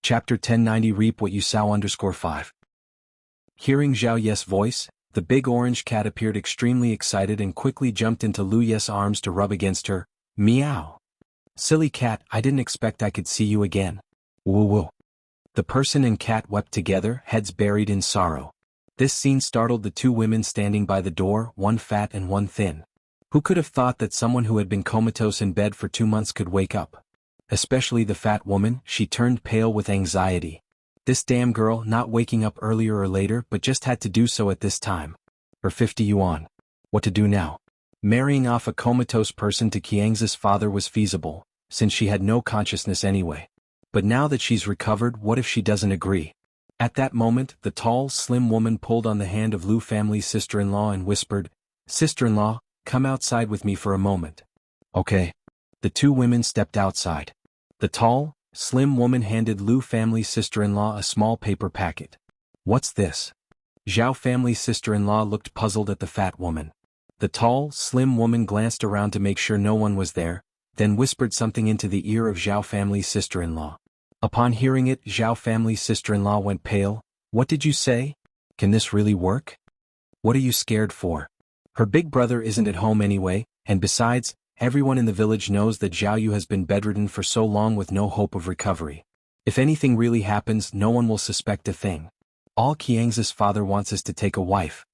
Chapter 1090 Reap what you sow _5. Hearing Zhao Ye's voice, the big orange cat appeared extremely excited and quickly jumped into Lu Ye's arms to rub against her. Meow. Silly cat, I didn't expect I could see you again. Woo woo. The person and cat wept together, heads buried in sorrow. This scene startled the two women standing by the door, one fat and one thin. Who could have thought that someone who had been comatose in bed for 2 months could wake up? Especially the fat woman. She turned pale with anxiety. This damn girl, not waking up earlier or later, but just had to do so at this time. Her 50 yuan. What to do now? Marrying off a comatose person to Qiang's father was feasible, since she had no consciousness anyway. But now that she's recovered, what if she doesn't agree? At that moment, the tall, slim woman pulled on the hand of Lu family's sister-in-law and whispered, "Sister-in-law, come outside with me for a moment." Okay. The two women stepped outside. The tall, slim woman handed Lu family's sister-in-law a small paper packet. What's this? Zhao family's sister-in-law looked puzzled at the fat woman. The tall, slim woman glanced around to make sure no one was there, then whispered something into the ear of Zhao family's sister-in-law. Upon hearing it, Zhao family's sister-in-law went pale. What did you say? Can this really work? What are you scared for? Her big brother isn't at home anyway, and besides, everyone in the village knows that Zhao Yu has been bedridden for so long with no hope of recovery. If anything really happens, no one will suspect a thing. All Qiang's father wants is to take a wife.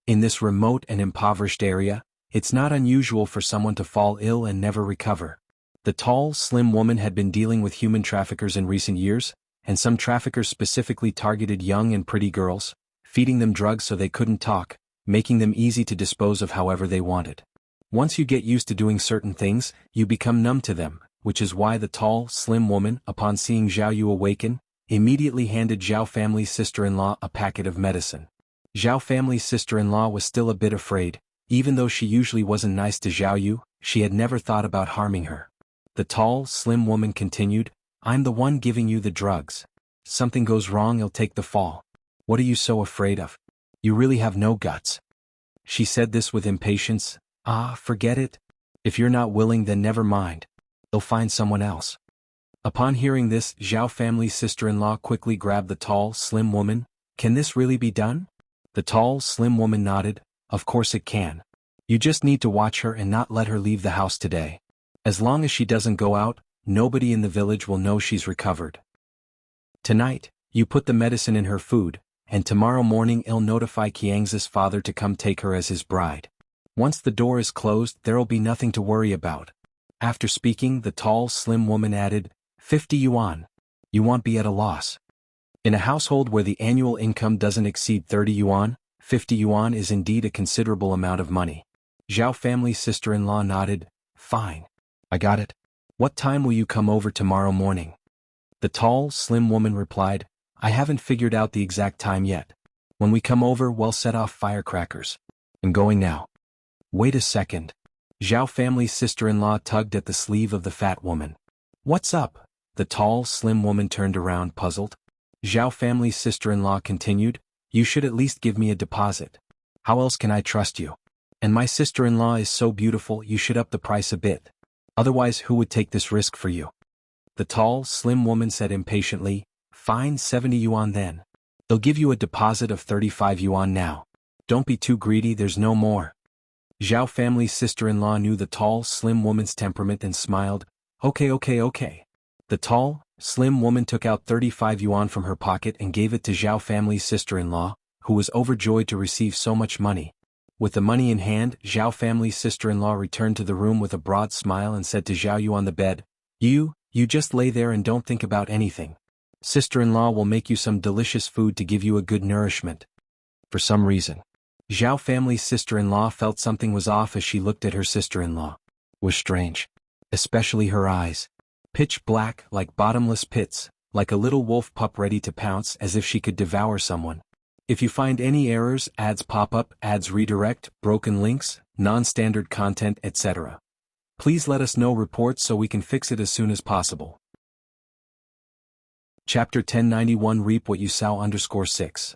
In this remote and impoverished area, it's not unusual for someone to fall ill and never recover. The tall, slim woman had been dealing with human traffickers in recent years, and some traffickers specifically targeted young and pretty girls, feeding them drugs so they couldn't talk, making them easy to dispose of however they wanted. Once you get used to doing certain things, you become numb to them, which is why the tall, slim woman, upon seeing Zhao Yu awaken, immediately handed Zhao family's sister-in-law a packet of medicine. Zhao family's sister-in-law was still a bit afraid. Even though she usually wasn't nice to Zhao Yu, she had never thought about harming her. The tall, slim woman continued, "I'm the one giving you the drugs. Something goes wrong, you'll take the fall. What are you so afraid of? You really have no guts." She said this with impatience. Forget it. If you're not willing, then never mind. They'll find someone else. Upon hearing this, Zhao family's sister-in-law quickly grabbed the tall, slim woman. Can this really be done? The tall, slim woman nodded. Of course it can. You just need to watch her and not let her leave the house today. As long as she doesn't go out, nobody in the village will know she's recovered. Tonight, you put the medicine in her food, and tomorrow morning I'll notify Qiang's father to come take her as his bride. Once the door is closed, there'll be nothing to worry about. After speaking, the tall, slim woman added, 50 yuan. You won't be at a loss. In a household where the annual income doesn't exceed 30 yuan, 50 yuan is indeed a considerable amount of money. Zhao family's sister-in-law nodded. Fine. I got it. What time will you come over tomorrow morning? The tall, slim woman replied, I haven't figured out the exact time yet. When we come over, we'll set off firecrackers. I'm going now. Wait a second. Zhao family's sister-in-law tugged at the sleeve of the fat woman. What's up? The tall, slim woman turned around, puzzled. Zhao family's sister-in-law continued, you should at least give me a deposit. How else can I trust you? And my sister-in-law is so beautiful, you should up the price a bit. Otherwise, who would take this risk for you? The tall, slim woman said impatiently, fine, 70 yuan then. They'll give you a deposit of 35 yuan now. Don't be too greedy, there's no more. Zhao family's sister-in-law knew the tall, slim woman's temperament and smiled. Okay. The tall, slim woman took out 35 yuan from her pocket and gave it to Zhao family's sister-in-law, who was overjoyed to receive so much money. With the money in hand, Zhao family's sister-in-law returned to the room with a broad smile and said to Zhao Yu on the bed, You just lay there and don't think about anything. Sister-in-law will make you some delicious food to give you a good nourishment. For some reason, Zhao family's sister-in-law felt something was off as she looked at her sister-in-law. Was strange. Especially her eyes. Pitch black, like bottomless pits, like a little wolf pup ready to pounce as if she could devour someone. If you find any errors, ads pop up, ads redirect, broken links, non-standard content, etc. Please let us know reports so we can fix it as soon as possible. Chapter 1091 Reap what you sow _6.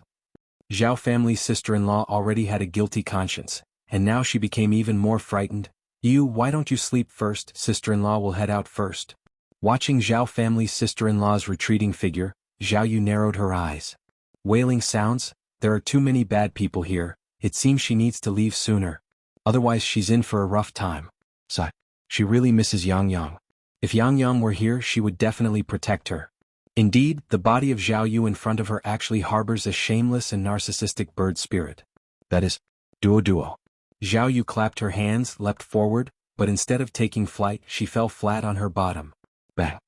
Zhao family's sister-in-law already had a guilty conscience, and now she became even more frightened. Why don't you sleep first? Sister-in-law will head out first. Watching Zhao family's sister-in-law's retreating figure, Zhao Yu narrowed her eyes. Wailing sounds? There are too many bad people here, it seems she needs to leave sooner. Otherwise she's in for a rough time. Sigh. She really misses Yang Yang. If Yang Yang were here she would definitely protect her. Indeed, the body of Zhao Yu in front of her actually harbors a shameless and narcissistic bird spirit. That is, duo. Zhao Yu clapped her hands, leapt forward, but instead of taking flight she fell flat on her bottom. Bang.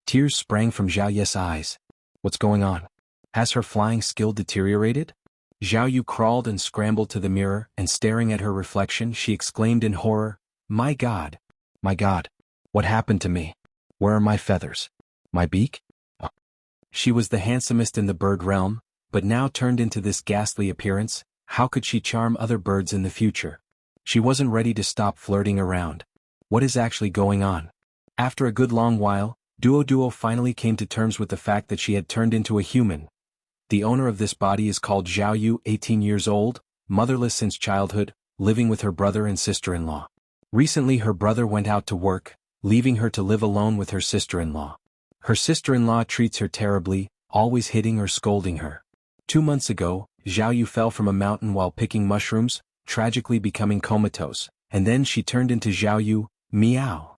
Tears sprang from Zhao Ye's eyes. What's going on? Has her flying skill deteriorated? Zhao Yu crawled and scrambled to the mirror, and staring at her reflection she exclaimed in horror, My God! My God! What happened to me? Where are my feathers? My beak? Oh. She was the handsomest in the bird realm, but now turned into this ghastly appearance. How could she charm other birds in the future? She wasn't ready to stop flirting around. What is actually going on? After a good long while, Duo finally came to terms with the fact that she had turned into a human. The owner of this body is called Zhao Yu, 18 years old, motherless since childhood, living with her brother and sister-in-law. Recently her brother went out to work, leaving her to live alone with her sister-in-law. Her sister-in-law treats her terribly, always hitting or scolding her. 2 months ago, Zhao Yu fell from a mountain while picking mushrooms, tragically becoming comatose, and then she turned into Zhao Yu. Meow.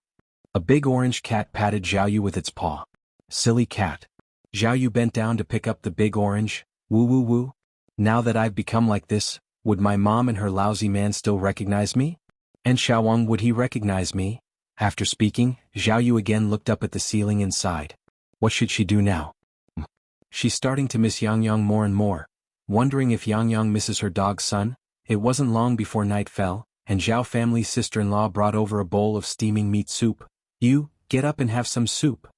A big orange cat patted Zhao Yu with its paw. Silly cat. Zhao Yu bent down to pick up the big orange. Woo. Now that I've become like this, would my mom and her lousy man still recognize me? And Xiaowang, would he recognize me? After speaking, Zhao Yu again looked up at the ceiling and sighed. What should she do now? She's starting to miss Yang Yang more and more. Wondering if Yang Yang misses her dog's son. It wasn't long before night fell, and Zhao family's sister-in-law brought over a bowl of steaming meat soup. You, get up and have some soup.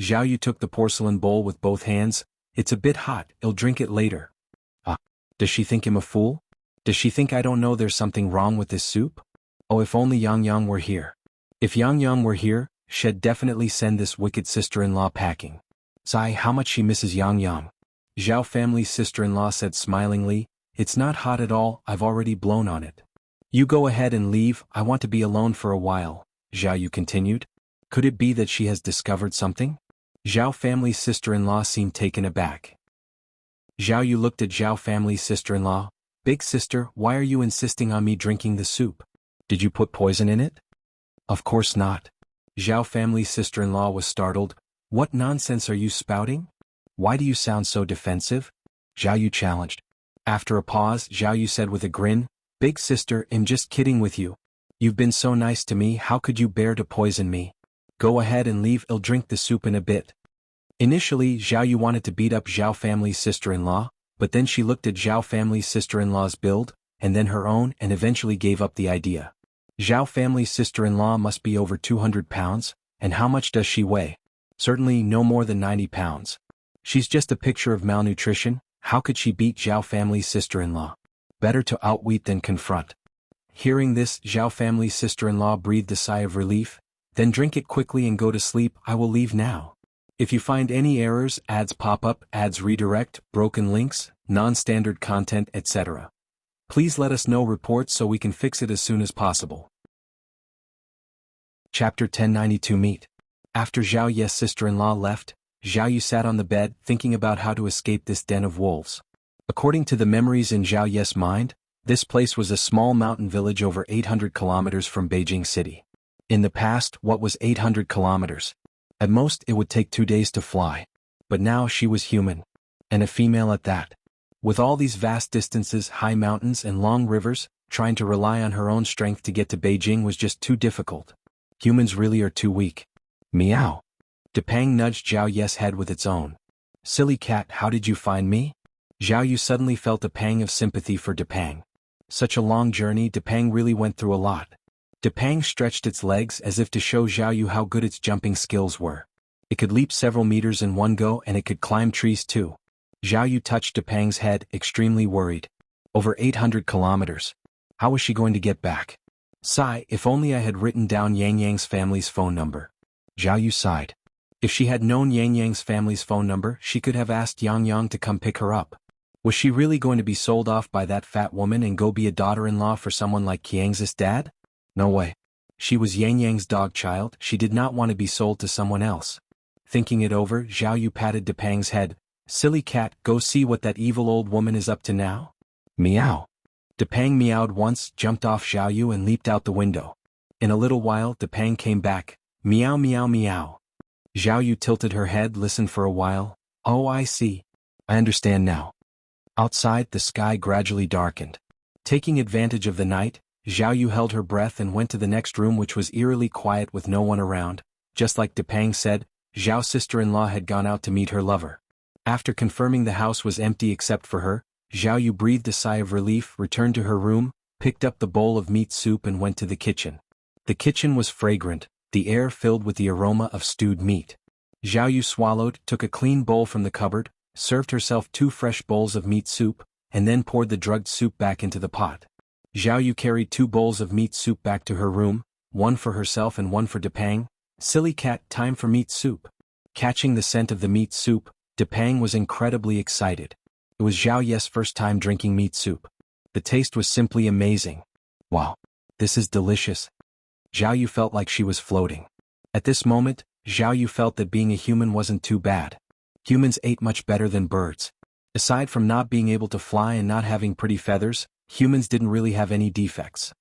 Zhao Yu took the porcelain bowl with both hands. It's a bit hot, I'll drink it later. Does she think him a fool? Does she think I don't know there's something wrong with this soup? Oh, if only Yang Yang were here. If Yang Yang were here, she'd definitely send this wicked sister-in-law packing. Sigh, how much she misses Yang Yang. Zhao family's sister-in-law said smilingly, It's not hot at all, I've already blown on it. You go ahead and leave, I want to be alone for a while, Zhao Yu continued. Could it be that she has discovered something? Zhao family's sister-in-law seemed taken aback. Zhao Yu looked at Zhao family's sister-in-law. Big sister, why are you insisting on me drinking the soup? Did you put poison in it? Of course not. Zhao family's sister-in-law was startled. What nonsense are you spouting? Why do you sound so defensive? Zhao Yu challenged. After a pause, Zhao Yu said with a grin, Big sister, I'm just kidding with you. You've been so nice to me, how could you bear to poison me? Go ahead and leave, I'll drink the soup in a bit. Initially, Zhao Yu wanted to beat up Zhao family's sister-in-law, but then she looked at Zhao family's sister-in-law's build, and then her own, and eventually gave up the idea. Zhao family's sister-in-law must be over 200 pounds, and how much does she weigh? Certainly no more than 90 pounds. She's just a picture of malnutrition, how could she beat Zhao family's sister-in-law? Better to outwit than confront. Hearing this, Zhao family's sister-in-law breathed a sigh of relief. Then drink it quickly and go to sleep, I will leave now. If you find any errors, ads pop up, ads redirect, broken links, non-standard content, etc. Please let us know reports so we can fix it as soon as possible. Chapter 1092 Meet. After Zhao Ye's sister-in-law left, Zhao Yu sat on the bed thinking about how to escape this den of wolves. According to the memories in Zhao Ye's mind, this place was a small mountain village over 800 kilometers from Beijing City. In the past, what was 800 kilometers? At most, it would take 2 days to fly. But now she was human. And a female at that. With all these vast distances, high mountains and long rivers, trying to rely on her own strength to get to Beijing was just too difficult. Humans really are too weak. Meow. Depang nudged Zhao Ye's head with its own. Silly cat, how did you find me? Zhao Yu suddenly felt a pang of sympathy for Depang. Such a long journey, Depang really went through a lot. Depang stretched its legs as if to show Zhao Yu how good its jumping skills were. It could leap several meters in one go and it could climb trees too. Zhao Yu touched Depang's head, extremely worried. Over 800 kilometers. How was she going to get back? Sigh, if only I had written down Yang Yang's family's phone number. Zhao Yu sighed. If she had known Yang Yang's family's phone number, she could have asked Yang Yang to come pick her up. Was she really going to be sold off by that fat woman and go be a daughter-in-law for someone like Qiang's dad? No way. She was Yang Yang's dog child, she did not want to be sold to someone else. Thinking it over, Zhao Yu patted Depang's head. "Silly cat, go see what that evil old woman is up to now." Meow. Depang meowed once, jumped off Zhao Yu and leaped out the window. In a little while Depang came back. Meow meow meow. Zhao Yu tilted her head, listened for a while. "Oh, I see. I understand now." Outside, the sky gradually darkened. Taking advantage of the night, Zhao Yu held her breath and went to the next room, which was eerily quiet with no one around. Just like Depang said, Zhao's sister-in-law had gone out to meet her lover. After confirming the house was empty except for her, Zhao Yu breathed a sigh of relief, returned to her room, picked up the bowl of meat soup and went to the kitchen. The kitchen was fragrant, the air filled with the aroma of stewed meat. Zhao Yu swallowed, took a clean bowl from the cupboard, served herself 2 fresh bowls of meat soup, and then poured the drugged soup back into the pot. Zhao Yu carried 2 bowls of meat soup back to her room, one for herself and one for Depang. "Silly cat, time for meat soup." Catching the scent of the meat soup, Depang was incredibly excited. It was Zhao Ye's first time drinking meat soup. The taste was simply amazing. "Wow, this is delicious." Zhao Yu felt like she was floating. At this moment, Zhao Yu felt that being a human wasn't too bad. Humans ate much better than birds. Aside from not being able to fly and not having pretty feathers, humans didn't really have any defects.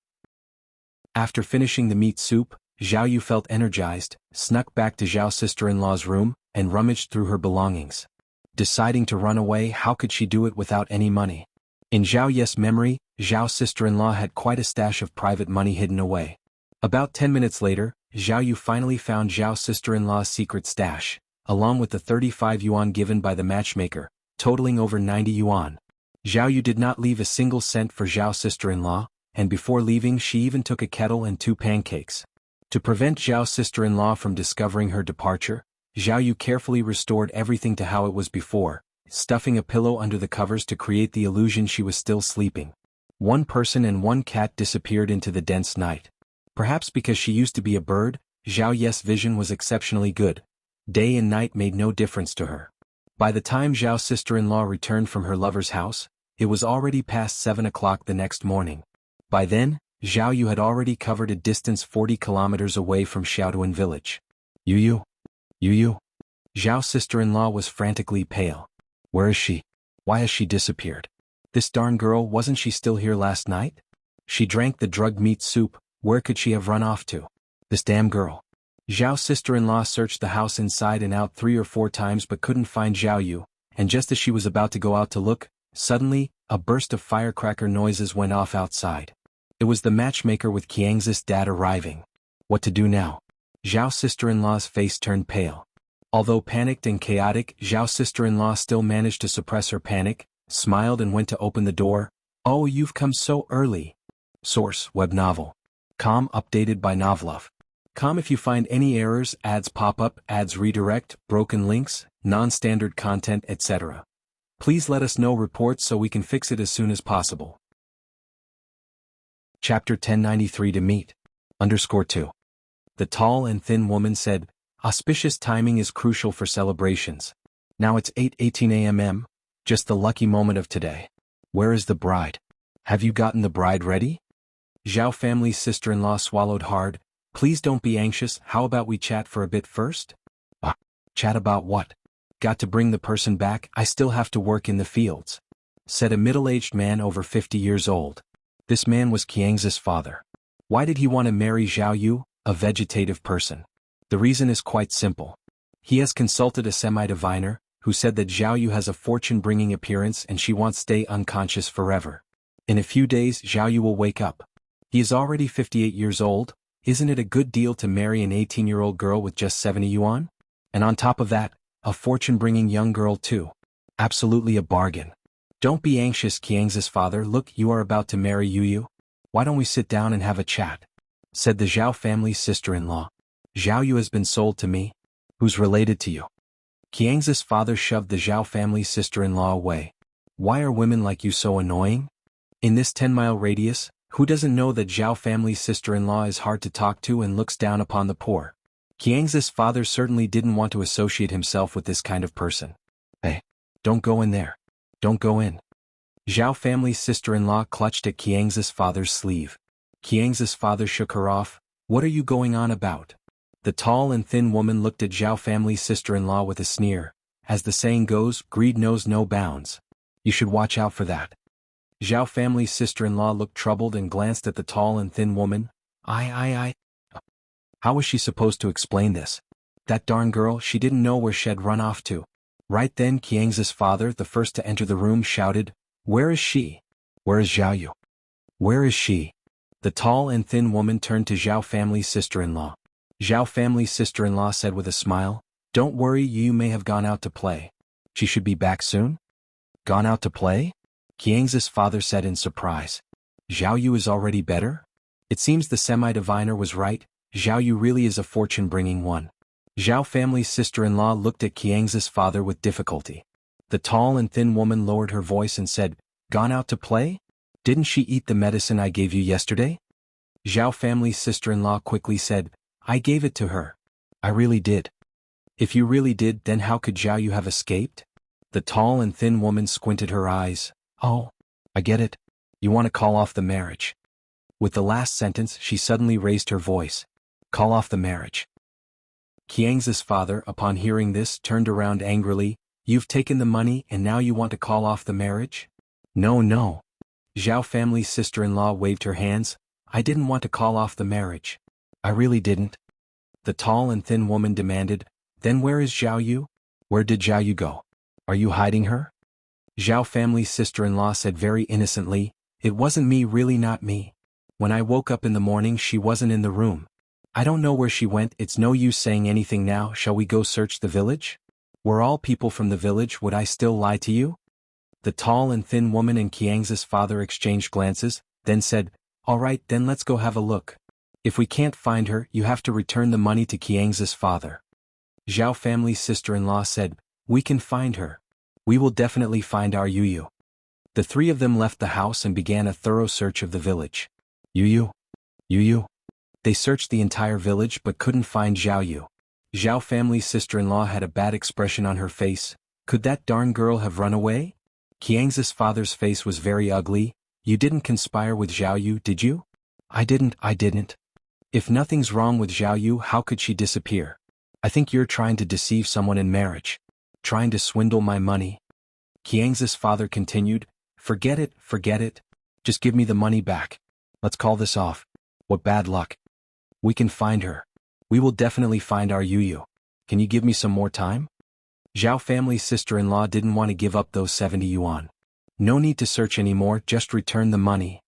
After finishing the meat soup, Zhao Yu felt energized, snuck back to Zhao's sister-in-law's room, and rummaged through her belongings. Deciding to run away, how could she do it without any money? In Zhao Ye's memory, Zhao's sister-in-law had quite a stash of private money hidden away. About 10 minutes later, Zhao Yu finally found Zhao's sister-in-law's secret stash, along with the 35 yuan given by the matchmaker, totaling over 90 yuan. Zhao Yu did not leave a single cent for Zhao's sister-in-law, and before leaving she even took a kettle and 2 pancakes. To prevent Zhao's sister-in-law from discovering her departure, Zhao Yu carefully restored everything to how it was before, stuffing a pillow under the covers to create the illusion she was still sleeping. 1 person and 1 cat disappeared into the dense night. Perhaps because she used to be a bird, Zhao Ye's vision was exceptionally good. Day and night made no difference to her. By the time Zhao's sister-in-law returned from her lover's house, it was already past 7 o'clock the next morning. By then, Zhao Yu had already covered a distance 40 kilometers away from Xiaoduan village. Yu. Zhao's sister-in-law was frantically pale. Where is she? Why has she disappeared? This darn girl, wasn't she still here last night? She drank the drugged meat soup, where could she have run off to? This damn girl. Zhao's sister-in-law searched the house inside and out 3 or 4 times but couldn't find Zhao Yu, and just as she was about to go out to look, suddenly, a burst of firecracker noises went off outside. It was the matchmaker with Qiangzi's dad arriving. What to do now? Zhao's sister-in-law's face turned pale. Although panicked and chaotic, Zhao's sister-in-law still managed to suppress her panic, smiled and went to open the door. "Oh, you've come so early." Source: web novel. Com updated by Novlov. Com if you find any errors, ads pop up, ads redirect, broken links, non-standard content, etc. Please let us know reports so we can fix it as soon as possible. Chapter 1093 to meet. _2. The tall and thin woman said, "Auspicious timing is crucial for celebrations. Now it's 8:18 a.m. Just the lucky moment of today. Where is the bride? Have you gotten the bride ready?" Zhao family's sister-in-law swallowed hard. "Please don't be anxious, how about we chat for a bit first?" Chat about what? Got to bring the person back, I still have to work in the fields," said a middle-aged man over 50 years old. This man was Qiangzi's father. Why did he want to marry Zhao Yu, a vegetative person? The reason is quite simple. He has consulted a semi-diviner, who said that Zhao Yu has a fortune-bringing appearance and she wants to stay unconscious forever. In a few days Zhao Yu will wake up. He is already 58 years old, isn't it a good deal to marry an 18-year-old girl with just 70 yuan? And on top of that, a fortune-bringing young girl too. Absolutely a bargain. "Don't be anxious, Qiangzi's father, look, you are about to marry Yu. Why don't we sit down and have a chat?" said the Zhao family's sister-in-law. "Zhao Yu has been sold to me. Who's related to you?" Qiangzi's father shoved the Zhao family's sister-in-law away. "Why are women like you so annoying? In this 10-mile radius, who doesn't know that Zhao family's sister-in-law is hard to talk to and looks down upon the poor?" Qiangzi's father certainly didn't want to associate himself with this kind of person. "Hey, don't go in there. Don't go in." Zhao family's sister-in-law clutched at Qiangzi's father's sleeve. Qiangzi's father shook her off. "What are you going on about? The tall and thin woman looked at Zhao family's sister-in-law with a sneer. As the saying goes, greed knows no bounds. You should watch out for that. Zhao family's sister-in-law looked troubled and glanced at the tall and thin woman. I. How was she supposed to explain this? That darn girl, she didn't know where she'd run off to. Right then Qiang's father, the first to enter the room, shouted, "Where is she? Where is Zhao Yu? Where is she?" The tall and thin woman turned to Zhao family's sister-in-law. Zhao family's sister-in-law said with a smile, "Don't worry, Yu may have gone out to play. She should be back soon." Gone out to play? Qiang's father said in surprise. Zhao Yu is already better? It seems the semi-diviner was right, Zhao Yu really is a fortune-bringing one. Zhao family's sister-in-law looked at Qiang's father with difficulty. The tall and thin woman lowered her voice and said, "Gone out to play? Didn't she eat the medicine I gave you yesterday?" Zhao family's sister-in-law quickly said, "I gave it to her. I really did." "If you really did, then how could Zhao Yu have escaped?" The tall and thin woman squinted her eyes. "Oh, I get it. You want to call off the marriage." With the last sentence, she suddenly raised her voice. "Call off the marriage." Qiang's father, upon hearing this, turned around angrily. "You've taken the money and now you want to call off the marriage?" No. Zhao family's sister-in-law waved her hands. "I didn't want to call off the marriage. I really didn't." The tall and thin woman demanded, "Then where is Zhao Yu? Where did Zhao Yu go? Are you hiding her?" Zhao family's sister-in-law said very innocently, "It wasn't me, really not me. When I woke up in the morning she wasn't in the room. I don't know where she went. It's no use saying anything now. Shall we go search the village? We're all people from the village. Would I still lie to you?" The tall and thin woman and Qiang's father exchanged glances, then said, "All right, then let's go have a look. If we can't find her, you have to return the money to Qiang's father." Zhao family's sister-in-law said, "We can find her. We will definitely find our Yu. The three of them left the house and began a thorough search of the village. Yu. They searched the entire village but couldn't find Zhao Yu. Zhao family's sister-in-law had a bad expression on her face. Could that darn girl have run away? Qiang's father's face was very ugly. "You didn't conspire with Zhao Yu, did you?" I didn't. If nothing's wrong with Zhao Yu, how could she disappear? I think you're trying to deceive someone in marriage. Trying to swindle my money. Qiang's father continued, Forget it. Just give me the money back. Let's call this off. What bad luck. We can find her. We will definitely find our Yu. Can you give me some more time?" Zhao family's sister-in-law didn't want to give up those 70 yuan. "No need to search anymore, just return the money."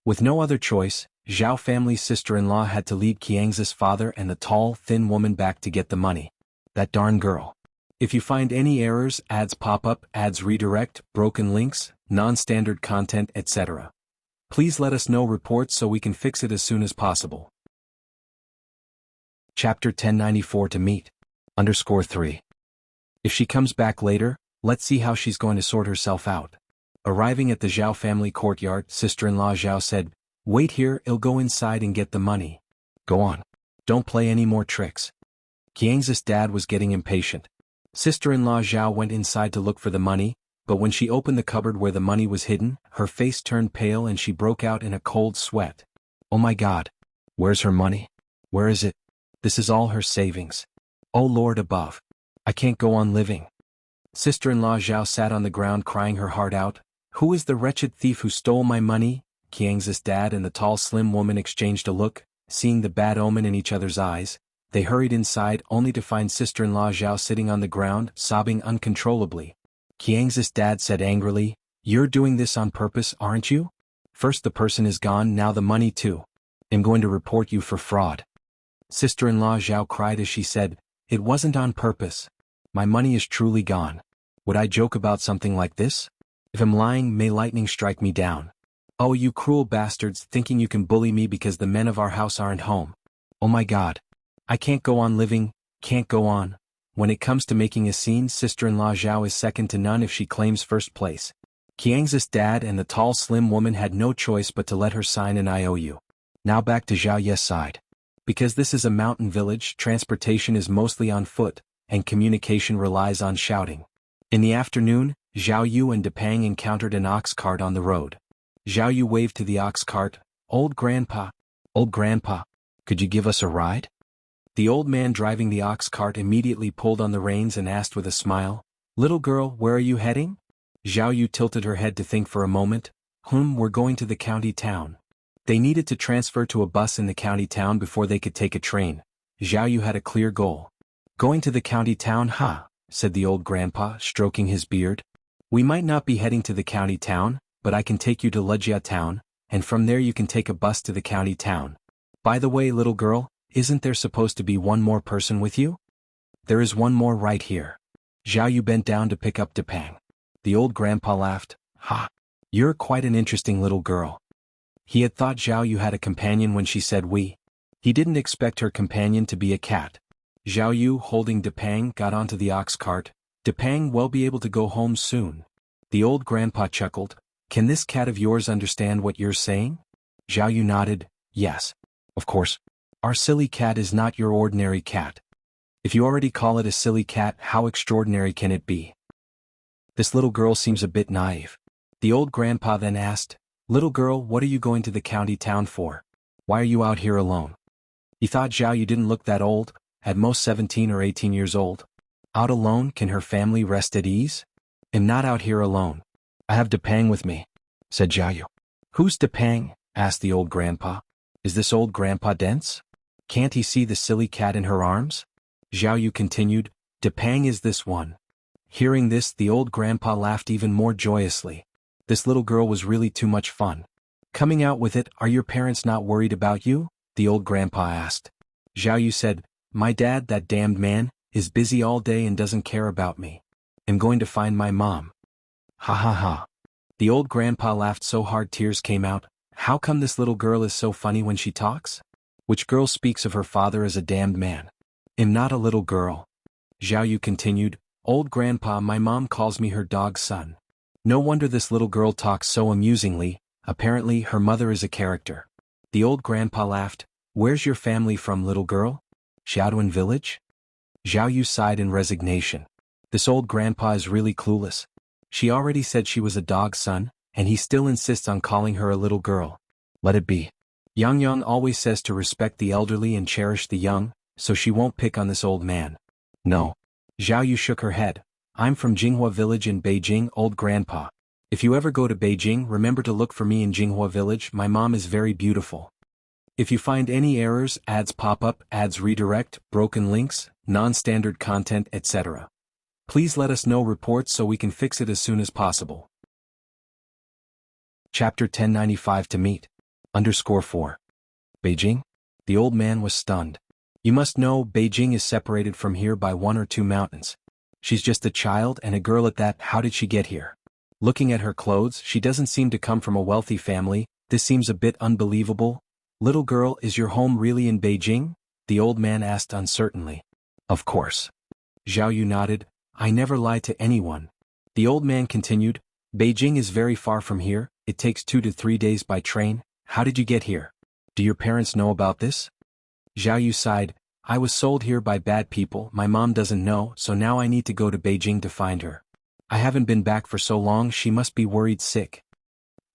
With no other choice, Zhao family's sister-in-law had to lead Qiang's father and the tall, thin woman back to get the money. That darn girl. If you find any errors, ads pop up, ads redirect, broken links, non-standard content, etc., please let us know reports so we can fix it as soon as possible. Chapter 1094 to meet. _3. If she comes back later, let's see how she's going to sort herself out. Arriving at the Zhao family courtyard, sister-in-law Zhao said, "Wait here, I'll go inside and get the money." "Go on. Don't play any more tricks." Qiang's dad was getting impatient. Sister-in-law Zhao went inside to look for the money, but when she opened the cupboard where the money was hidden, her face turned pale and she broke out in a cold sweat. "Oh my God. Where's her money? Where is it? This is all her savings. Oh Lord above. I can't go on living." Sister-in-law Zhao sat on the ground crying her heart out. "Who is the wretched thief who stole my money?" Qiang's dad and the tall slim woman exchanged a look. Seeing the bad omen in each other's eyes, they hurried inside only to find sister-in-law Zhao sitting on the ground, sobbing uncontrollably. Qiang's dad said angrily, "You're doing this on purpose, aren't you? First the person is gone, now the money too. I'm going to report you for fraud." Sister-in-law Zhao cried as she said, "It wasn't on purpose. My money is truly gone. Would I joke about something like this? If I'm lying, may lightning strike me down. Oh, you cruel bastards, thinking you can bully me because the men of our house aren't home. Oh my God. I can't go on living, can't go on." When it comes to making a scene, sister-in-law Zhao is second to none if she claims first place. Qiang's dad and the tall slim woman had no choice but to let her sign an IOU. Now back to Zhao Ye's side. Because this is a mountain village, transportation is mostly on foot, and communication relies on shouting. In the afternoon, Zhao Yu and Depang encountered an ox cart on the road. Zhao Yu waved to the ox cart. Old grandpa, could you give us a ride?" The old man driving the ox cart immediately pulled on the reins and asked with a smile, "Little girl, where are you heading?" Zhao Yu tilted her head to think for a moment. We're going to the county town." They needed to transfer to a bus in the county town before they could take a train. Zhao Yu had a clear goal. "Going to the county town, huh?" said the old grandpa, stroking his beard. "We might not be heading to the county town, but I can take you to Wuxia town, and from there you can take a bus to the county town. By the way, little girl, isn't there supposed to be one more person with you?" "There is one more right here." Zhao Yu bent down to pick up Depang. The old grandpa laughed. "Ha! You're quite an interesting little girl." He had thought Zhao Yu had a companion when she said we. He didn't expect her companion to be a cat. Zhao Yu, holding Depang, got onto the ox cart. "Depang will be able to go home soon." The old grandpa chuckled. "Can this cat of yours understand what you're saying?" Zhao Yu nodded. "Yes. Of course. Our silly cat is not your ordinary cat. If you already call it a silly cat, how extraordinary can it be?" This little girl seems a bit naive. The old grandpa then asked, "Little girl, what are you going to the county town for? Why are you out here alone?" He thought Zhao Yu didn't look that old, at most 17 or 18 years old. Out alone, can her family rest at ease? "I'm not out here alone. I have Depang with me," said Zhao Yu. "Who's Depang?" asked the old grandpa. "Is this old grandpa dense? Can't he see the silly cat in her arms?" Zhao Yu continued, "Depang is this one." Hearing this, the old grandpa laughed even more joyously. This little girl was really too much fun. "Coming out with it, are your parents not worried about you?" the old grandpa asked. Zhao Yu said, "My dad, that damned man, is busy all day and doesn't care about me. I'm going to find my mom." "Ha ha ha." The old grandpa laughed so hard tears came out. "How come this little girl is so funny when she talks? Which girl speaks of her father as a damned man? I'm not a little girl." Zhao Yu continued, "Old grandpa, my mom calls me her dog son. No wonder this little girl talks so amusingly. Apparently her mother is a character." The old grandpa laughed. "Where's your family from, little girl? Xiaoduan village?" Zhao Yu sighed in resignation. This old grandpa is really clueless. She already said she was a dog's son, and he still insists on calling her a little girl. Let it be. Yang Yang always says to respect the elderly and cherish the young, so she won't pick on this old man. "No." Zhao Yu shook her head. "I'm from Jinghua village in Beijing, old grandpa. If you ever go to Beijing, remember to look for me in Jinghua village. My mom is very beautiful. If you find any errors, ads pop up, ads redirect, broken links, non-standard content, etc. please let us know reports so we can fix it as soon as possible." Chapter 1095 to meet. _4. Beijing? The old man was stunned. "You must know, Beijing is separated from here by 1 or 2 mountains. She's just a child and a girl at that. How did she get here? Looking at her clothes, she doesn't seem to come from a wealthy family. This seems a bit unbelievable." "Little girl, is your home really in Beijing?" the old man asked uncertainly. "Of course." Zhao Yu nodded. "I never lie to anyone." The old man continued, "Beijing is very far from here. It takes 2 to 3 days by train. How did you get here? Do your parents know about this?" Zhao Yu sighed. "I was sold here by bad people. My mom doesn't know, so now I need to go to Beijing to find her. I haven't been back for so long, she must be worried sick."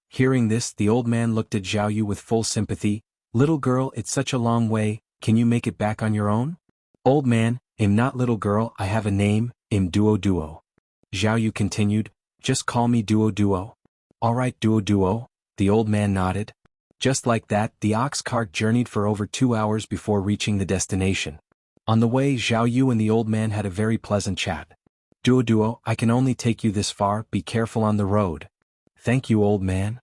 Hearing this, the old man looked at Zhao Yu with full sympathy. "Little girl, it's such a long way. Can you make it back on your own?" "Old man, I'm not little girl. I have a name. I'm Duo Duo." Zhao Yu continued, "Just call me Duo Duo." "All right, Duo Duo." The old man nodded. Just like that, the ox cart journeyed for over 2 hours before reaching the destination. On the way, Zhao Yu and the old man had a very pleasant chat. "Duo Duo, I can only take you this far. Be careful on the road." "Thank you, old man."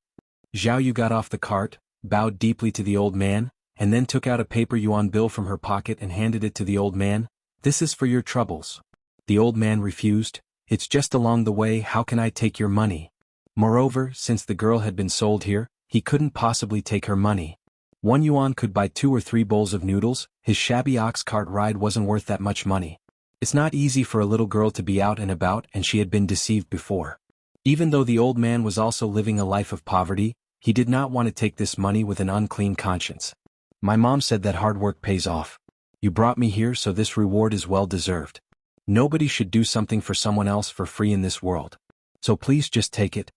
Zhao Yu got off the cart, bowed deeply to the old man, and then took out a paper yuan bill from her pocket and handed it to the old man. "This is for your troubles." The old man refused. "It's just along the way. How can I take your money?" Moreover, since the girl had been sold here, he couldn't possibly take her money. 1 yuan could buy 2 or 3 bowls of noodles. His shabby ox cart ride wasn't worth that much money. It's not easy for a little girl to be out and about, and she had been deceived before. Even though the old man was also living a life of poverty, he did not want to take this money with an unclean conscience. "My mom said that hard work pays off. You brought me here, so this reward is well deserved. Nobody should do something for someone else for free in this world. So please just take it."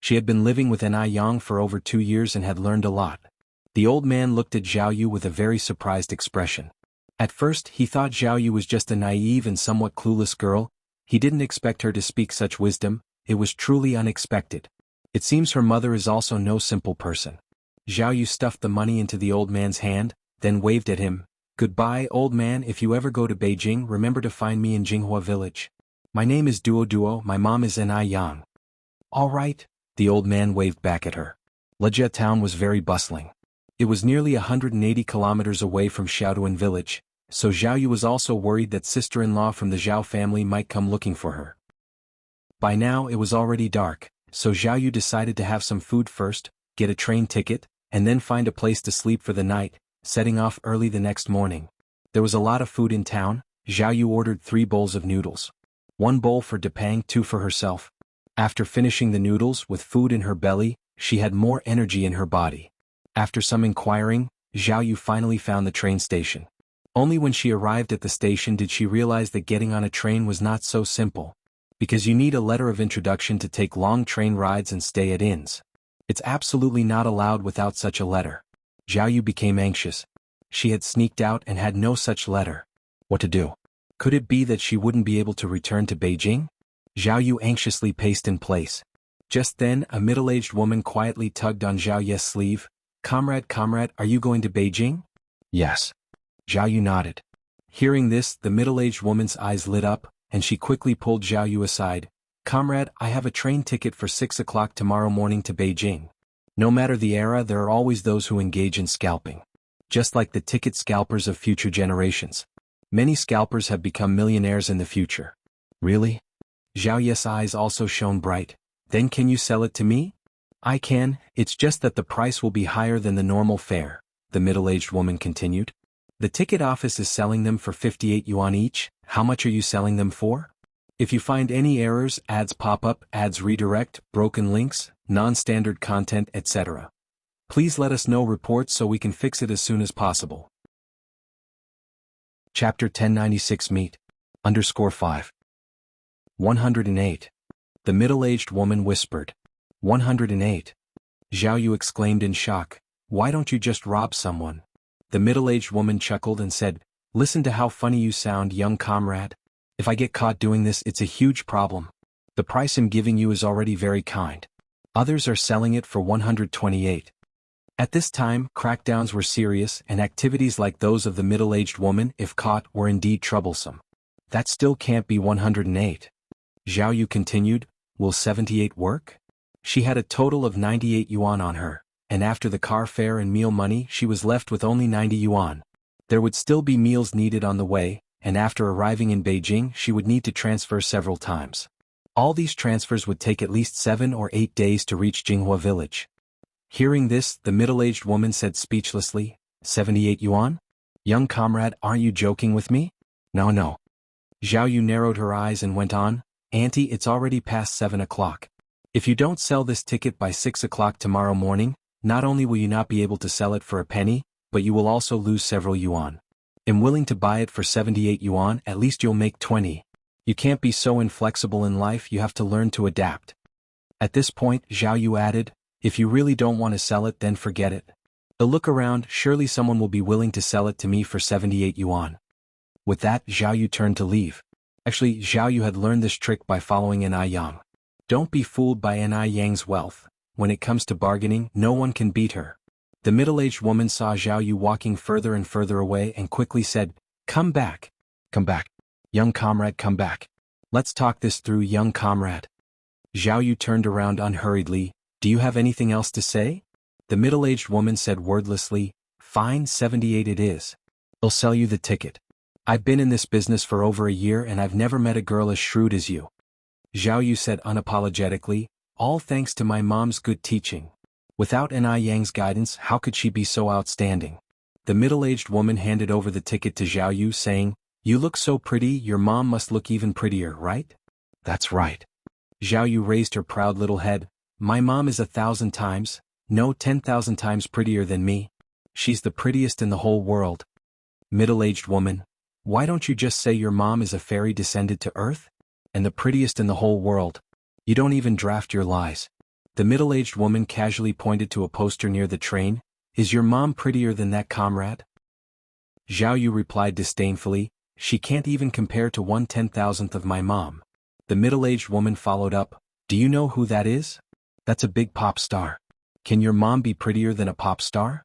She had been living with Ai Yang for over 2 years and had learned a lot. The old man looked at Zhao Yu with a very surprised expression. At first he thought Zhao Yu was just a naive and somewhat clueless girl. He didn't expect her to speak such wisdom. It was truly unexpected. It seems her mother is also no simple person. Zhao Yu stuffed the money into the old man's hand, then waved at him. "Goodbye, old man. If you ever go to Beijing, remember to find me in Jinghua village. My name is Duo. My mom is Nai Yang." "All right," the old man waved back at her. Lejia town was very bustling. It was nearly 180 kilometers away from Xiaoduan village, so Zhao Yu was also worried that sister-in-law from the Zhao family might come looking for her. By now it was already dark, so Zhao Yu decided to have some food first, get a train ticket, and then find a place to sleep for the night, setting off early the next morning. There was a lot of food in town. Zhao Yu ordered 3 bowls of noodles. 1 bowl for Depang, 2 for herself. After finishing the noodles with food in her belly, she had more energy in her body. After some inquiring, Zhao Yu finally found the train station. Only when she arrived at the station did she realize that getting on a train was not so simple. Because you need a letter of introduction to take long train rides and stay at inns. It's absolutely not allowed without such a letter. Zhao Yu became anxious. She had sneaked out and had no such letter. What to do? Could it be that she wouldn't be able to return to Beijing? Zhao Yu anxiously paced in place. Just then, a middle-aged woman quietly tugged on Zhao Yu's sleeve. Comrade, are you going to Beijing?" "Yes." Zhao Yu nodded. Hearing this, the middle-aged woman's eyes lit up, and she quickly pulled Zhao Yu aside. "Comrade, I have a train ticket for 6 o'clock tomorrow morning to Beijing. No matter the era, there are always those who engage in scalping. Just like the ticket scalpers of future generations. Many scalpers have become millionaires in the future." "Really?" Zhao Yu's eyes also shone bright. "Then can you sell it to me?" "I can, it's just that the price will be higher than the normal fare," the middle-aged woman continued. "The ticket office is selling them for 58 yuan each. How much are you selling them for? If you find any errors, ads pop up, ads redirect, broken links, non-standard content, etc. Please let us know reports so we can fix it as soon as possible." Chapter 1096 Meet. _5. 108. The middle-aged woman whispered. 108. Zhao Yu exclaimed in shock. "Why don't you just rob someone?" The middle-aged woman chuckled and said, "Listen to how funny you sound, young comrade. If I get caught doing this, it's a huge problem. The price I'm giving you is already very kind. Others are selling it for 128. At this time, crackdowns were serious, and activities like those of the middle-aged woman, if caught, were indeed troublesome. That still can't be 108. Zhao Yu continued, "Will 78 work?" She had a total of 98 yuan on her, and after the car fare and meal money she was left with only 90 yuan. There would still be meals needed on the way, and after arriving in Beijing she would need to transfer several times. All these transfers would take at least 7 or 8 days to reach Jinghua village. Hearing this, the middle-aged woman said speechlessly, 78 yuan? Young comrade, aren't you joking with me? No. Zhao Yu narrowed her eyes and went on, "Auntie, it's already past 7 o'clock. If you don't sell this ticket by 6 o'clock tomorrow morning, not only will you not be able to sell it for a penny, but you will also lose several yuan. I'm willing to buy it for 78 yuan, at least you'll make 20. You can't be so inflexible in life, you have to learn to adapt." At this point, Zhao Yu added, "If you really don't want to sell it, then forget it. A look around, surely someone will be willing to sell it to me for 78 yuan. With that, Zhao Yu turned to leave. Actually, Zhao Yu had learned this trick by following Nai Yang. Don't be fooled by Nai Yang's wealth. When it comes to bargaining, no one can beat her. The middle-aged woman saw Zhao Yu walking further and further away and quickly said, "Come back. Come back. Young comrade, come back. Let's talk this through, young comrade." Zhao Yu turned around unhurriedly. "Do you have anything else to say?" The middle-aged woman said wordlessly, "Fine, 78 it is. I'll sell you the ticket. I've been in this business for over a year and I've never met a girl as shrewd as you." Zhao Yu said unapologetically, "All thanks to my mom's good teaching. Without Nai Yang's guidance, how could she be so outstanding?" The middle-aged woman handed over the ticket to Zhao Yu saying, "You look so pretty, your mom must look even prettier, right?" "That's right." Zhao Yu raised her proud little head. "My mom is 1,000 times, no 10,000 times prettier than me. She's the prettiest in the whole world." Middle-aged woman, why don't you just say your mom is a fairy descended to earth? And the prettiest in the whole world. You don't even draft your lies. The middle-aged woman casually pointed to a poster near the train. "Is your mom prettier than that, comrade?" Zhao Yu replied disdainfully, she can't even compare to 1/10,000th of my mom. The middle-aged woman followed up, do you know who that is? That's a big pop star. Can your mom be prettier than a pop star?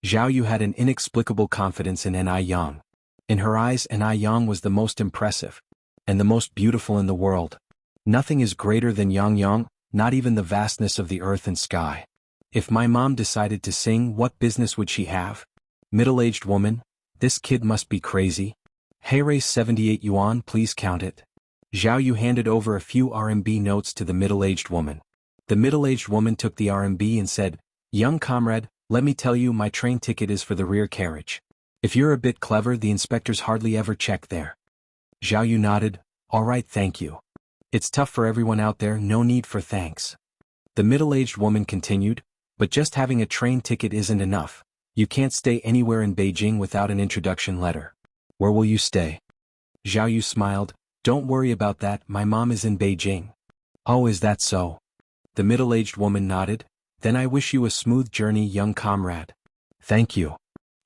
Zhao Yu had an inexplicable confidence in Ni Yang. In her eyes, Ni Yang was the most impressive and the most beautiful in the world. Nothing is greater than Yang, not even the vastness of the earth and sky. If my mom decided to sing, what business would she have? Middle-aged woman, this kid must be crazy. Hey, raise 78 yuan, please count it. Zhao Yu handed over a few RMB notes to the middle-aged woman. The middle-aged woman took the RMB and said, young comrade, let me tell you, my train ticket is for the rear carriage. If you're a bit clever, the inspectors hardly ever check there. Zhao Yu nodded, all right, thank you. It's tough for everyone out there, no need for thanks. The middle-aged woman continued, but just having a train ticket isn't enough. You can't stay anywhere in Beijing without an introduction letter. Where will you stay? Zhao Yu smiled, don't worry about that, my mom is in Beijing. Oh, is that so? The middle-aged woman nodded, then I wish you a smooth journey, young comrade. Thank you.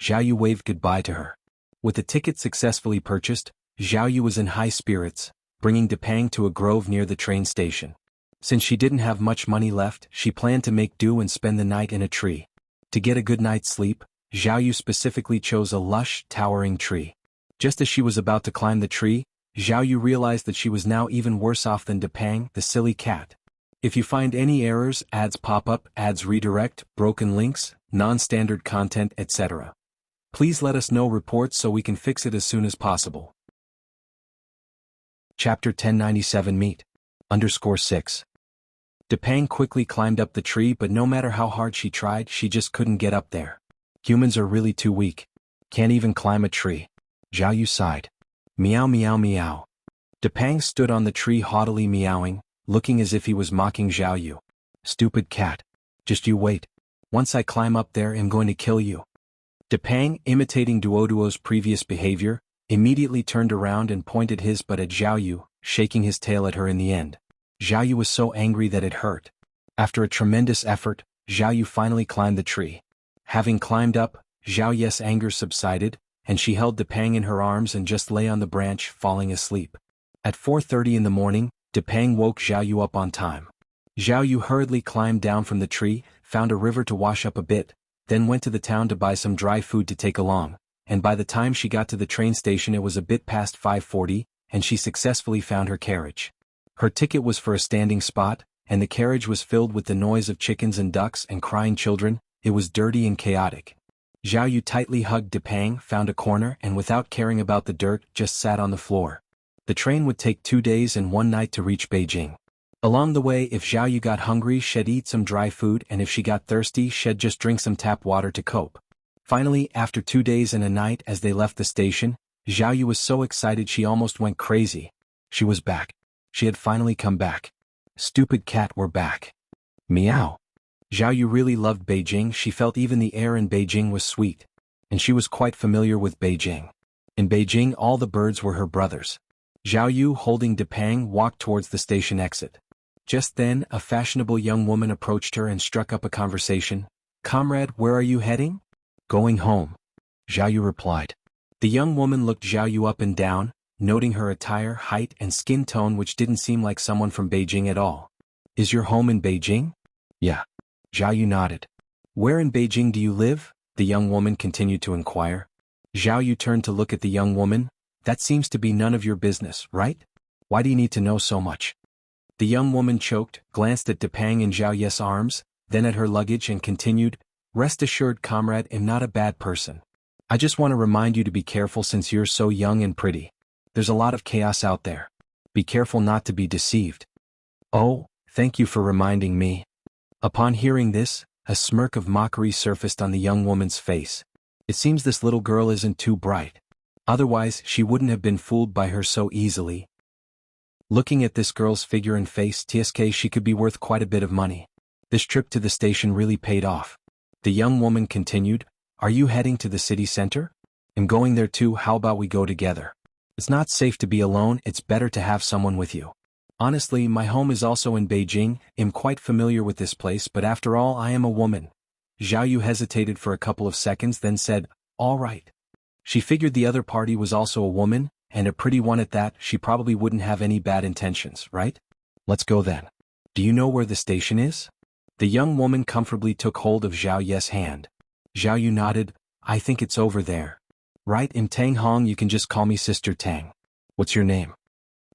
Zhao Yu waved goodbye to her. With the ticket successfully purchased, Zhao Yu was in high spirits, bringing Depang to a grove near the train station. Since she didn't have much money left, she planned to make do and spend the night in a tree. To get a good night's sleep, Zhao Yu specifically chose a lush, towering tree. Just as she was about to climb the tree, Zhao Yu realized that she was now even worse off than Depang, the silly cat. If you find any errors, ads pop up, ads redirect, broken links, non-standard content, etc., please let us know reports so we can fix it as soon as possible. Chapter 1097 Meet. _6. Depang quickly climbed up the tree, but no matter how hard she tried, she just couldn't get up there. Humans are really too weak. Can't even climb a tree. Zhao Yu sighed. Meow meow meow. Depang stood on the tree haughtily meowing, looking as if he was mocking Zhao Yu. Stupid cat. Just you wait. Once I climb up there, I'm going to kill you. Depang, imitating Duoduo's previous behavior, immediately turned around and pointed his butt at Zhao Yu, shaking his tail at her in the end. Zhao Yu was so angry that it hurt. After a tremendous effort, Zhao Yu finally climbed the tree. Having climbed up, Zhao Yu's anger subsided, and she held Depang in her arms and just lay on the branch, falling asleep. At 4:30 in the morning, Depang woke Zhao Yu up on time. Zhao Yu hurriedly climbed down from the tree, found a river to wash up a bit, then went to the town to buy some dry food to take along, and by the time she got to the train station it was a bit past 5:40, and she successfully found her carriage. Her ticket was for a standing spot, and the carriage was filled with the noise of chickens and ducks and crying children. It was dirty and chaotic. Zhao Yu tightly hugged Depang, found a corner, and without caring about the dirt, just sat on the floor. The train would take 2 days and 1 night to reach Beijing. Along the way, if Zhao Yu got hungry, she'd eat some dry food, and if she got thirsty, she'd just drink some tap water to cope. Finally, after 2 days and a night as they left the station, Zhao Yu was so excited she almost went crazy. She was back. She had finally come back. Stupid cat, we're back. Meow. Zhao Yu really loved Beijing. She felt even the air in Beijing was sweet. And she was quite familiar with Beijing. In Beijing, all the birds were her brothers. Zhao Yu, holding Depang, walked towards the station exit. Just then, a fashionable young woman approached her and struck up a conversation. Comrade, where are you heading? Going home. Zhao Yu replied. The young woman looked Zhao Yu up and down, noting her attire, height, and skin tone, which didn't seem like someone from Beijing at all. Is your home in Beijing? Yeah. Zhao Yu nodded. Where in Beijing do you live? The young woman continued to inquire. Zhao Yu turned to look at the young woman. That seems to be none of your business, right? Why do you need to know so much? The young woman choked, glanced at Depang in Zhao Yu's arms, then at her luggage and continued, Rest assured, comrade, I'm not a bad person. I just want to remind you to be careful since you're so young and pretty. There's a lot of chaos out there. Be careful not to be deceived. Oh, thank you for reminding me. Upon hearing this, a smirk of mockery surfaced on the young woman's face. It seems this little girl isn't too bright. Otherwise, she wouldn't have been fooled by her so easily. Looking at this girl's figure and face, TSK, she could be worth quite a bit of money. This trip to the station really paid off. The young woman continued, Are you heading to the city center? I'm going there too, how about we go together? It's not safe to be alone, it's better to have someone with you. Honestly, my home is also in Beijing, I'm quite familiar with this place, but after all, I am a woman. Zhao Yu hesitated for a couple of seconds, then said, All right. She figured the other party was also a woman, and a pretty one at that. She probably wouldn't have any bad intentions, right? Let's go then. Do you know where the station is? The young woman comfortably took hold of Zhao Ye's hand. Zhao Yu nodded. I think it's over there. Right, Tang Hong, you can just call me Sister Tang. What's your name?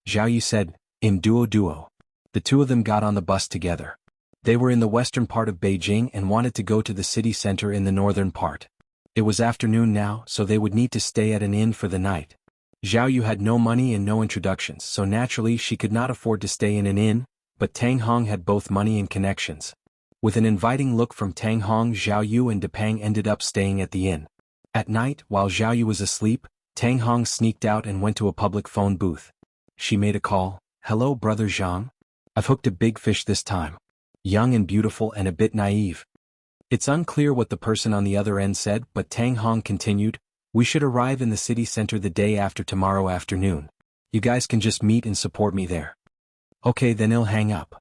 Zhao Yu said, Duo. The two of them got on the bus together. They were in the western part of Beijing and wanted to go to the city center in the northern part. It was afternoon now, so they would need to stay at an inn for the night. Zhao Yu had no money and no introductions, so naturally she could not afford to stay in an inn, but Tang Hong had both money and connections. With an inviting look from Tang Hong, Zhao Yu and Depang ended up staying at the inn. At night, while Zhao Yu was asleep, Tang Hong sneaked out and went to a public phone booth. She made a call. Hello, Brother Zhang. I've hooked a big fish this time. Young and beautiful and a bit naive. It's unclear what the person on the other end said, but Tang Hong continued, we should arrive in the city center the day after tomorrow afternoon. You guys can just meet and support me there. Okay, then he'll hang up.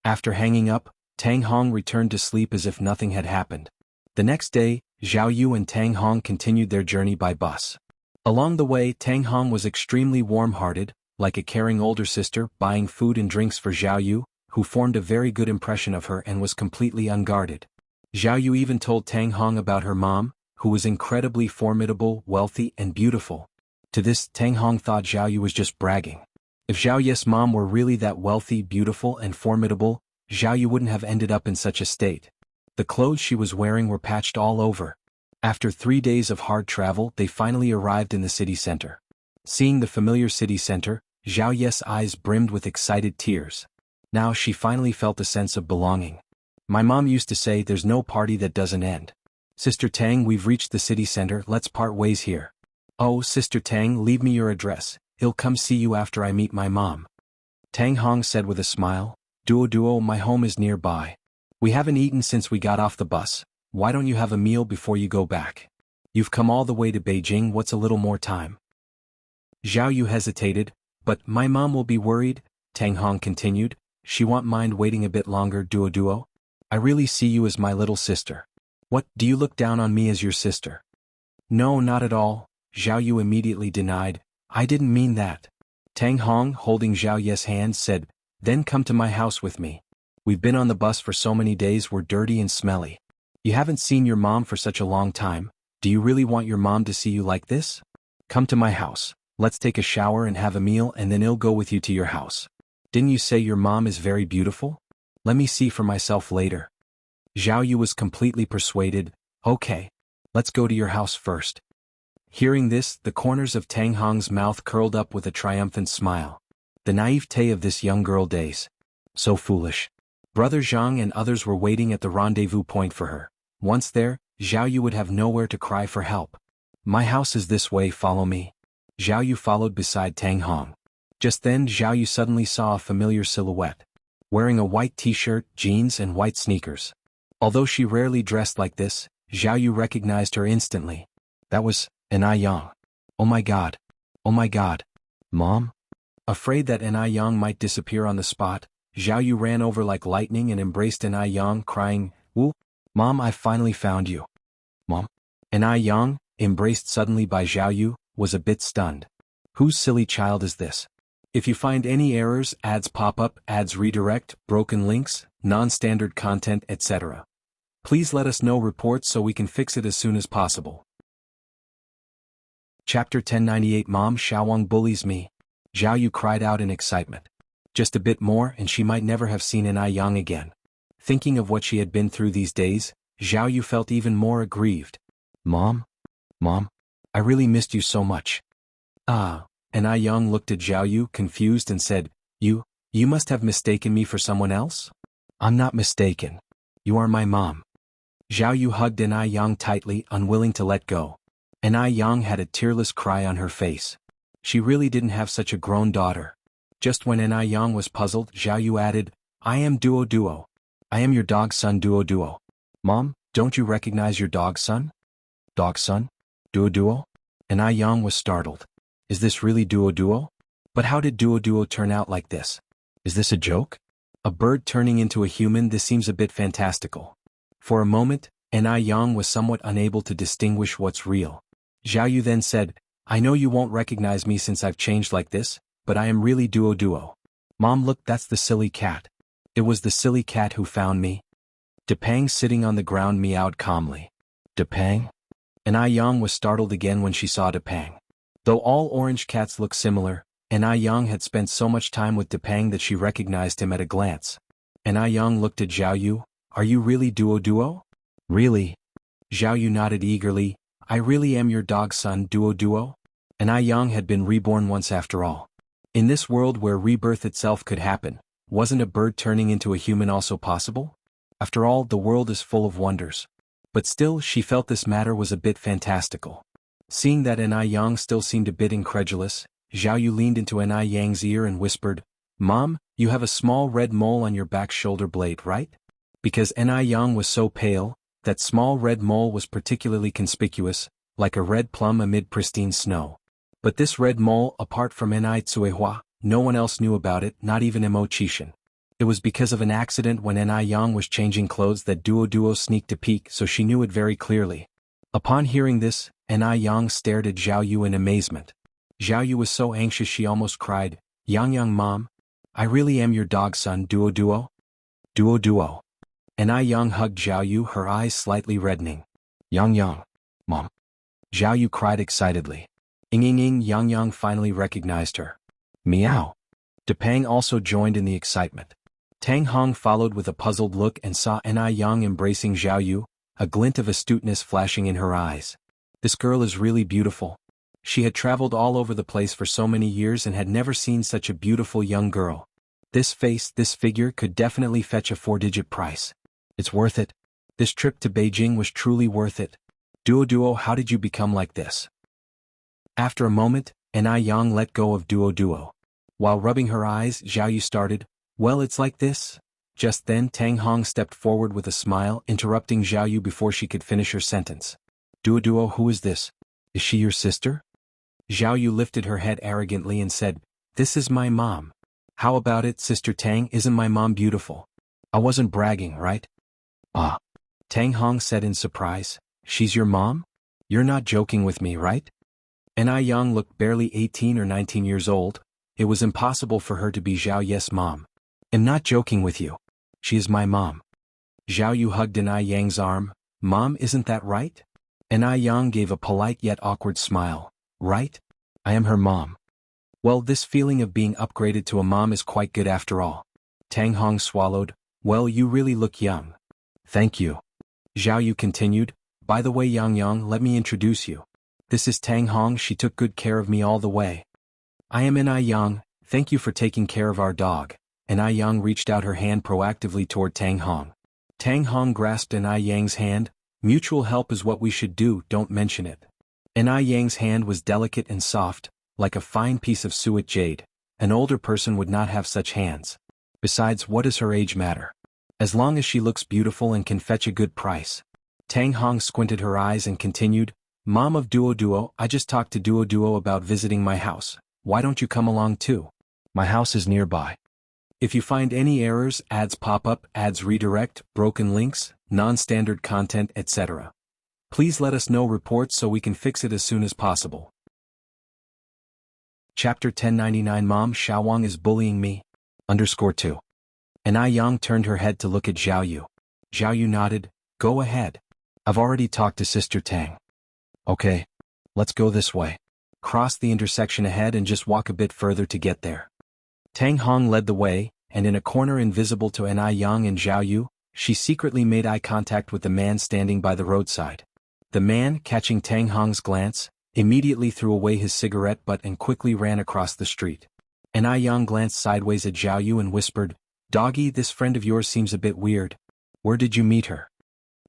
After hanging up, Tang Hong returned to sleep as if nothing had happened. The next day, Zhao Yu and Tang Hong continued their journey by bus. Along the way, Tang Hong was extremely warm-hearted, like a caring older sister, buying food and drinks for Zhao Yu, who formed a very good impression of her and was completely unguarded. Zhao Yu even told Tang Hong about her mom, who was incredibly formidable, wealthy, and beautiful. To this, Tang Hong thought Zhao Yu was just bragging. If Zhao Yu's mom were really that wealthy, beautiful, and formidable, Zhao Yu wouldn't have ended up in such a state. The clothes she was wearing were patched all over. After 3 days of hard travel, they finally arrived in the city center. Seeing the familiar city center, Zhao Yu's eyes brimmed with excited tears. Now she finally felt a sense of belonging. My mom used to say there's no party that doesn't end. Sister Tang, we've reached the city center, let's part ways here. Oh, Sister Tang, leave me your address, I'll come see you after I meet my mom. Tang Hong said with a smile, Duo, my home is nearby. We haven't eaten since we got off the bus, why don't you have a meal before you go back? You've come all the way to Beijing, what's a little more time? Zhao Yu hesitated, but my mom will be worried, Tang Hong continued, she won't mind waiting a bit longer, Duo. I really see you as my little sister. What, do you look down on me as your sister? No, not at all, Zhao Yu immediately denied, I didn't mean that. Tang Hong, holding Zhao Ye's hand, said, then come to my house with me. We've been on the bus for so many days, we're dirty and smelly. You haven't seen your mom for such a long time, do you really want your mom to see you like this? Come to my house, let's take a shower and have a meal and then I'll go with you to your house. Didn't you say your mom is very beautiful? Let me see for myself later. Zhao Yu was completely persuaded, okay. Let's go to your house first. Hearing this, the corners of Tang Hong's mouth curled up with a triumphant smile. The naivete of this young girl days. So foolish. Brother Zhang and others were waiting at the rendezvous point for her. Once there, Zhao Yu would have nowhere to cry for help. My house is this way, follow me. Zhao Yu followed beside Tang Hong. Just then Zhao Yu suddenly saw a familiar silhouette. Wearing a white t-shirt, jeans and white sneakers. Although she rarely dressed like this, Zhao Yu recognized her instantly. That was Yang. Oh my god. Mom? Afraid that Yang might disappear on the spot, Zhao Yu ran over like lightning and embraced Yang, crying, Woo! Mom, I finally found you. Mom? Yang, embraced suddenly by Zhao Yu, was a bit stunned. Whose silly child is this? If you find any errors, ads pop up, ads redirect, broken links, non-standard content, etc. Please let us know reports so we can fix it as soon as possible. Chapter 1098 Mom Xiaowang bullies me. Zhao Yu cried out in excitement. Just a bit more and she might never have seen Yang again. Thinking of what she had been through these days, Zhao Yu felt even more aggrieved. Mom, I really missed you so much. Yang looked at Zhao Yu confused and said, You must have mistaken me for someone else? I'm not mistaken. You are my mom. Zhao Yu hugged Yang tightly, unwilling to let go. Yang had a tearless cry on her face. She really didn't have such a grown daughter. Just when Yang was puzzled, Zhao Yu added, I am Duo. I am your dog's son Duo. Mom, don't you recognize your dog's son? Dog's son? Duo? Yang was startled. Is this really Duo? But how did Duo turn out like this? Is this a joke? A bird turning into a human? This seems a bit fantastical. For a moment, Yang was somewhat unable to distinguish what's real. Zhao Yu then said, I know you won't recognize me since I've changed like this, but I am really Duo. Mom, look, that's the silly cat. It was the silly cat who found me. Depang sitting on the ground meowed calmly. Depang? And Yang was startled again when she saw Depang. Though all orange cats look similar, Yang had spent so much time with Depang that she recognized him at a glance. Yang looked at Zhao Yu, are you really Duo? Really? Zhao Yu nodded eagerly, I really am your dog's son Duo? Yang had been reborn once after all. In this world where rebirth itself could happen, wasn't a bird turning into a human also possible? After all, the world is full of wonders. But still, she felt this matter was a bit fantastical. Seeing that Yang still seemed a bit incredulous, Zhao Yu leaned into Yang's ear and whispered, Mom, you have a small red mole on your back shoulder blade, right? Because Yang was so pale, that small red mole was particularly conspicuous, like a red plum amid pristine snow. But this red mole, apart from Tsuehua, no one else knew about it, not even Mo Chishan. It was because of an accident when Yang was changing clothes that Duo sneaked a peek, so she knew it very clearly. Upon hearing this, Yang stared at Zhao Yu in amazement. Zhao Yu was so anxious she almost cried, Yang, Mom, I really am your dog's son Duo. Duo. Yang hugged Zhao Yu, her eyes slightly reddening. Yang, Mom. Zhao Yu cried excitedly. Yang finally recognized her. Meow. Depang also joined in the excitement. Tang Hong followed with a puzzled look and saw Yang embracing Zhao Yu, a glint of astuteness flashing in her eyes. This girl is really beautiful. She had traveled all over the place for so many years and had never seen such a beautiful young girl. This face, this figure could definitely fetch a 4-digit price. It's worth it. This trip to Beijing was truly worth it. Duo, how did you become like this? After a moment, Yang let go of Duo. While rubbing her eyes, Zhao Yu started, well, it's like this. Just then Tang Hong stepped forward with a smile, interrupting Zhao Yu before she could finish her sentence. Duo, who is this? Is she your sister? Zhao Yu lifted her head arrogantly and said, this is my mom. How about it, Sister Tang, isn't my mom beautiful? I wasn't bragging, right? Ah. Tang Hong said in surprise, she's your mom? You're not joking with me, right? Yang looked barely 18 or 19 years old. It was impossible for her to be Zhao Yu's mom. I'm not joking with you. She is my mom. Zhao Yu hugged Yang's arm. Mom, isn't that right? Yang gave a polite yet awkward smile. Right? I am her mom. Well, this feeling of being upgraded to a mom is quite good after all. Tang Hong swallowed. Well, you really look young. Thank you. Zhao Yu continued. By the way, Yang, let me introduce you. This is Tang Hong, she took good care of me all the way. I am Yang, thank you for taking care of our dog. Yang reached out her hand proactively toward Tang Hong. Tang Hong grasped Yang's hand. Mutual help is what we should do, don't mention it. Yang's hand was delicate and soft, like a fine piece of suet jade. An older person would not have such hands. Besides, what does her age matter? As long as she looks beautiful and can fetch a good price. Tang Hong squinted her eyes and continued, Mom of Duo, I just talked to Duo about visiting my house. Why don't you come along too? My house is nearby. If you find any errors, ads pop up, ads redirect, broken links, non-standard content, etc. Please let us know reports so we can fix it as soon as possible. Chapter 1099 Mom Xiaowang is bullying me. _2. Yang turned her head to look at Zhao Yu. Zhao Yu nodded, go ahead. I've already talked to Sister Tang. Okay. Let's go this way. Cross the intersection ahead and just walk a bit further to get there. Tang Hong led the way, and in a corner invisible to Yang and Zhao Yu, she secretly made eye contact with the man standing by the roadside. The man, catching Tang Hong's glance, immediately threw away his cigarette butt and quickly ran across the street. Yang glanced sideways at Zhao Yu and whispered, Doggy, this friend of yours seems a bit weird. Where did you meet her?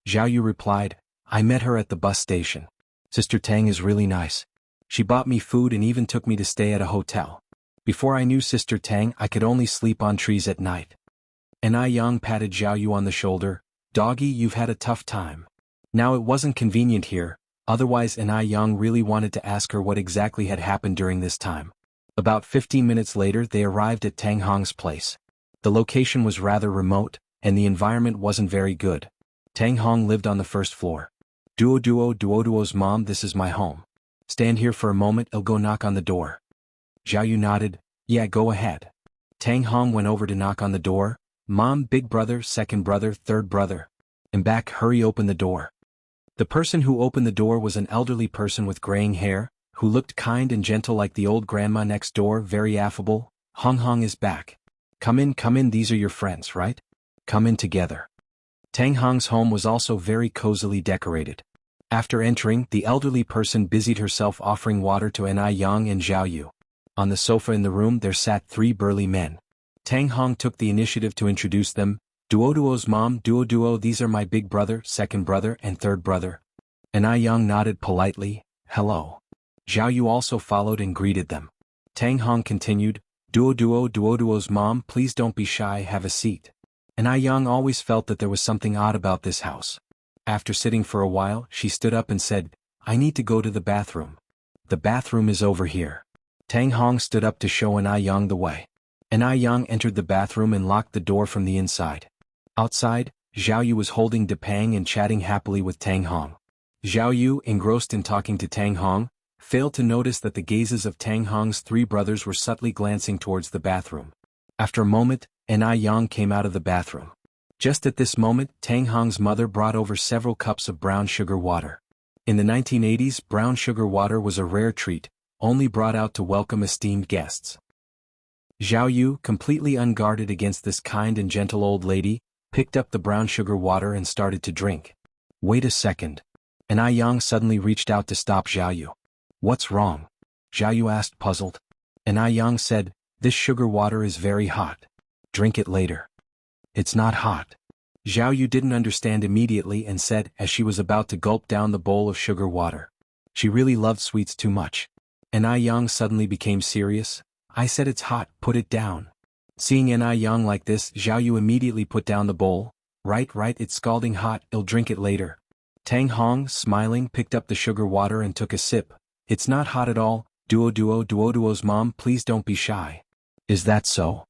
Zhao Yu replied, I met her at the bus station. Sister Tang is really nice. She bought me food and even took me to stay at a hotel. Before I knew Sister Tang, I could only sleep on trees at night. Yang patted Zhao Yu on the shoulder, Doggy, you've had a tough time. Now it wasn't convenient here, otherwise Yang really wanted to ask her what exactly had happened during this time. About 15 minutes later they arrived at Tang Hong's place. The location was rather remote, and the environment wasn't very good. Tang Hong lived on the first floor. Duo's mom, this is my home. Stand here for a moment, I'll go knock on the door. Zhao Yu nodded, yeah, go ahead. Tang Hong went over to knock on the door. Mom, big brother, second brother, third brother. And back, hurry, open the door. The person who opened the door was an elderly person with graying hair, who looked kind and gentle like the old grandma next door, very affable. Hong Hong is back. Come in, these are your friends, right? Come in together. Tang Hong's home was also very cozily decorated. After entering, the elderly person busied herself offering water to Anai Yang and Zhao Yu. On the sofa in the room there sat 3 burly men. Tang Hong took the initiative to introduce them. Duo's mom, Duo, these are my big brother, second brother, and third brother. Anai Yang nodded politely, hello. Zhao Yu also followed and greeted them. Tang Hong continued, Duo's mom, please don't be shy, have a seat. Anai Yang always felt that there was something odd about this house. After sitting for a while, she stood up and said, I need to go to the bathroom. The bathroom is over here. Tang Hong stood up to show Anai Yang the way. Anai Yang entered the bathroom and locked the door from the inside. Outside, Zhao Yu was holding Depang and chatting happily with Tang Hong. Zhao Yu, engrossed in talking to Tang Hong, failed to notice that the gazes of Tang Hong's 3 brothers were subtly glancing towards the bathroom. After a moment, Anai Yang came out of the bathroom. Just at this moment, Tang Hong's mother brought over several cups of brown sugar water. In the 1980s, brown sugar water was a rare treat, only brought out to welcome esteemed guests. Zhao Yu, completely unguarded against this kind and gentle old lady, picked up the brown sugar water and started to drink. Wait a second. Anai Yang suddenly reached out to stop Zhao Yu. What's wrong? Zhao Yu asked, puzzled. Anai Yang said, this sugar water is very hot. Drink it later. It's not hot. Zhao Yu didn't understand immediately and said as she was about to gulp down the bowl of sugar water. She really loved sweets too much. Anai Yang suddenly became serious. I said it's hot, put it down. Seeing Anai Yang like this, Zhao Yu immediately put down the bowl. Right, it's scalding hot, I'll drink it later. Tang Hong, smiling, picked up the sugar water and took a sip. It's not hot at all. Duo's mom, please don't be shy. Is that so?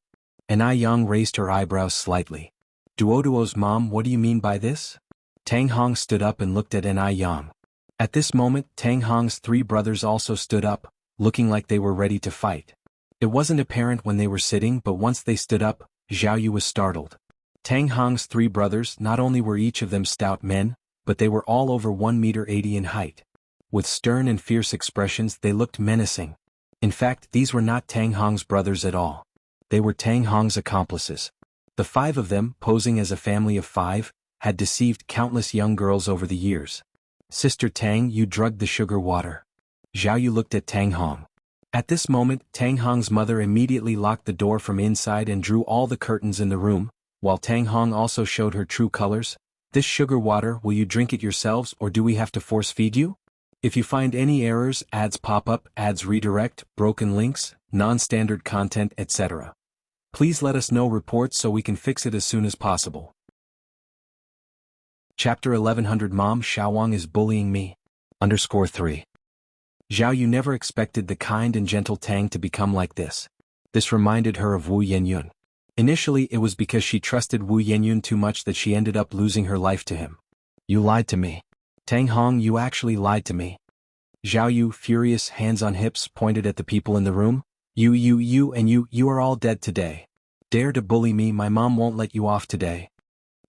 Anai Yang raised her eyebrows slightly. Duo's mom, what do you mean by this? Tang Hong stood up and looked at Anai Yang. At this moment, Tang Hong's 3 brothers also stood up, looking like they were ready to fight. It wasn't apparent when they were sitting, but once they stood up, Zhao Yu was startled. Tang Hong's 3 brothers, not only were each of them stout men, but they were all over 1.80 meters in height. With stern and fierce expressions, they looked menacing. In fact, these were not Tang Hong's brothers at all. They were Tang Hong's accomplices. The 5 of them, posing as a family of 5, had deceived countless young girls over the years. Sister Tang, you drugged the sugar water. Zhao Yu looked at Tang Hong. At this moment, Tang Hong's mother immediately locked the door from inside and drew all the curtains in the room, while Tang Hong also showed her true colors. This sugar water, will you drink it yourselves or do we have to force feed you? If you find any errors, ads pop up, ads redirect, broken links, non-standard content, etc. Please let us know reports so we can fix it as soon as possible. Chapter 1100 Mom Xiaowang is bullying me. _3. Zhao Yu never expected the kind and gentle Tang to become like this. This reminded her of Wu Yenyun. Initially it was because she trusted Wu Yenyun too much that she ended up losing her life to him. You lied to me. Tang Hong, you actually lied to me. Zhao Yu, furious, hands on hips, pointed at the people in the room. You are all dead today. Dare to bully me, my mom won't let you off today.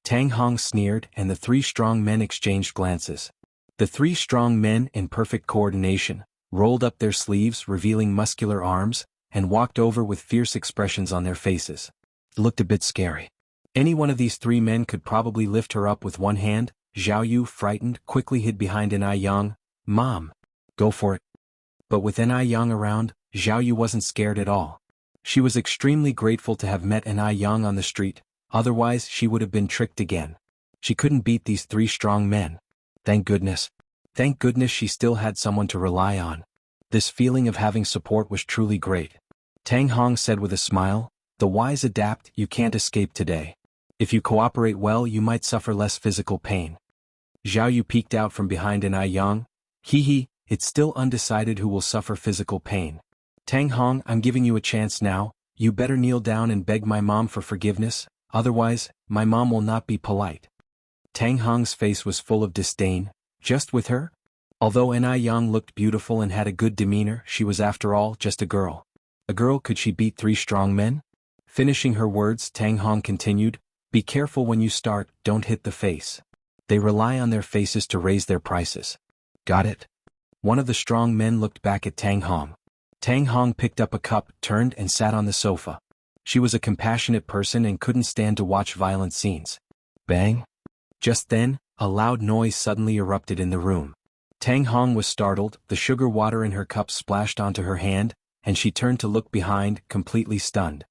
Tang Hong sneered and the 3 strong men exchanged glances. The 3 strong men, in perfect coordination, rolled up their sleeves revealing muscular arms, and walked over with fierce expressions on their faces. It looked a bit scary. Any one of these 3 men could probably lift her up with one hand. Zhao Yu, frightened, quickly hid behind Anai Yang. Mom, go for it. But with Anai Yang around, Zhao Yu wasn't scared at all. She was extremely grateful to have met Anai Yang on the street, otherwise she would have been tricked again. She couldn't beat these 3 strong men. Thank goodness. Thank goodness she still had someone to rely on. This feeling of having support was truly great. Tang Hong said with a smile, the wise adapt, you can't escape today. If you cooperate well you might suffer less physical pain. Zhao Yu peeked out from behind Anai Yang. It's still undecided who will suffer physical pain. Tang Hong, I'm giving you a chance now, you better kneel down and beg my mom for forgiveness, otherwise, my mom will not be polite. Tang Hong's face was full of disdain. Just with her? Although Ni Yang looked beautiful and had a good demeanor, she was after all just a girl. A girl, could she beat 3 strong men? Finishing her words, Tang Hong continued, "Be careful when you start, don't hit the face. They rely on their faces to raise their prices." Got it? One of the strong men looked back at Tang Hong. Tang Hong picked up a cup, turned and sat on the sofa. She was a compassionate person and couldn't stand to watch violent scenes. Bang! Just then, a loud noise suddenly erupted in the room. Tang Hong was startled, the sugar water in her cup splashed onto her hand, and she turned to look behind, completely stunned.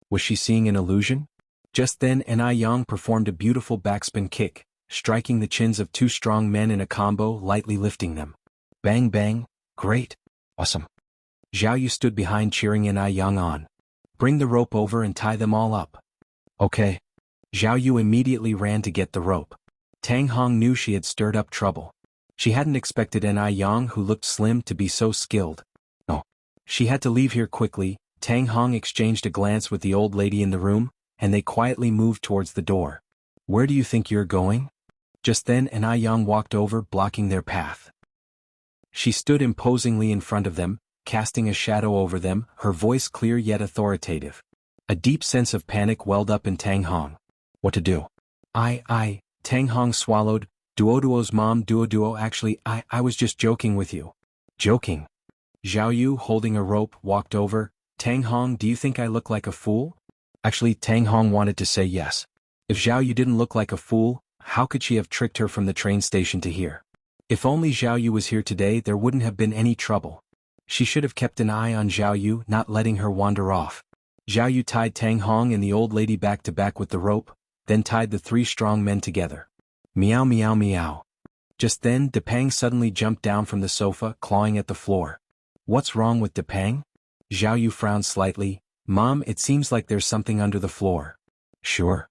Was she seeing an illusion? Just then Ni Yang performed a beautiful backspin kick, striking the chins of 2 strong men in a combo, lightly lifting them. Bang bang, great, awesome. Zhao Yu stood behind cheering Ni Yang on. "Bring the rope over and tie them all up." Okay. Zhao Yu immediately ran to get the rope. Tang Hong knew she had stirred up trouble. She hadn't expected Ni Yang, who looked slim, to be so skilled. No. She had to leave here quickly. Tang Hong exchanged a glance with the old lady in the room, and they quietly moved towards the door. "Where do you think you're going?" Just then Ni Yang walked over, blocking their path. She stood imposingly in front of them, casting a shadow over them, her voice clear yet authoritative. A deep sense of panic welled up in Tang Hong. What to do? Tang Hong swallowed. "Duoduo's mom, Duoduo, actually, I was just joking with you." Joking? Zhao Yu, holding a rope, walked over. "Tang Hong, do you think I look like a fool?" Actually, Tang Hong wanted to say yes. If Zhao Yu didn't look like a fool, how could she have tricked her from the train station to here? If only Zhao Yu was here today, there wouldn't have been any trouble. She should have kept an eye on Zhao Yu, not letting her wander off. Zhao Yu tied Tang Hong and the old lady back to back with the rope, then tied the 3 strong men together. Meow meow meow. Just then Depang suddenly jumped down from the sofa, clawing at the floor. "What's wrong with Depang?" Zhao Yu frowned slightly. "Mom, it seems like there's something under the floor." "Sure?"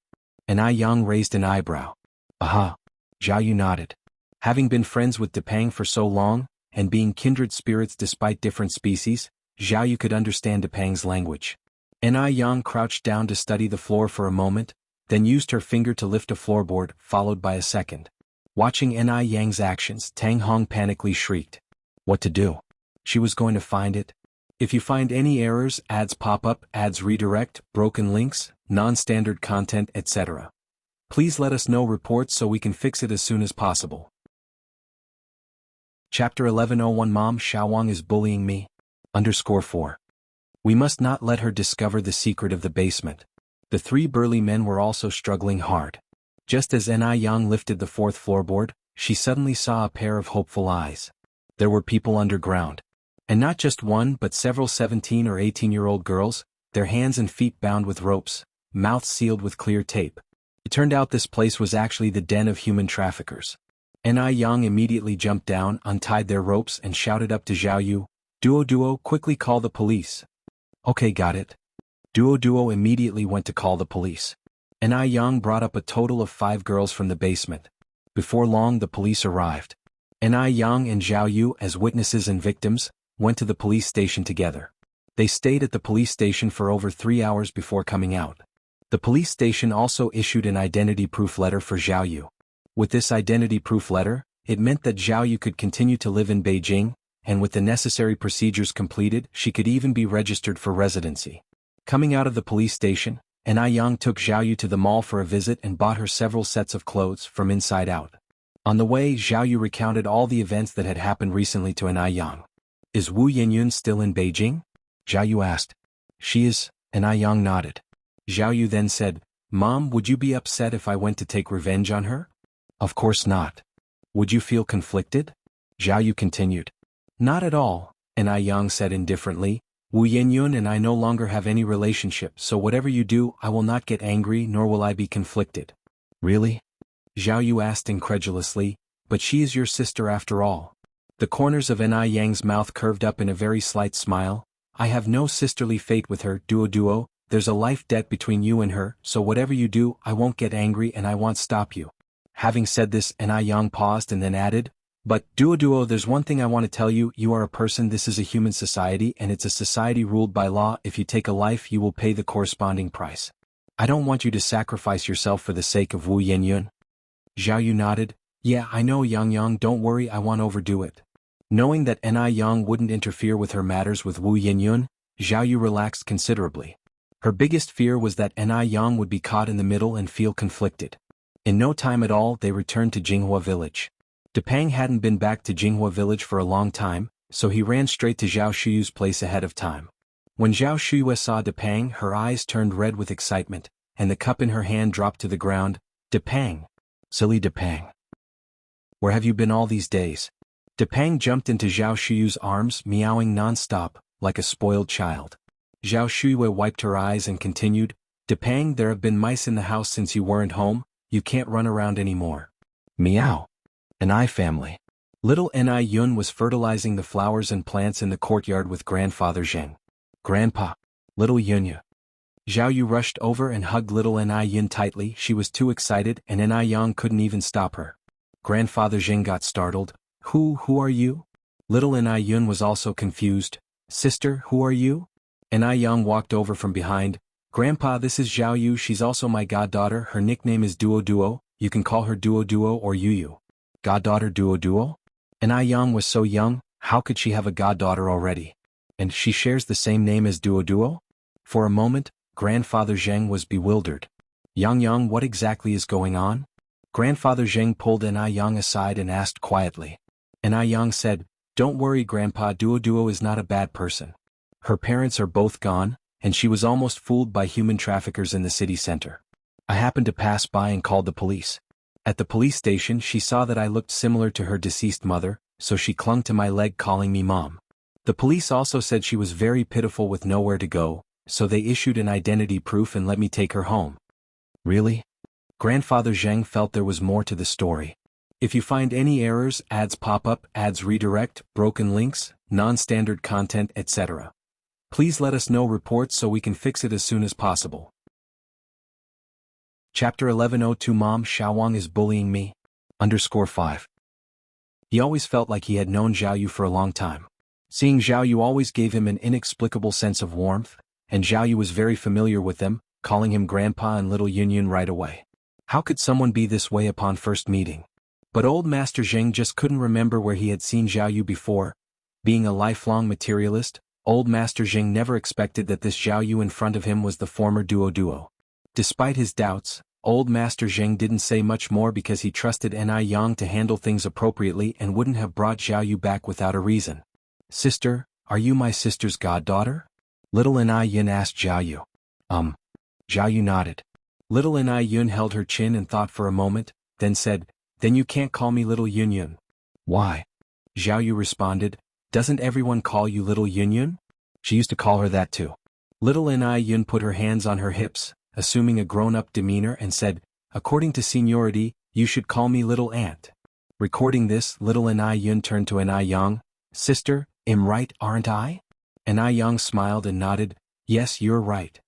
Ni Yang raised an eyebrow. "Aha." Zhao Yu nodded. Having been friends with Depang for so long, and being kindred spirits despite different species, Zhao Yu could understand Depang's language. Ni Yang crouched down to study the floor for a moment, then used her finger to lift a floorboard, followed by a second. Watching Ni Yang's actions, Tang Hong panically shrieked. What to do? She was going to find it. If you find any errors, ads pop up, ads redirect, broken links, non-standard content, etc. Please let us know reports so we can fix it as soon as possible. Chapter 1101 Mom Xiaowang is bullying me. _4. We must not let her discover the secret of the basement. The 3 burly men were also struggling hard. Just as Ni Yang lifted the 4th floorboard, she suddenly saw a pair of hopeful eyes. There were people underground. And not just one but several 17 or 18-year-old girls, their hands and feet bound with ropes, mouths sealed with clear tape. It turned out this place was actually the den of human traffickers. Ni Yang immediately jumped down, untied their ropes and shouted up to Zhao Yu, Duo, quickly call the police." "Okay, got it." Duo immediately went to call the police. Ni Yang brought up a total of 5 girls from the basement. Before long the police arrived. Ni Yang and Zhao Yu, as witnesses and victims, went to the police station together. They stayed at the police station for over 3 hours before coming out. The police station also issued an identity proof letter for Zhao Yu. With this identity proof letter, it meant that Zhao Yu could continue to live in Beijing, and with the necessary procedures completed, she could even be registered for residency. Coming out of the police station, Ni Yang took Zhao Yu to the mall for a visit and bought her several sets of clothes from inside out. On the way, Zhao Yu recounted all the events that had happened recently to Ni Yang. "Is Wu Yenyun still in Beijing?" Zhao Yu asked. "She is," Ni Yang nodded. Zhao Yu then said, "Mom, would you be upset if I went to take revenge on her?" "Of course not." "Would you feel conflicted?" Zhao Yu continued. "Not at all," Ni Yang said indifferently. "Wu Yenyun and I no longer have any relationship, so whatever you do, I will not get angry nor will I be conflicted." "Really?" Zhao Yu asked incredulously. "But she is your sister after all." The corners of Ni Yang's mouth curved up in a very slight smile. "I have no sisterly fate with her, Duo. There's a life debt between you and her, so whatever you do, I won't get angry and I won't stop you." Having said this, Ni Yang paused and then added, "But, Duo, there's one thing I want to tell you. You are a person, this is a human society, and it's a society ruled by law. If you take a life, you will pay the corresponding price. I don't want you to sacrifice yourself for the sake of Wu Yenyun." Zhao Yu nodded. Yeah, I know Yang Yang, don't worry, I won't overdo it. Knowing that Ni Yang wouldn't interfere with her matters with Wu Yinyun, Zhao Yu relaxed considerably. Her biggest fear was that Ni Yang would be caught in the middle and feel conflicted. In no time at all, they returned to Jinghua village. Depang hadn't been back to Jinghua village for a long time, so he ran straight to Zhao Shuyu's place ahead of time. When Zhao Shuyu saw Depang, her eyes turned red with excitement, and the cup in her hand dropped to the ground. Depang. Silly Depang. Where have you been all these days? Depang jumped into Zhao Shuyu's arms, meowing non-stop, like a spoiled child. Zhao Shuyu wiped her eyes and continued, Depang, there have been mice in the house since you weren't home, you can't run around anymore. Meow. Ni family. Little Ni Yun was fertilizing the flowers and plants in the courtyard with grandfather Zheng. Grandpa. Little Yunya. Zhao Yu rushed over and hugged little Ni Yun tightly. She was too excited and Ni Yang couldn't even stop her. Grandfather Zheng got startled. Who are you? Little Ni Yun was also confused. Sister, who are you? Ni Yang walked over from behind. Grandpa, this is Zhao Yu, she's also my goddaughter, her nickname is Duo Duo, you can call her Duo Duo or Yu Yu. Goddaughter Duo Duo? Ni Yang was so young, how could she have a goddaughter already? And she shares the same name as Duo Duo? For a moment, Grandfather Zheng was bewildered. Yang, what exactly is going on? Grandfather Zheng pulled Ni Yang aside and asked quietly. Ni Yang said, Don't worry Grandpa, Duo Duo is not a bad person. Her parents are both gone, and she was almost fooled by human traffickers in the city center. I happened to pass by and called the police. At the police station she saw that I looked similar to her deceased mother, so she clung to my leg calling me Mom. The police also said she was very pitiful with nowhere to go, so they issued an identity proof and let me take her home. Really? Grandfather Zheng felt there was more to the story. If you find any errors, ads pop up, ads redirect, broken links, non-standard content, etc. Please let us know reports so we can fix it as soon as possible. Chapter 1102 Mom, Xiaowang is bullying me. _5. He always felt like he had known Zhao Yu for a long time. Seeing Zhao Yu always gave him an inexplicable sense of warmth, and Zhao Yu was very familiar with them, calling him Grandpa and Little Yunyun right away. How could someone be this way upon first meeting? But old Master Zheng just couldn't remember where he had seen Zhao Yu before. Being a lifelong materialist, old Master Zheng never expected that this Zhao Yu in front of him was the former Duo Duo. Despite his doubts, old Master Zheng didn't say much more because he trusted Ni Yang to handle things appropriately and wouldn't have brought Zhao Yu back without a reason. Sister, are you my sister's goddaughter? Little Ni Yun asked Zhao Yu. Zhao Yu nodded. Little Ni Yun held her chin and thought for a moment, then said, Then you can't call me Little Yun Yun. Why? Zhao Yu responded, Doesn't everyone call you Little Yun Yun? She used to call her that too. Little Ni Yun put her hands on her hips, assuming a grown-up demeanor and said, According to seniority, you should call me Little Aunt. Recording this, Little Ni Yun turned to Ni Yang. Sister, am right, aren't I? Ni Yang smiled and nodded, Yes, you're right.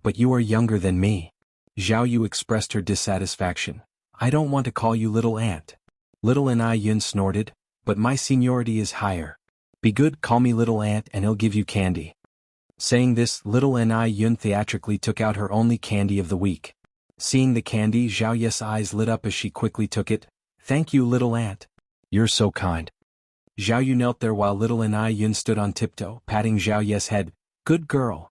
But you are younger than me. Zhao Yu expressed her dissatisfaction. I don't want to call you Little Aunt. Little Ni Yun snorted, But my seniority is higher. Be good, call me Little Aunt and I'll give you candy. Saying this, Little Ni Yun theatrically took out her only candy of the week. Seeing the candy, Zhao Yu's eyes lit up as she quickly took it. Thank you, Little Aunt. You're so kind. Zhao Yu knelt there while Little Ni Yun stood on tiptoe, patting Zhao Yu's head. Good girl.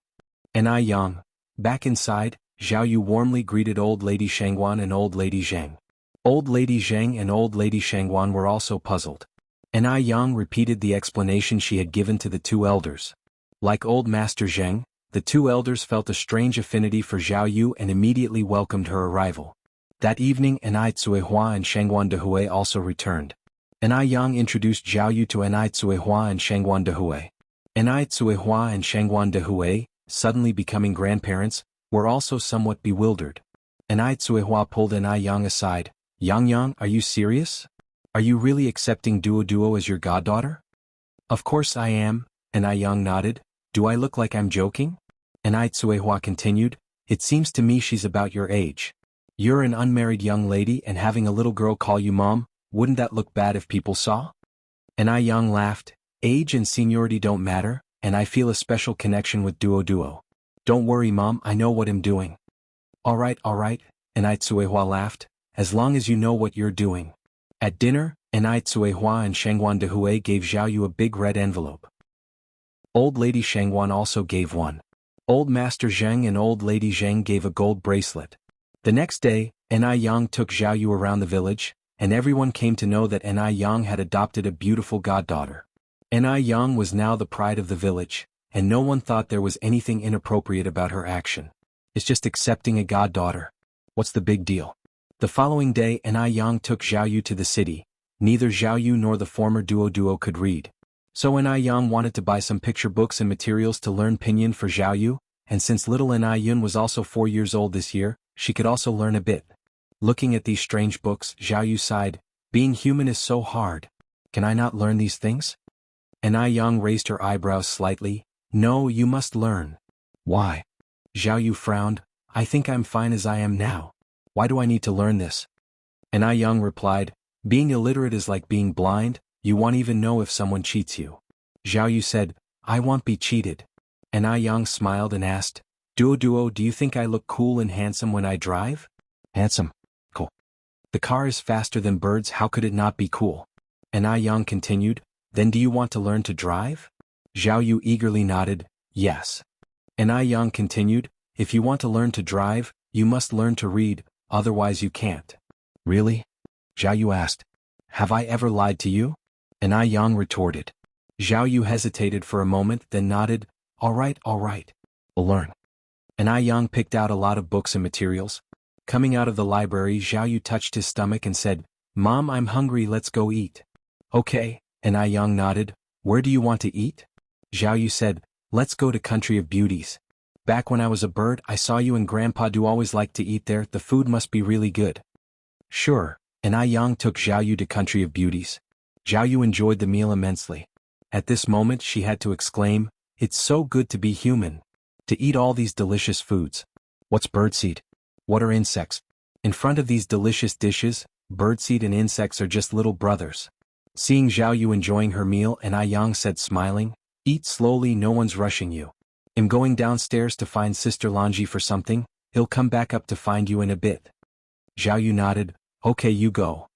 Ni Yang. Back inside, Zhao Yu warmly greeted Old Lady Shangguan and Old Lady Zheng. Old Lady Zheng and Old Lady Shangguan were also puzzled. Ni Yang repeated the explanation she had given to the two elders. Like old Master Zheng, the two elders felt a strange affinity for Zhao Yu and immediately welcomed her arrival. That evening Ni Tsuehua and Shangguan Dehui also returned. Ni Yang introduced Zhao Yu to Ni Tsuehua and Shangguan Dehui. Ni Tsuehua and Shangguan Dehui, suddenly becoming grandparents, were also somewhat bewildered. Ni Tsuehua pulled Ni Yang aside. Yang, are you serious? Are you really accepting Duo Duo as your goddaughter? Of course I am, Ni Yang nodded. Do I look like I'm joking? Ni Tsuehua continued. It seems to me she's about your age. You're an unmarried young lady and having a little girl call you Mom, wouldn't that look bad if people saw? Ni Yang laughed. Age and seniority don't matter, and I feel a special connection with Duo Duo. Don't worry Mom, I know what I'm doing. Alright, Ni Tsuehua laughed. As long as you know what you're doing. At dinner, Enai Tsuehua and Shangguan Dehui gave Zhao Yu a big red envelope. Old Lady Shangguan also gave one. Old Master Zheng and Old Lady Zheng gave a gold bracelet. The next day, Enai Yang took Zhao Yu around the village, and everyone came to know that Enai Yang had adopted a beautiful goddaughter. Enai Yang was now the pride of the village, and no one thought there was anything inappropriate about her action. It's just accepting a goddaughter. What's the big deal? The following day, Enai Yang took Zhao Yu to the city. Neither Zhao Yu nor the former duo could read. So Enai Yang wanted to buy some picture books and materials to learn pinyin for Zhao Yu, and since little Enai Yun was also 4 years old this year, she could also learn a bit. Looking at these strange books, Zhao Yu sighed, being human is so hard. Can I not learn these things? Enai Yang raised her eyebrows slightly. No, you must learn. Why? Zhao Yu frowned. I think I'm fine as I am now. Why do I need to learn this? Enai Yang replied, being illiterate is like being blind, you won't even know if someone cheats you. Zhao Yu said, I won't be cheated. Enai Yang smiled and asked, Duo, do you think I look cool and handsome when I drive? Handsome. Cool. The car is faster than birds, how could it not be cool? Enai Yang continued, then do you want to learn to drive? Zhao Yu eagerly nodded, yes. Enai Yang continued, if you want to learn to drive, you must learn to read, otherwise you can't. Really? Zhao Yu asked. Have I ever lied to you? Enai Yang retorted. Zhao Yu hesitated for a moment, then nodded, all right, we'll learn. Enai Yang picked out a lot of books and materials. Coming out of the library, Zhao Yu touched his stomach and said, Mom, I'm hungry, let's go eat. Okay, Enai Yang nodded, where do you want to eat? Zhao Yu said, let's go to Country of Beauties. Back when I was a bird, I saw you and Grandpa do always like to eat there, the food must be really good. Sure, Enai Yang took Zhao Yu to Country of Beauties. Zhao Yu enjoyed the meal immensely. At this moment she had to exclaim, it's so good to be human. To eat all these delicious foods. What's birdseed? What are insects? In front of these delicious dishes, birdseed and insects are just little brothers. Seeing Zhao Yu enjoying her meal, Enai Yang said smiling, eat slowly, no one's rushing you. I'm going downstairs to find Sister Lanji for something, he'll come back up to find you in a bit. Zhao Yu nodded, okay you go.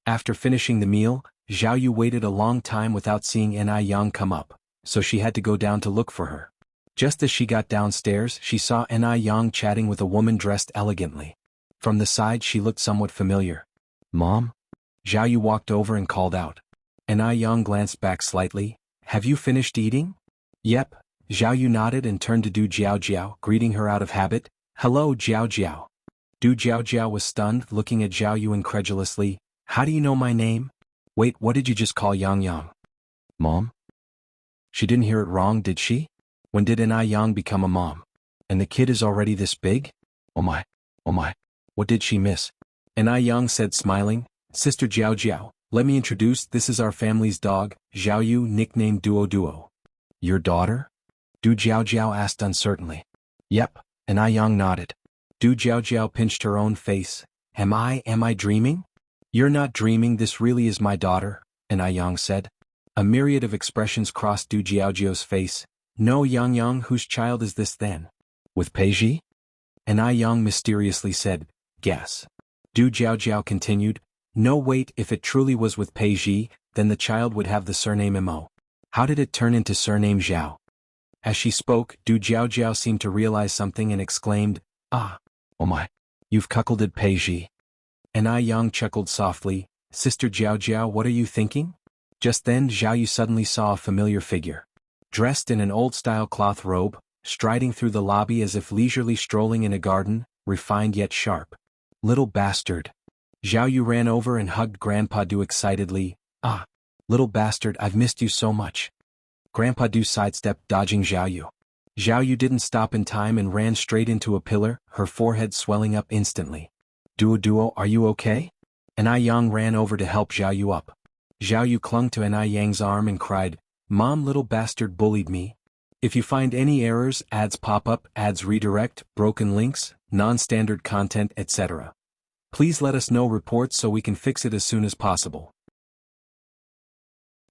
After finishing the meal, Zhao Yu waited a long time without seeing Enai Yang come up, so she had to go down to look for her. Just as she got downstairs, she saw Enai Yang chatting with a woman dressed elegantly. From the side she looked somewhat familiar. Mom? Zhao Yu walked over and called out. Enai Yang glanced back slightly. Have you finished eating? Yep. Zhao Yu nodded and turned to Du Jiao, greeting her out of habit. Hello Jiao. Du Jiao was stunned, looking at Zhao Yu incredulously. How do you know my name? Wait, what did you just call Yang? Mom? She didn't hear it wrong, did she? When did Enai Yang become a mom? And the kid is already this big? Oh my. What did she miss? Enai Yang said smiling, Sister Jiao, let me introduce, this is our family's dog, Zhao Yu, nicknamed Duo. Your daughter? Du Jiao asked uncertainly. Yep, Enai Yang nodded. Du Jiao pinched her own face. Am I dreaming? You're not dreaming, this really is my daughter, Enai Yang said. A myriad of expressions crossed Du Jiao's face. No Yang, whose child is this then? With Peiji? Enai Yang mysteriously said, guess. Du Jiao continued, no wait, if it truly was with Peiji, then the child would have the surname Mo. How did it turn into surname Zhao? As she spoke, Du Jiao seemed to realize something and exclaimed, oh my, you've cuckolded Peiji. Enai Yang chuckled softly, Sister Jiao, what are you thinking? Just then Zhao Yu suddenly saw a familiar figure. Dressed in an old-style cloth robe, striding through the lobby as if leisurely strolling in a garden, refined yet sharp. Little bastard. Zhao Yu ran over and hugged Grandpa Du excitedly. Ah, little bastard, I've missed you so much. Grandpa Du sidestepped, dodging Zhao Yu. Zhao Yu didn't stop in time and ran straight into a pillar, her forehead swelling up instantly. Duo, are you okay? Enai Yang ran over to help Zhao Yu up. Zhao Yu clung to Enai Yang's arm and cried, Mom, little bastard bullied me. If you find any errors, ads pop up, ads redirect, broken links, non-standard content, etc. Please let us know reports so we can fix it as soon as possible.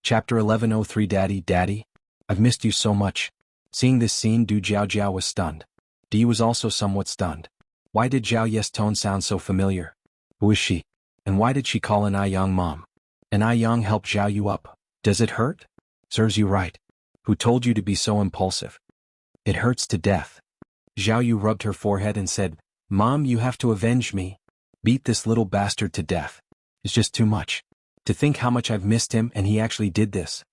Chapter 1103 Daddy, I've missed you so much. Seeing this scene, Du Jiao was stunned. Di was also somewhat stunned. Why did Zhao Ye's tone sound so familiar? Who is she? And why did she call an I Yang mom? An I Yang helped Zhao Yu up. Does it hurt? Serves you right. Who told you to be so impulsive? It hurts to death. Zhao Yu rubbed her forehead and said, Mom, you have to avenge me. Beat this little bastard to death. It's just too much. To think how much I've missed him and he actually did this.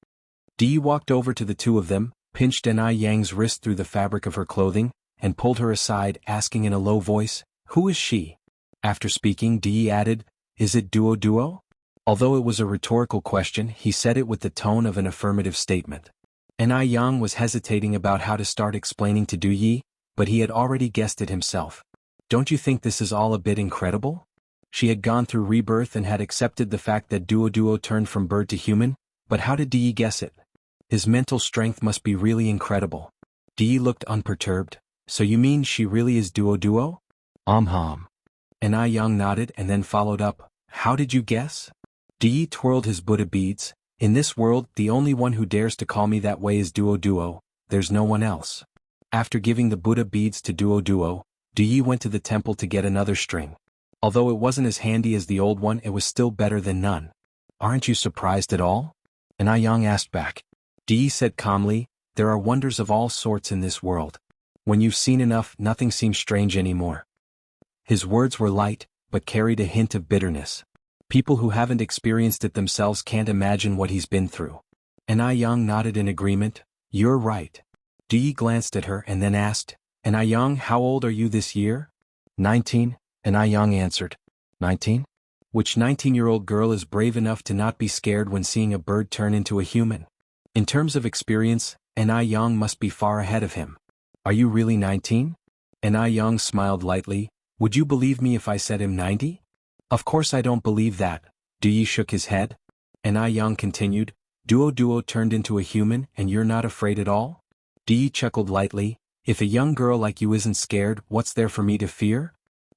Di walked over to the two of them, pinched an I Yang's wrist through the fabric of her clothing, and pulled her aside, asking in a low voice, Who is she? After speaking, Di added, Is it Duo? Although it was a rhetorical question, he said it with the tone of an affirmative statement. An I Yang was hesitating about how to start explaining to Du Yi, but he had already guessed it himself. Don't you think this is all a bit incredible? She had gone through rebirth and had accepted the fact that Duo turned from bird to human, but how did Di guess it? His mental strength must be really incredible. Di looked unperturbed. So you mean she really is Duo? Hum. And I Yang nodded and then followed up, How did you guess? Di twirled his Buddha beads. In this world, the only one who dares to call me that way is Duo. There's no one else. After giving the Buddha beads to Duo, Di went to the temple to get another string. Although it wasn't as handy as the old one, it was still better than none. Aren't you surprised at all? And I Yang asked back. Di said calmly, There are wonders of all sorts in this world. When you've seen enough, nothing seems strange anymore. His words were light, but carried a hint of bitterness. People who haven't experienced it themselves can't imagine what he's been through. And I Yang nodded in agreement. You're right. Di glanced at her and then asked, And I Yang, how old are you this year? 19, and I Yang answered. 19? Which 19-year-old girl is brave enough to not be scared when seeing a bird turn into a human? In terms of experience, an I Yang must be far ahead of him. Are you really 19? And I Yang smiled lightly. Would you believe me if I said I'm 90? Of course I don't believe that. Di shook his head. And I Yang continued, Duo turned into a human and you're not afraid at all? Di chuckled lightly. If a young girl like you isn't scared, what's there for me to fear?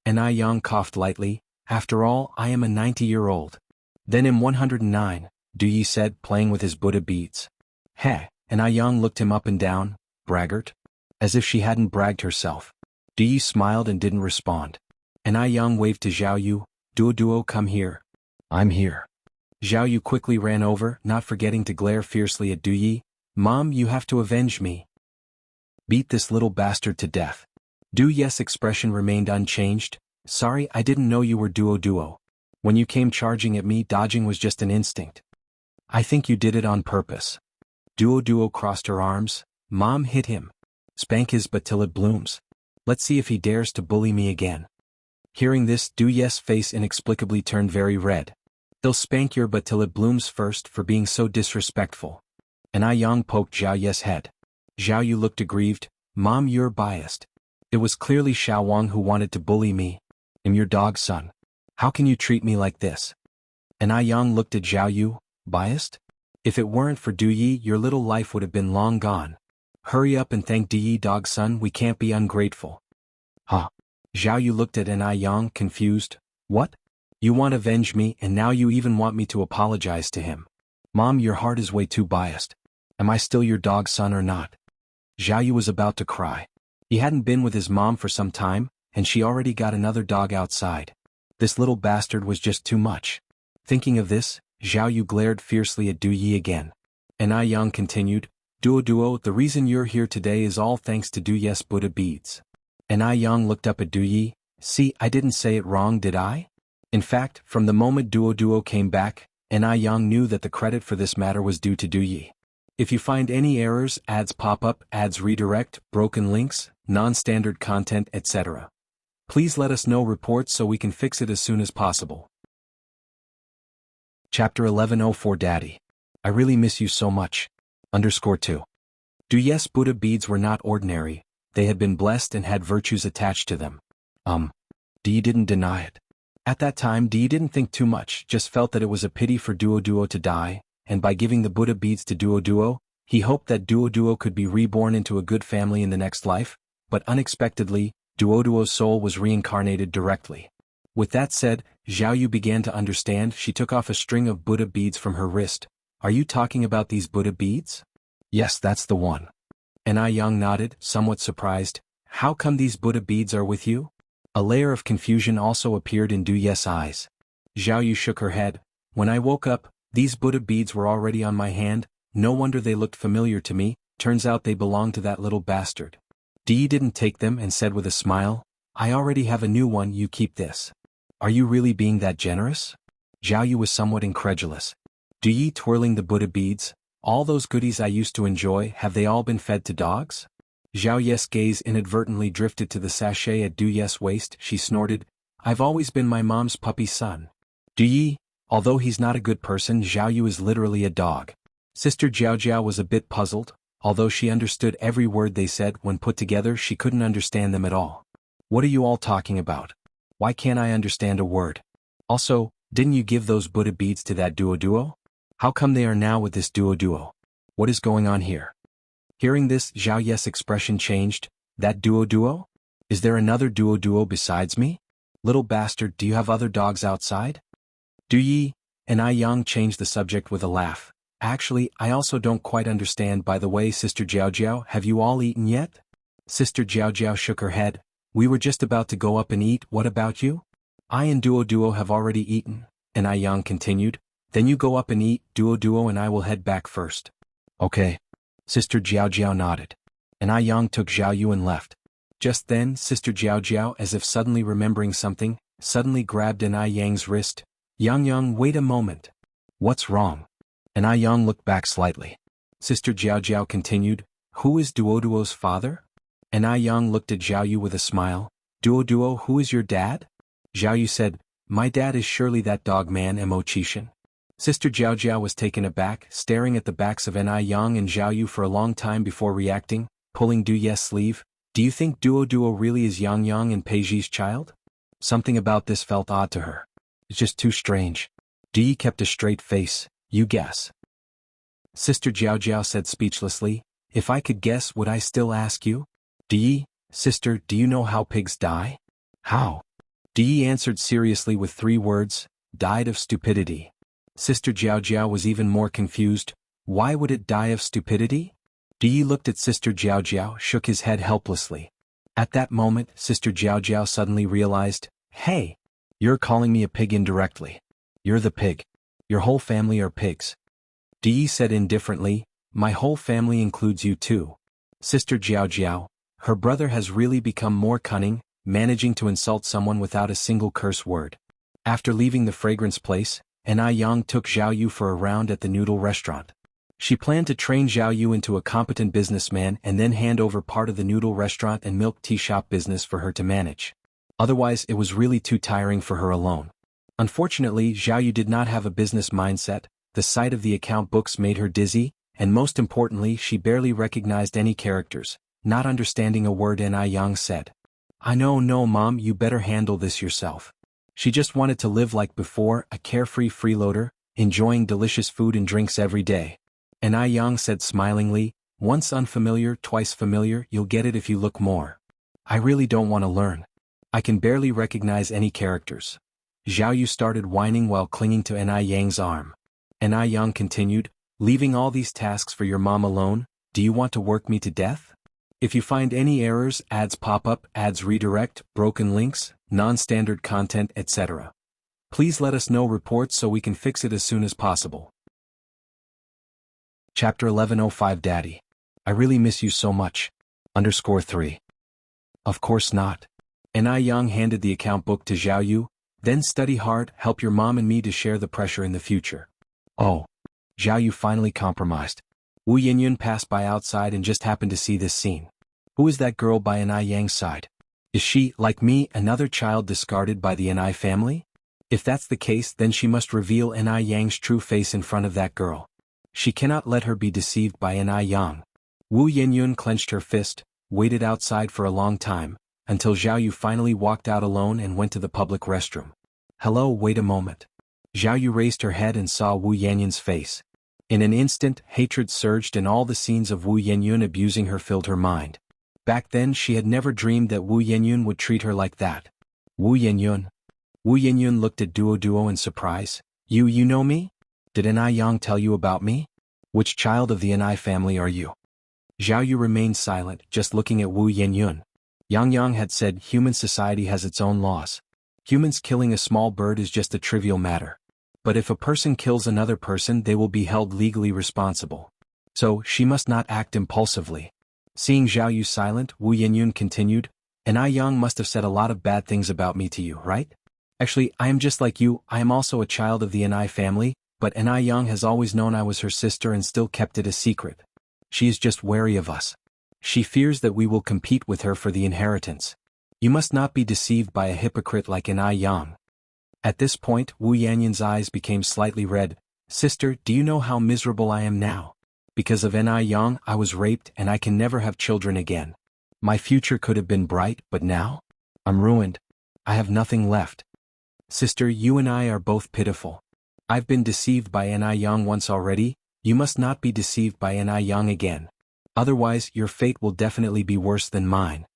And I Yang coughed lightly. After all, I am a 90-year-old. Then I'm 109, Di said, playing with his Buddha beads. Heh, and I Yang looked him up and down, braggart. As if she hadn't bragged herself. Di smiled and didn't respond. And I Yang waved to Zhao Yu, Duo, come here. I'm here. Zhao Yu quickly ran over, not forgetting to glare fiercely at Du Yi. Mom, you have to avenge me. Beat this little bastard to death. Du Yi's expression remained unchanged. Sorry, I didn't know you were Duo. When you came charging at me, dodging was just an instinct. I think you did it on purpose. Duo crossed her arms. Mom, hit him. Spank his butt till it blooms. Let's see if he dares to bully me again. Hearing this, Du Yi's face inexplicably turned very red. They'll spank your butt till it blooms first for being so disrespectful. And I Yang poked Zhao Yi's head. Zhao Yu looked aggrieved. Mom, you're biased. It was clearly Xiao Wang who wanted to bully me. I'm your dog's son. How can you treat me like this? And I Yang looked at Zhao Yu. Biased? If it weren't for Du Yi, your little life would have been long gone. Hurry up and thank Du Yi, dog son, we can't be ungrateful. Huh? Zhao Yu looked at an I Yang, confused. What? You want to avenge me and now you even want me to apologize to him. Mom, your heart is way too biased. Am I still your dog's son or not? Zhao Yu was about to cry. He hadn't been with his mom for some time, and she already got another dog outside. This little bastard was just too much. Thinking of this, Zhao Yu glared fiercely at Du Yi again. And I Yang continued, Duo, the reason you're here today is all thanks to Du Yi's Buddha beads. And I Yang looked up at Du Yi. See, I didn't say it wrong, did I? In fact, from the moment Duo came back, and I Yang knew that the credit for this matter was due to Du Yi. If you find any errors, ads pop up, ads redirect, broken links, non-standard content, etc. Please let us know reports so we can fix it as soon as possible. Chapter 1104 Daddy. I really miss you so much. _2. Du Yi's Buddha beads were not ordinary, they had been blessed and had virtues attached to them. Di didn't deny it. At that time Di didn't think too much, just felt that it was a pity for Duo to die, and by giving the Buddha beads to Duo, he hoped that Duo could be reborn into a good family in the next life, but unexpectedly, Duo's soul was reincarnated directly. With that said, Zhao Yu began to understand. She took off a string of Buddha beads from her wrist. Are you talking about these Buddha beads? Yes, that's the one. And I Yang nodded, somewhat surprised. How come these Buddha beads are with you? A layer of confusion also appeared in Du Yi's eyes. Zhao Yu shook her head. When I woke up, these Buddha beads were already on my hand. No wonder they looked familiar to me. Turns out they belonged to that little bastard. Di didn't take them and said with a smile, I already have a new one, you keep this. Are you really being that generous? Zhao Yu was somewhat incredulous. Du Yi twirling the Buddha beads, all those goodies I used to enjoy, have they all been fed to dogs? Zhao Ye's gaze inadvertently drifted to the sachet at Du Ye's waist. She snorted, I've always been my mom's puppy son. Du Yi, although he's not a good person, Zhao Yu is literally a dog. Sister Jiao Jiao was a bit puzzled. Although she understood every word they said, when put together she couldn't understand them at all. What are you all talking about? Why can't I understand a word? Also, didn't you give those Buddha beads to that duo? How come they are now with this duo? What is going on here? Hearing this, Zhao Ye's expression changed. That duo? Is there another duo besides me? Little bastard, do you have other dogs outside? Du Yi and I Yang changed the subject with a laugh. Actually, I also don't quite understand. By the way, Sister Jiao Jiao, have you all eaten yet? Sister Jiao Jiao shook her head. We were just about to go up and eat. What about you? I and Duo have already eaten, and I Yang continued. Then you go up and eat, Duo and I will head back first. Okay. Sister Jiao Jiao nodded. And I Yang took Zhao Yu and left. Just then, Sister Jiao Jiao, as if suddenly remembering something, suddenly grabbed an I Yang's wrist. Yang, wait a moment. What's wrong? And I Yang looked back slightly. Sister Jiao Jiao continued, Who is Duo's father? And I Yang looked at Zhao Yu with a smile. Duo, who is your dad? Zhao Yu said, My dad is surely that dog man Mo Qishan. Sister Jiao Jiao was taken aback, staring at the backs of An Yang and Zhao Yu for a long time before reacting, pulling Du Ye's sleeve. Do you think Duo really is Yang and Peiji's child? Something about this felt odd to her. It's just too strange. Du Yi kept a straight face. You guess. Sister Jiao Jiao said speechlessly, If I could guess, would I still ask you? Du Yi, sister, do you know how pigs die? How? Du Yi answered seriously with 3 words, died of stupidity. Sister Jiao Jiao was even more confused. Why would it die of stupidity? Du Yi looked at Sister Jiao Jiao, shook his head helplessly. At that moment, Sister Jiao Jiao suddenly realized, Hey! You're calling me a pig indirectly. You're the pig. Your whole family are pigs. Du Yi said indifferently, My whole family includes you too. Sister Jiao Jiao, her brother has really become more cunning, managing to insult someone without a single curse word. After leaving the fragrance place, An Yang took Zhao Yu for a round at the noodle restaurant. She planned to train Zhao Yu into a competent businessman and then hand over part of the noodle restaurant and milk tea shop business for her to manage. Otherwise, it was really too tiring for her alone. Unfortunately, Zhao Yu did not have a business mindset. The sight of the account books made her dizzy, and most importantly, she barely recognized any characters, not understanding a word An Yang said. I know, no mom, you better handle this yourself. She just wanted to live like before, a carefree freeloader, enjoying delicious food and drinks every day. An Yang said smilingly, Once unfamiliar, twice familiar, you'll get it if you look more. I really don't want to learn. I can barely recognize any characters. Zhao Yu started whining while clinging to An Yang's arm. An Yang continued, Leaving all these tasks for your mom alone, do you want to work me to death? If you find any errors, ads pop up, ads redirect, broken links, non-standard content, etc. Please let us know reports so we can fix it as soon as possible. Chapter 1105 Daddy. I really miss you so much. _3. Of course not. An Yang handed the account book to Zhao Yu. Then study hard, help your mom and me to share the pressure in the future. Oh. Zhao Yu finally compromised. Wu Yinyun passed by outside and just happened to see this scene. Who is that girl by An Yang's side? Is she, like me, another child discarded by the An family? If that's the case, then she must reveal An Yang's true face in front of that girl. She cannot let her be deceived by An Yang. Wu Yinyun clenched her fist, waited outside for a long time, until Zhao Yu finally walked out alone and went to the public restroom. Hello, wait a moment. Zhao Yu raised her head and saw Wu Yinyun's face. In an instant, hatred surged and all the scenes of Wu Yinyun abusing her filled her mind. Back then she had never dreamed that Wu Yinyun would treat her like that. Wu Yinyun. Wu Yinyun looked at Duo in surprise. You know me? Did An Yang tell you about me? Which child of the An family are you? Zhao Yu remained silent, just looking at Wu Yinyun. Yang had said human society has its own laws. Humans killing a small bird is just a trivial matter. But if a person kills another person, they will be held legally responsible. So, she must not act impulsively. Seeing Zhao Yu silent, Wu Yinyun continued, "And I Yang must have said a lot of bad things about me to you, right? Actually, I am just like you. I am also a child of the Anai family, but Anai Yang has always known I was her sister and still kept it a secret. She is just wary of us. She fears that we will compete with her for the inheritance. You must not be deceived by a hypocrite like Anai Yang." At this point, Wu Yanyun's eyes became slightly red. "Sister, do you know how miserable I am now? Because of Anai Yang, I was raped and I can never have children again. My future could have been bright, but now? I'm ruined. I have nothing left. Sister, you and I are both pitiful. I've been deceived by Anai Yang once already. You must not be deceived by Anai Yang again. Otherwise, your fate will definitely be worse than mine.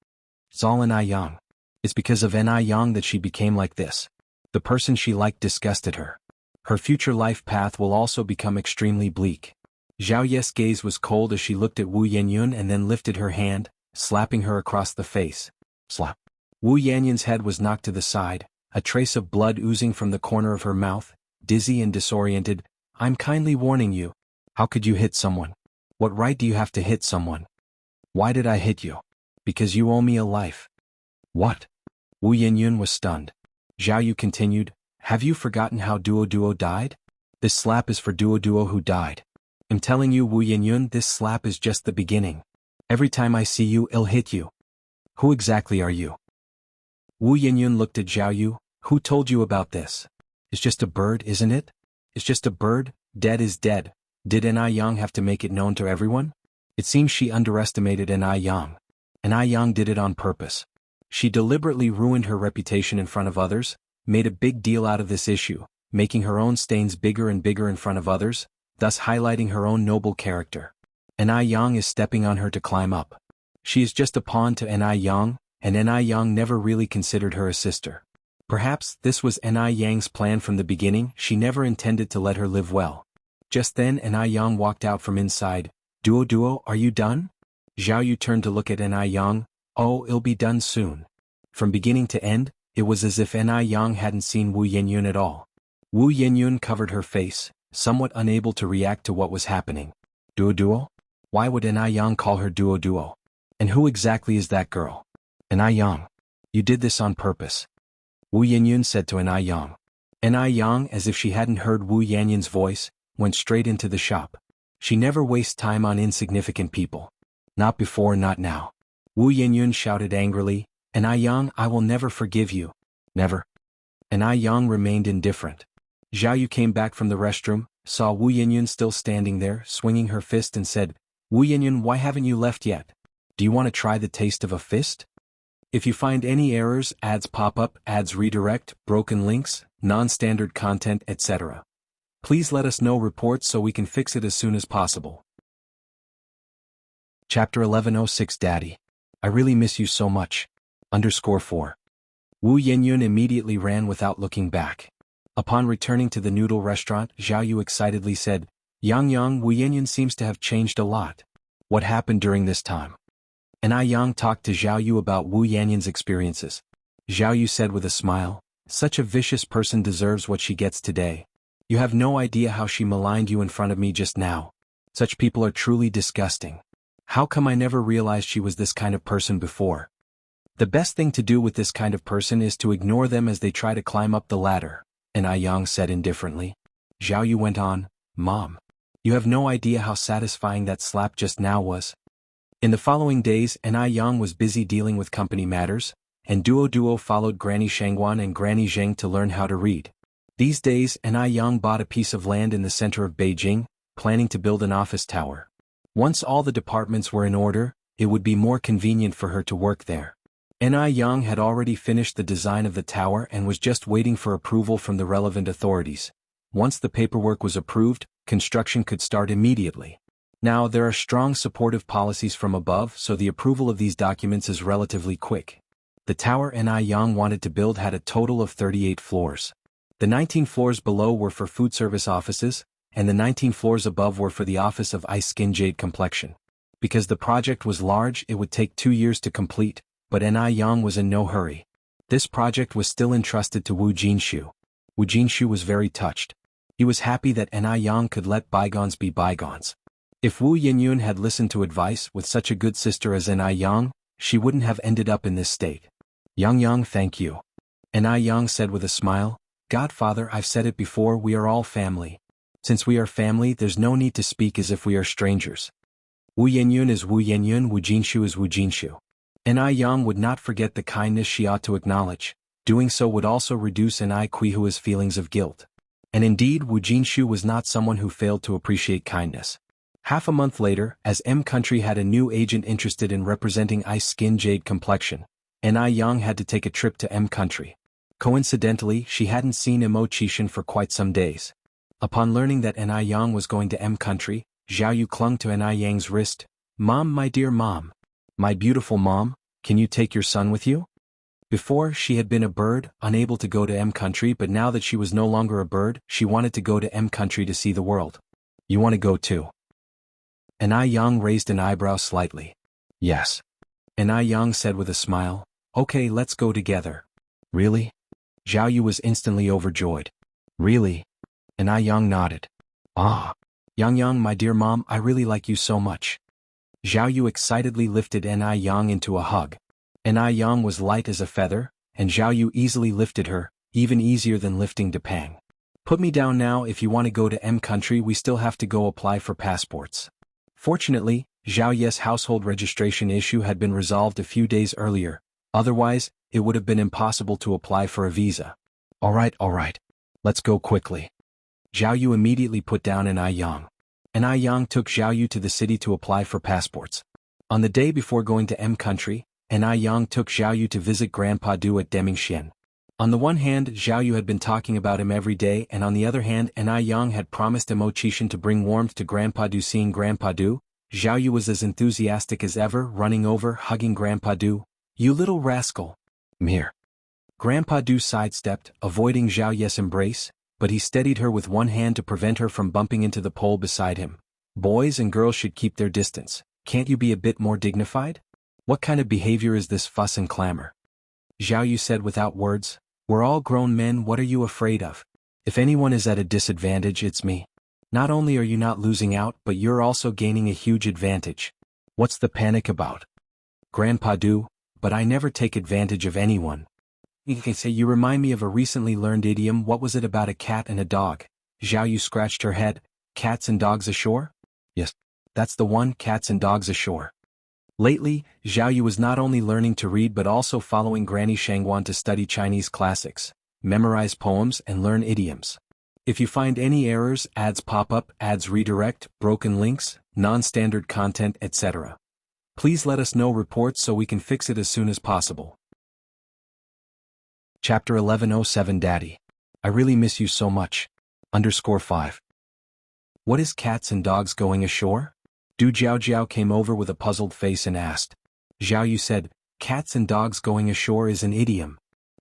It's all Anai Yang. It's because of Anai Yang that she became like this. The person she liked disgusted her. Her future life path will also become extremely bleak." Zhao Ye's gaze was cold as she looked at Wu Yanyun and then lifted her hand, slapping her across the face. Slap. Wu Yanyun's head was knocked to the side, a trace of blood oozing from the corner of her mouth, dizzy and disoriented. "I'm kindly warning you. How could you hit someone? What right do you have to hit someone? Why did I hit you? Because you owe me a life." "What?" Wu Yanyun was stunned. Zhao Yu continued, "Have you forgotten how Duo died? This slap is for Duo who died. I'm telling you, Wu Yanyun, this slap is just the beginning. Every time I see you, I'll hit you." "Who exactly are you?" Wu Yanyun looked at Zhao Yu. "Who told you about this? It's just a bird, isn't it? It's just a bird, dead is dead. Did Anai Yang have to make it known to everyone? It seems she underestimated Anai Yang. Anai Yang did it on purpose. She deliberately ruined her reputation in front of others, made a big deal out of this issue, making her own stains bigger and bigger in front of others, thus highlighting her own noble character. Anai Yang is stepping on her to climb up. She is just a pawn to Anai Yang, and Anai Yang never really considered her a sister. Perhaps this was Anai Yang's plan from the beginning. She never intended to let her live well. Just then Anai Yang walked out from inside. Duo, are you done?" Zhao Yu turned to look at Anai Yang. "Oh, it'll be done soon." From beginning to end, it was as if Anai Yang hadn't seen Wu Yanyun at all. Wu Yanyun covered her face, somewhat unable to react to what was happening. Duo? Why would Anai Yang call her Duo? And who exactly is that girl? Anai Yang. You did this on purpose. Wu Yanyun said to Anai Yang. Anai Yang, as if she hadn't heard Wu Yanyun's voice, went straight into the shop. She never wastes time on insignificant people. Not before, not now. Wu Yanyun shouted angrily, "Anai Yang, I will never forgive you." "Never." Anai Yang remained indifferent. Zhao Yu came back from the restroom, saw Wu Yanyun still standing there, swinging her fist and said, "Wu Yanyun, why haven't you left yet? Do you want to try the taste of a fist? If you find any errors, ads pop up, ads redirect, broken links, non-standard content, etc. Please let us know reports so we can fix it as soon as possible." Chapter 1106 Daddy. I really miss you so much. _4. Wu Yanyun immediately ran without looking back. Upon returning to the noodle restaurant, Zhao Yu excitedly said, Yang, Wu Yanyun seems to have changed a lot. What happened during this time?" Anai Yang talked to Zhao Yu about Wu Yanyun's experiences. Zhao Yu said with a smile, "Such a vicious person deserves what she gets today. You have no idea how she maligned you in front of me just now. Such people are truly disgusting. How come I never realized she was this kind of person before? The best thing to do with this kind of person is to ignore them as they try to climb up the ladder," Anai Yang said indifferently. Zhao Yu went on, "Mom, you have no idea how satisfying that slap just now was." In the following days, Anai Yang was busy dealing with company matters, and Duo followed Granny Shangguan and Granny Zheng to learn how to read. These days, Anai Yang bought a piece of land in the center of Beijing, planning to build an office tower. Once all the departments were in order, it would be more convenient for her to work there. Anai Yang had already finished the design of the tower and was just waiting for approval from the relevant authorities. Once the paperwork was approved, construction could start immediately. Now there are strong supportive policies from above, so the approval of these documents is relatively quick. The tower Anai Yang wanted to build had a total of 38 floors. The 19 floors below were for food service offices, and the 19 floors above were for the office of Ice Skin Jade Complexion. Because the project was large, it would take 2 years to complete, but Anai Yang was in no hurry. This project was still entrusted to Wu Jinshu. Wu Jinshu was very touched. He was happy that Ni Yang could let bygones be bygones. If Wu Yinyun had listened to advice with such a good sister as Ni Yang, she wouldn't have ended up in this state. Yang, thank you. Ni Yang said with a smile, Godfather, I've said it before, we are all family. Since we are family, there's no need to speak as if we are strangers. Wu Yinyun is Wu Yinyun, Wu Jinshu is Wu Jinshu. Ni Yang would not forget the kindness she ought to acknowledge. Doing so would also reduce Ni Qihua's feelings of guilt. And indeed, Wu Jinshu was not someone who failed to appreciate kindness. Half a month later, as M Country had a new agent interested in representing ice skin jade complexion, Ni Yang had to take a trip to M Country. Coincidentally, she hadn't seen Mo Qishan for quite some days. Upon learning that Ni Yang was going to M Country, Zhao Yu clung to Ni Yang's wrist. Mom, my dear mom. My beautiful mom, can you take your son with you? Before, she had been a bird, unable to go to M Country, but now that she was no longer a bird, she wanted to go to M Country to see the world. You want to go too? Ni Yang raised an eyebrow slightly. Yes. Ni Yang said with a smile, okay, let's go together. Really? Zhao Yu was instantly overjoyed. Really? Ni Yang nodded. Ah. Yang, my dear mom, I really like you so much. Zhao Yu excitedly lifted Ni Yang into a hug. Ni Yang was light as a feather, and Zhao Yu easily lifted her, even easier than lifting Depang. Put me down now. If you want to go to M Country, we still have to go apply for passports. Fortunately, Zhao Ye's household registration issue had been resolved a few days earlier, otherwise, it would have been impossible to apply for a visa. All right. Let's go quickly. Zhao Yu immediately put down Ni Yang. Ni Yang took Zhao Yu to the city to apply for passports. On the day before going to M Country, Ni Yang took Zhao Yu to visit Grandpa Du at Demingxian. On the one hand, Zhao Yu had been talking about him every day, and on the other hand, Ni Yang had promised Mo Qishan to bring warmth to Grandpa Du. Seeing Grandpa Du, Zhao Yu was as enthusiastic as ever, running over, hugging Grandpa Du. You little rascal. Mere. Grandpa Du sidestepped, avoiding Zhao Ye's embrace, but he steadied her with one hand to prevent her from bumping into the pole beside him. Boys and girls should keep their distance. Can't you be a bit more dignified? What kind of behavior is this fuss and clamor? Zhao Yu said without words. We're all grown men, what are you afraid of? If anyone is at a disadvantage, it's me. Not only are you not losing out, but you're also gaining a huge advantage. What's the panic about? Grandpa Du, but I never take advantage of anyone. You can say you remind me of a recently learned idiom. What was it about a cat and a dog? Zhao Yu scratched her head. Cats and dogs ashore? Yes. That's the one, cats and dogs ashore. Lately, Zhao Yu was not only learning to read but also following Granny Shangguan to study Chinese classics, memorize poems and learn idioms. If you find any errors, ads pop up, ads redirect, broken links, non-standard content, etc. Please let us know reports so we can fix it as soon as possible. Chapter 1107 Daddy. I really miss you so much. _5. What is cats and dogs going ashore? Du Jiao came over with a puzzled face and asked. Zhao Yu said, cats and dogs going ashore is an idiom.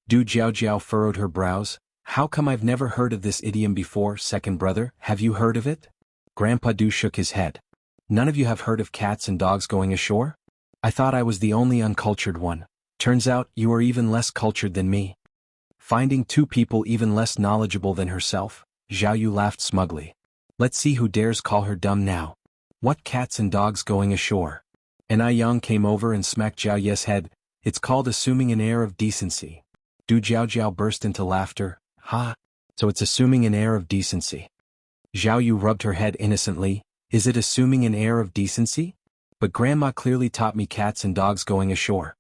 Du Jiao furrowed her brows. How come I've never heard of this idiom before, second brother? Have you heard of it? Grandpa Du shook his head. None of you have heard of cats and dogs going ashore? I thought I was the only uncultured one. Turns out you are even less cultured than me. Finding two people even less knowledgeable than herself, Zhao Yu laughed smugly. Let's see who dares call her dumb now. What cats and dogs going ashore? Ni Yang came over and smacked Zhao Ye's head. It's called assuming an air of decency. Du Jiao burst into laughter. Ha! So it's assuming an air of decency. Zhao Yu rubbed her head innocently. Is it assuming an air of decency? But Grandma clearly taught me cats and dogs going ashore.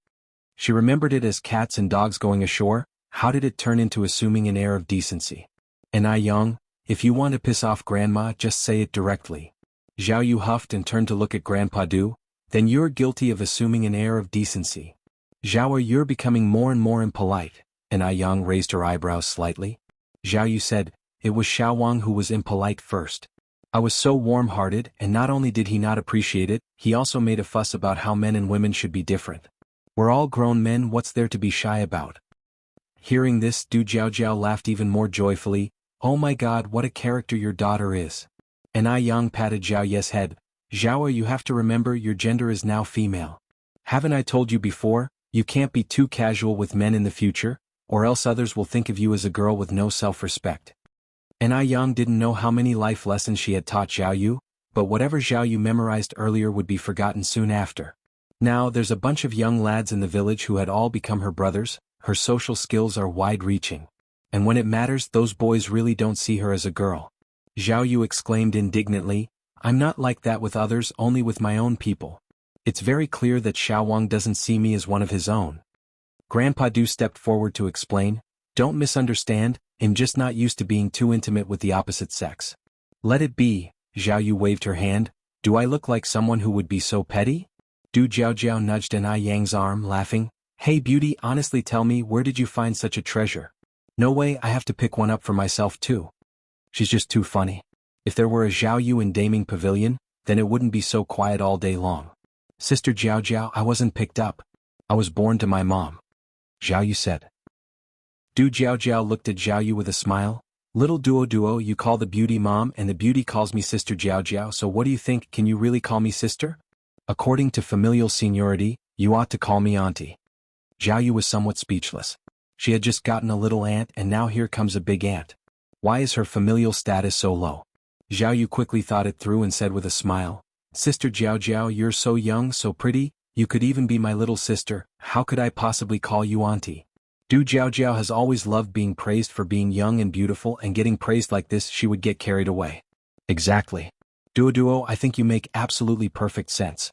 She remembered it as cats and dogs going ashore. How did it turn into assuming an air of decency? Ni Yang, if you want to piss off Grandma, just say it directly. Zhao Yu huffed and turned to look at Grandpa Du. Then you're guilty of assuming an air of decency. Zhao, you're becoming more and more impolite. Ni Yang raised her eyebrows slightly. Zhao Yu said, it was Xiao Wang who was impolite first. I was so warm-hearted, and not only did he not appreciate it, he also made a fuss about how men and women should be different. We're all grown men, what's there to be shy about? Hearing this, Du Jiao laughed even more joyfully. Oh my God, what a character your daughter is. Ni Yang patted Zhao Ye's head. Zhao, you have to remember your gender is now female. Haven't I told you before, you can't be too casual with men in the future? or else others will think of you as a girl with no self-respect. And Yang didn't know how many life lessons she had taught Zhao Yu, but whatever Zhao Yu memorized earlier would be forgotten soon after. Now there's a bunch of young lads in the village who had all become her brothers. Her social skills are wide-reaching. And when it matters, those boys really don't see her as a girl. Zhao Yu exclaimed indignantly, I'm not like that with others, only with my own people. It's very clear that Xiao Wang doesn't see me as one of his own. Grandpa Du stepped forward to explain, don't misunderstand, I'm just not used to being too intimate with the opposite sex. Let it be, Zhao Yu waved her hand, do I look like someone who would be so petty? Du Jiao nudged Yang's arm, laughing, hey beauty, honestly tell me, where did you find such a treasure? No way, I have to pick one up for myself too. She's just too funny. If there were a Zhao Yu in Daming Pavilion, then it wouldn't be so quiet all day long. Sister Jiao, I wasn't picked up. I was born to my mom. Zhao Yu said. Du Jiao looked at Zhao Yu with a smile. Little duo, you call the beauty mom and the beauty calls me Sister Jiao, so what do you think, can you really call me sister? According to familial seniority, you ought to call me auntie. Zhao Yu was somewhat speechless. She had just gotten a little aunt and now here comes a big aunt. Why is her familial status so low? Zhao Yu quickly thought it through and said with a smile, Sister Jiao, you're so young, so pretty, you could even be my little sister, how could I possibly call you auntie? Du Jiao has always loved being praised for being young and beautiful, and getting praised like this she would get carried away. Exactly. Duo, I think you make absolutely perfect sense.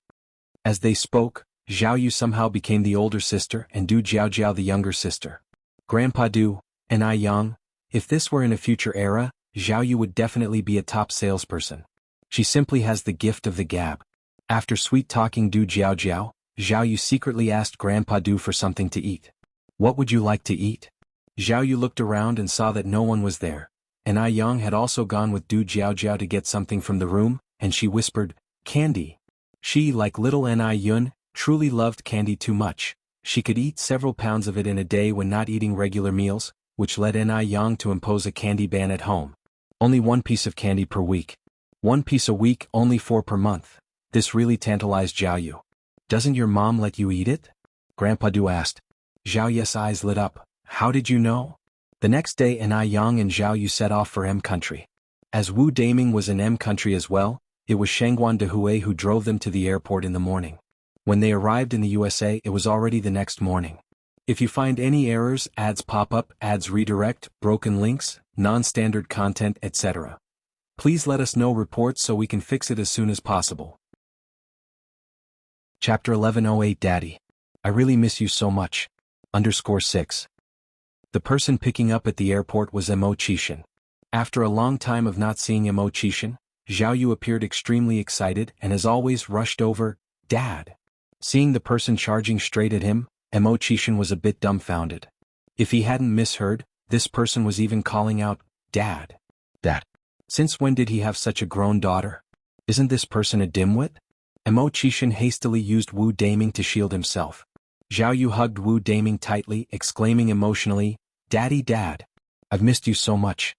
As they spoke, Zhao Yu somehow became the older sister and Du Jiao the younger sister. Grandpa Du, and Yang, if this were in a future era, Zhao Yu would definitely be a top salesperson. She simply has the gift of the gab. After sweet-talking Du Jiao, Zhao Yu secretly asked Grandpa Du for something to eat. What would you like to eat? Zhao Yu looked around and saw that no one was there, and Yang had also gone with Du Jiao to get something from the room, and she whispered, candy. She, like little Yun, truly loved candy too much. She could eat several pounds of it in a day when not eating regular meals, which led Yang to impose a candy ban at home. Only one piece of candy per week. One piece a week, only 4 per month. This really tantalized Zhao Yu. Doesn't your mom let you eat it? Grandpa Du asked. Zhao Yu's eyes lit up. How did you know? The next day Yang and Zhao Yu set off for M country. As Wu Daming was in M country as well, it was Shangguan de Hui who drove them to the airport in the morning. When they arrived in the USA, it was already the next morning. If you find any errors, ads pop up, ads redirect, broken links, non-standard content, etc., please let us know reports so we can fix it as soon as possible. Chapter 1108 Daddy. I really miss you so much. _6. The person picking up at the airport was Mo Qishan. After a long time of not seeing Mo Qishan, Zhao Yu appeared extremely excited and as always rushed over, Dad. Seeing the person charging straight at him, Mo Qishan was a bit dumbfounded. If he hadn't misheard, this person was even calling out, Dad. Dad. Since when did he have such a grown daughter? Isn't this person a dimwit? Mo Qishan hastily used Wu Daming to shield himself. Zhao Yu hugged Wu Daming tightly, exclaiming emotionally, Daddy, Dad. I've missed you so much.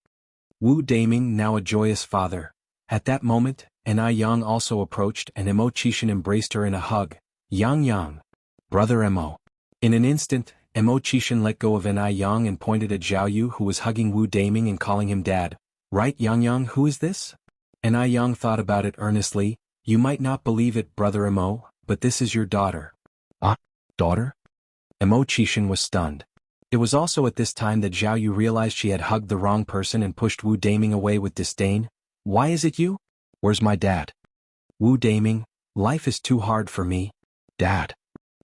Wu Daming, now a joyous father. At that moment, Yang also approached and Mo Qishan embraced her in a hug. Yang. Brother Mo. In an instant, Mo Qishan let go of Yang and pointed at Zhao Yu, who was hugging Wu Daming and calling him Dad. Right, Yang, who is this? Yang thought about it earnestly. You might not believe it, Brother Mo, but this is your daughter. Ah, daughter? Mo Qishan was stunned. It was also at this time that Zhao Yu realized she had hugged the wrong person and pushed Wu Daming away with disdain. Why is it you? Where's my dad? Wu Daming, life is too hard for me. Dad.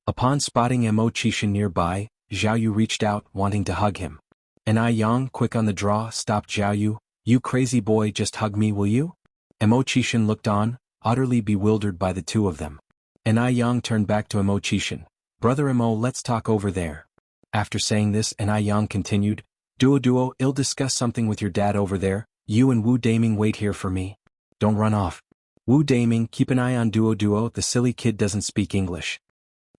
Upon spotting Mo Qishan nearby, Zhao Yu reached out, wanting to hug him. Yang, quick on the draw, stopped Zhao Yu. You crazy boy, just hug me, will you? Mo Qishan looked on, utterly bewildered by the two of them. Yang turned back to Mo Qishan. Brother Mo, let's talk over there. After saying this, Yang continued, Duo, I'll discuss something with your dad over there. You and Wu Daming wait here for me. Don't run off. Wu Daming, keep an eye on Duo, the silly kid doesn't speak English.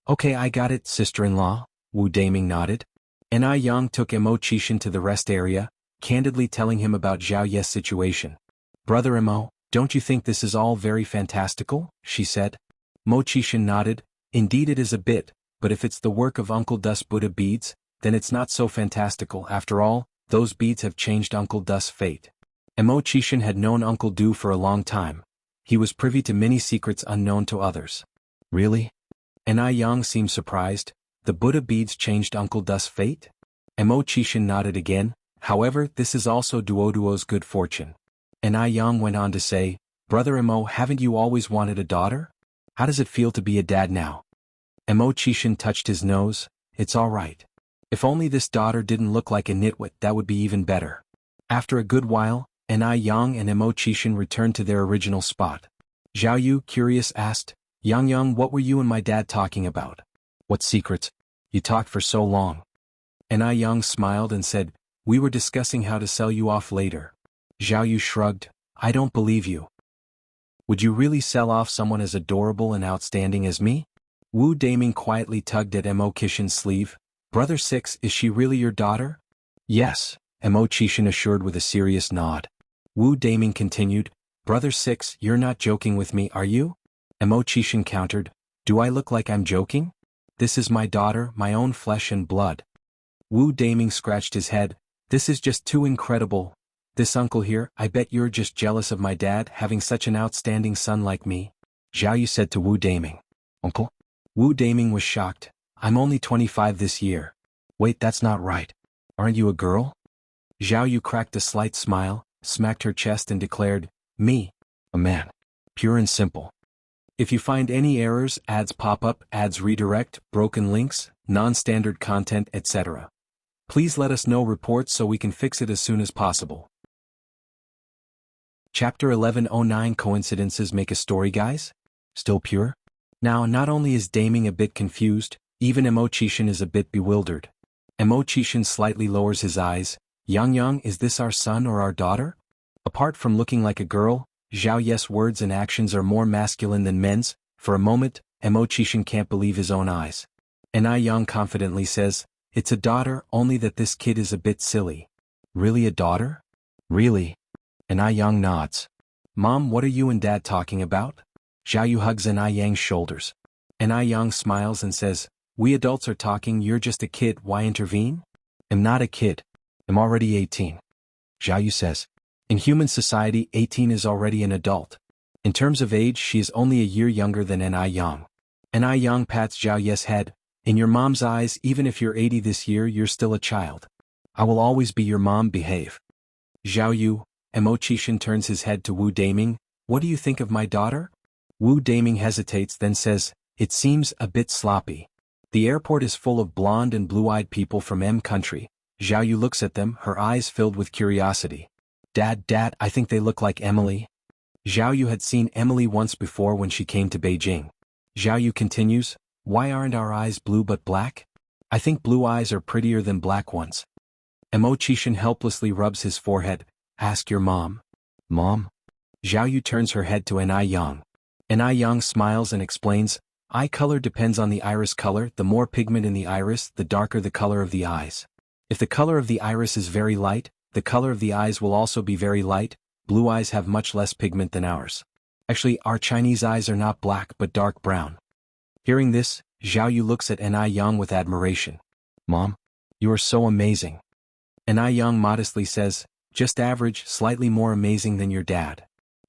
Okay, I got it, sister-in-law, Wu Daming nodded. Yang took Mo Qishan to the rest area, candidly telling him about Zhao Yu's situation. Brother Mo, don't you think this is all very fantastical? She said. Mo Qishan nodded. Indeed it is a bit, but if it's the work of Uncle Dus Buddha Beads, then it's not so fantastical. After all, those beads have changed Uncle Du's fate. Mo Chishan had known Uncle Du for a long time. He was privy to many secrets unknown to others. Really? Anai Yang seemed surprised. The Buddha beads changed Uncle Du's fate? Mo Chishan nodded again. However, this is also Duoduo's good fortune. Anai Yang went on to say, Brother Mo, haven't you always wanted a daughter? How does it feel to be a dad now? Mo Chishan touched his nose. It's all right. If only this daughter didn't look like a nitwit, that would be even better. After a good while, Anai Yang and Mo Chishan returned to their original spot. Zhao Yu, curious, asked, Yang, what were you and my dad talking about? What secrets? You talked for so long. Anai Yang smiled and said, We were discussing how to sell you off later. Zhao Yu shrugged, I don't believe you. Would you really sell off someone as adorable and outstanding as me? Wu Daming quietly tugged at Mo Chishan's sleeve. Brother Six, is she really your daughter? Yes, Mo Chishan assured with a serious nod. Wu Daming continued, Brother Six, you're not joking with me, are you? Mo Chishan countered, Do I look like I'm joking? This is my daughter, my own flesh and blood. Wu Daming scratched his head, This is just too incredible. This uncle here, I bet you're just jealous of my dad having such an outstanding son like me. Zhao Yu said to Wu Daming. Uncle? Wu Daming was shocked. I'm only 25 this year. Wait, that's not right. Aren't you a girl? Zhao Yu cracked a slight smile, smacked her chest and declared, Me, a man. Pure and simple. If you find any errors, ads pop up, ads redirect, broken links, non-standard content, etc., please let us know reports so we can fix it as soon as possible. Chapter 1109 Coincidences Make a Story, guys? Still pure? Now, not only is Daming a bit confused, even Mo Chishan is a bit bewildered. Mo Chishan slightly lowers his eyes. Yang, is this our son or our daughter? Apart from looking like a girl, Zhao Ye's words and actions are more masculine than men's. For a moment, Mo Chishan can't believe his own eyes. Anai Yang confidently says, It's a daughter, only that this kid is a bit silly. Really a daughter? Really? Anai Yang nods. Mom, what are you and Dad talking about? Zhao Yu hugs Anai Yang's shoulders. Anai Yang smiles and says, We adults are talking, you're just a kid, why intervene? I'm not a kid. I'm already 18. Zhao Yu says. In human society, 18 is already an adult. In terms of age, she is only a year younger than Anai Yang. Anai Yang pats Zhao Ye's head. In your mom's eyes, even if you're 80 this year, you're still a child. I will always be your mom, behave. Zhao Yu, Mo Chishan turns his head to Wu Daming. What do you think of my daughter? Wu Daming hesitates, then says, It seems a bit sloppy. The airport is full of blonde and blue-eyed people from M country. Zhao Yu looks at them, her eyes filled with curiosity. Dad, I think they look like Emily. Zhao Yu had seen Emily once before when she came to Beijing. Zhao Yu continues, Why aren't our eyes blue but black? I think blue eyes are prettier than black ones. Mo Chishan helplessly rubs his forehead. Ask your mom. Mom? Zhao Yu turns her head to Anai Yang. Anai Yang smiles and explains, Eye color depends on the iris color. The more pigment in the iris, the darker the color of the eyes. If the color of the iris is very light, the color of the eyes will also be very light. Blue eyes have much less pigment than ours. Actually, our Chinese eyes are not black but dark brown. Hearing this, Zhao Yu looks at Anai Yang with admiration. Mom, you are so amazing. Anai Yang modestly says, Just average, slightly more amazing than your dad.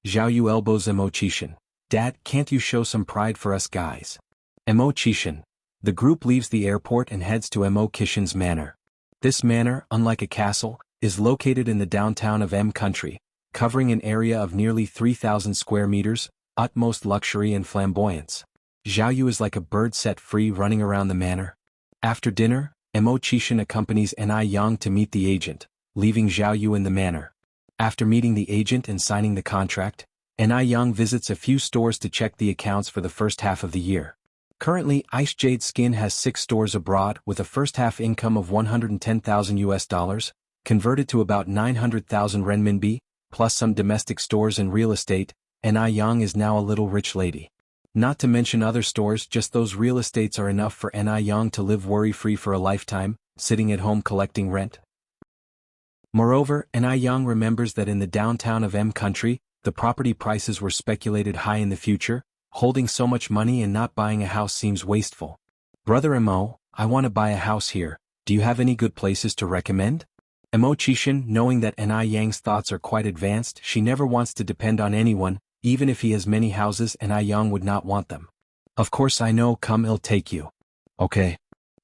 Zhao Yu elbows Mo Chishan. Dad, can't you show some pride for us guys? Mo Chishan. The group leaves the airport and heads to Mo Chishan's manor. This manor, unlike a castle, is located in the downtown of M country, covering an area of nearly 3,000 square meters, utmost luxury and flamboyance. Zhao Yu is like a bird set free running around the manor. After dinner, Mo Chishan accompanies Anai Yang to meet the agent, leaving Zhao Yu in the manor. After meeting the agent and signing the contract, Anai Yang visits a few stores to check the accounts for the first half of the year. Currently, Ice Jade Skin has 6 stores abroad with a first-half income of $110,000, converted to about 900,000 renminbi, plus some domestic stores and real estate. Anai Yang is now a little rich lady. Not to mention other stores, just those real estates are enough for Anai Yang to live worry-free for a lifetime, sitting at home collecting rent. Moreover, Anai Yang remembers that in the downtown of M country, the property prices were speculated high in the future. Holding so much money and not buying a house seems wasteful. Brother Mo, I want to buy a house here. Do you have any good places to recommend? Mo Qixin, knowing that Ni Yang's thoughts are quite advanced, she never wants to depend on anyone, even if he has many houses and Ni Yang would not want them. Of course I know, come I'll take you. Okay.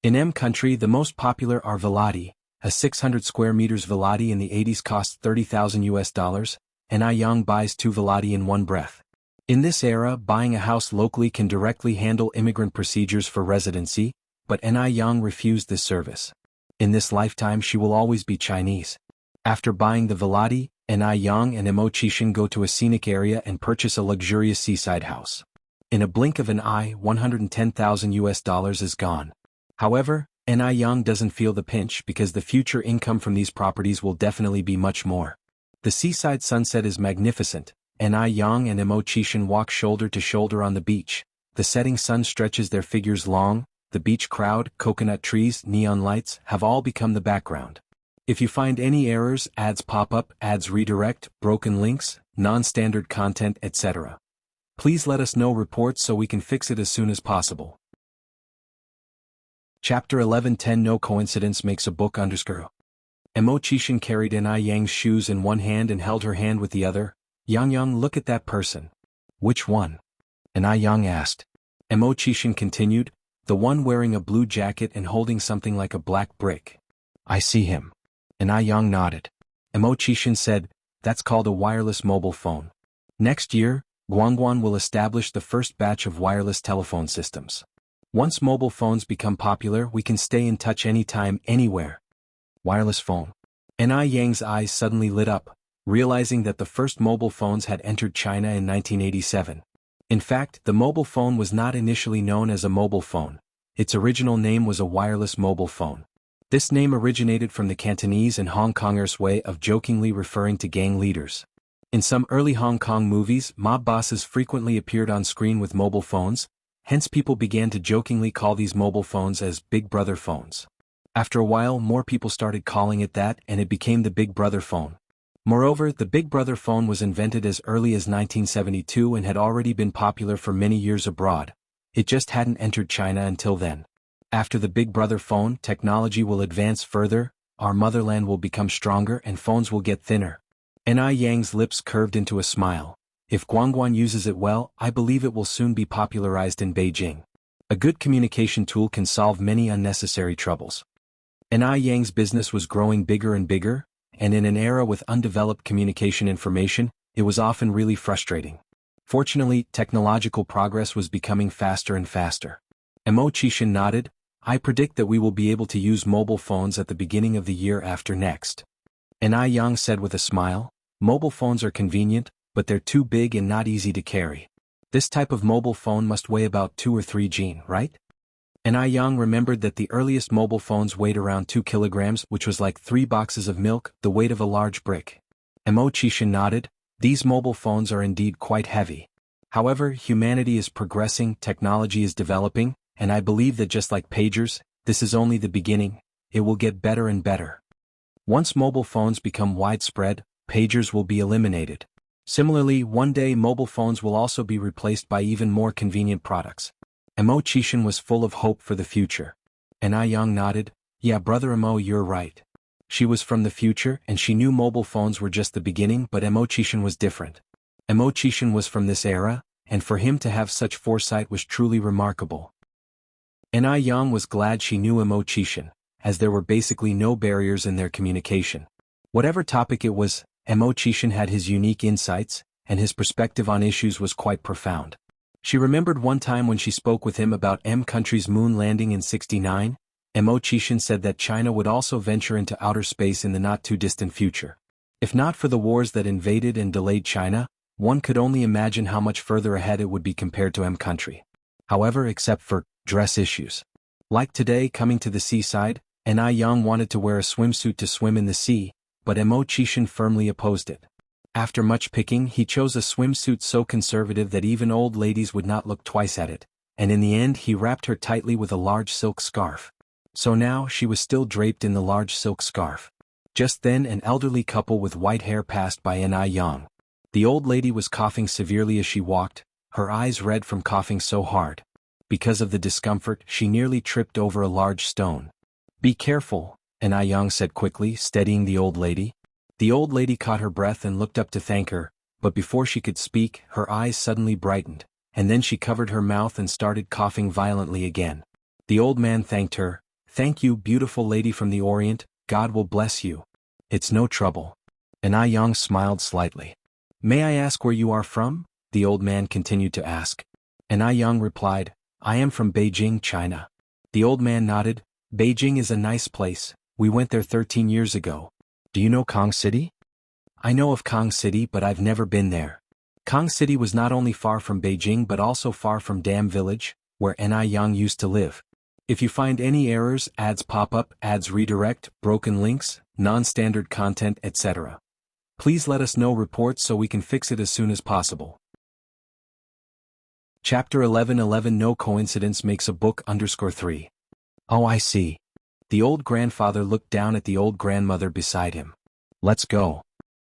In M country the most popular are villati. A 600 square meters villati in the 80s costs $30,000, and Ni Yang buys 2 villati in one breath. In this era, buying a house locally can directly handle immigrant procedures for residency, but Ni Yang refused this service. In this lifetime she will always be Chinese. After buying the villati, Ni Yang and Mo Qixin go to a scenic area and purchase a luxurious seaside house. In a blink of an eye, $110,000 is gone. However, Ni Yang doesn't feel the pinch because the future income from these properties will definitely be much more. The seaside sunset is magnificent. Ni Yang and Mo Qixin walk shoulder to shoulder on the beach. The setting sun stretches their figures long. The beach crowd, coconut trees, neon lights have all become the background. If you find any errors, ads pop up, ads redirect, broken links, non-standard content, etc., please let us know reports so we can fix it as soon as possible. Chapter 11:10 No coincidence makes a book _. Mo Qixin carried Ni Yang's shoes in one hand and held her hand with the other. Yang, look at that person. Which one? Ni Yang asked. Mo Qixin continued, the one wearing a blue jacket and holding something like a black brick. I see him. Ni Yang nodded. Mo Qixin said, that's called a wireless mobile phone. Next year, Guangguan will establish the first batch of wireless telephone systems. Once mobile phones become popular, we can stay in touch anytime, anywhere. Wireless phone. Ni Yang's eyes suddenly lit up, realizing that the first mobile phones had entered China in 1987. In fact, the mobile phone was not initially known as a mobile phone. Its original name was a wireless mobile phone. This name originated from the Cantonese and Hong Kongers' way of jokingly referring to gang leaders. In some early Hong Kong movies, mob bosses frequently appeared on screen with mobile phones, hence people began to jokingly call these mobile phones as Big Brother phones. After a while, more people started calling it that and it became the Big Brother phone. Moreover, the Big Brother phone was invented as early as 1972 and had already been popular for many years abroad. It just hadn't entered China until then. After the Big Brother phone, technology will advance further, our motherland will become stronger and phones will get thinner. Ni Yang's lips curved into a smile. If Guangguan uses it well, I believe it will soon be popularized in Beijing. A good communication tool can solve many unnecessary troubles. Ni Yang's business was growing bigger and bigger, and in an era with undeveloped communication information, it was often really frustrating. Fortunately, technological progress was becoming faster and faster. Mo Qixin nodded, I predict that we will be able to use mobile phones at the beginning of the year after next. Ni Yang said with a smile, mobile phones are convenient, but they're too big and not easy to carry. This type of mobile phone must weigh about 2 or 3 kg, right? Ni Yang remembered that the earliest mobile phones weighed around 2 kilograms, which was like 3 boxes of milk, the weight of a large brick. Mo Qixin nodded, these mobile phones are indeed quite heavy. However, humanity is progressing, technology is developing, and I believe that just like pagers, this is only the beginning, it will get better and better. Once mobile phones become widespread, pagers will be eliminated. Similarly, one day mobile phones will also be replaced by even more convenient products. Mo Qixin was full of hope for the future. Ni Yang nodded, yeah brother Mo, you're right. She was from the future and she knew mobile phones were just the beginning, but Mo Qixin was different. Mo Qixin was from this era, and for him to have such foresight was truly remarkable. Ni Yang was glad she knew Mo Qixin, as there were basically no barriers in their communication. Whatever topic it was, Mo Qixin had his unique insights, and his perspective on issues was quite profound. She remembered one time when she spoke with him about M country's moon landing in '69, Mo Qixin said that China would also venture into outer space in the not-too-distant future. If not for the wars that invaded and delayed China, one could only imagine how much further ahead it would be compared to M country. However, except for dress issues. Like today coming to the seaside, Ni Yang wanted to wear a swimsuit to swim in the sea, but Mo Qixin firmly opposed it. After much picking, he chose a swimsuit so conservative that even old ladies would not look twice at it, and in the end he wrapped her tightly with a large silk scarf. So now she was still draped in the large silk scarf. Just then an elderly couple with white hair passed by Ni Yang. The old lady was coughing severely as she walked, her eyes red from coughing so hard. Because of the discomfort, she nearly tripped over a large stone. Be careful, and Yang said quickly, steadying the old lady. The old lady caught her breath and looked up to thank her, but before she could speak, her eyes suddenly brightened, and then she covered her mouth and started coughing violently again. The old man thanked her. Thank you, beautiful lady from the Orient, God will bless you. It's no trouble. And Yang smiled slightly. May I ask where you are from? The old man continued to ask. And Yang replied, I am from Beijing, China. The old man nodded. Beijing is a nice place, we went there 13 years ago. Do you know Kong City? I know of Kong City but I've never been there. Kong City was not only far from Beijing but also far from Dam Village, where Yang used to live. If you find any errors, ads pop up, ads redirect, broken links, non-standard content, etc. Please let us know reports so we can fix it as soon as possible. Chapter 11:11 No coincidence makes a book _3. Oh, I see. The old grandfather looked down at the old grandmother beside him. Let's go.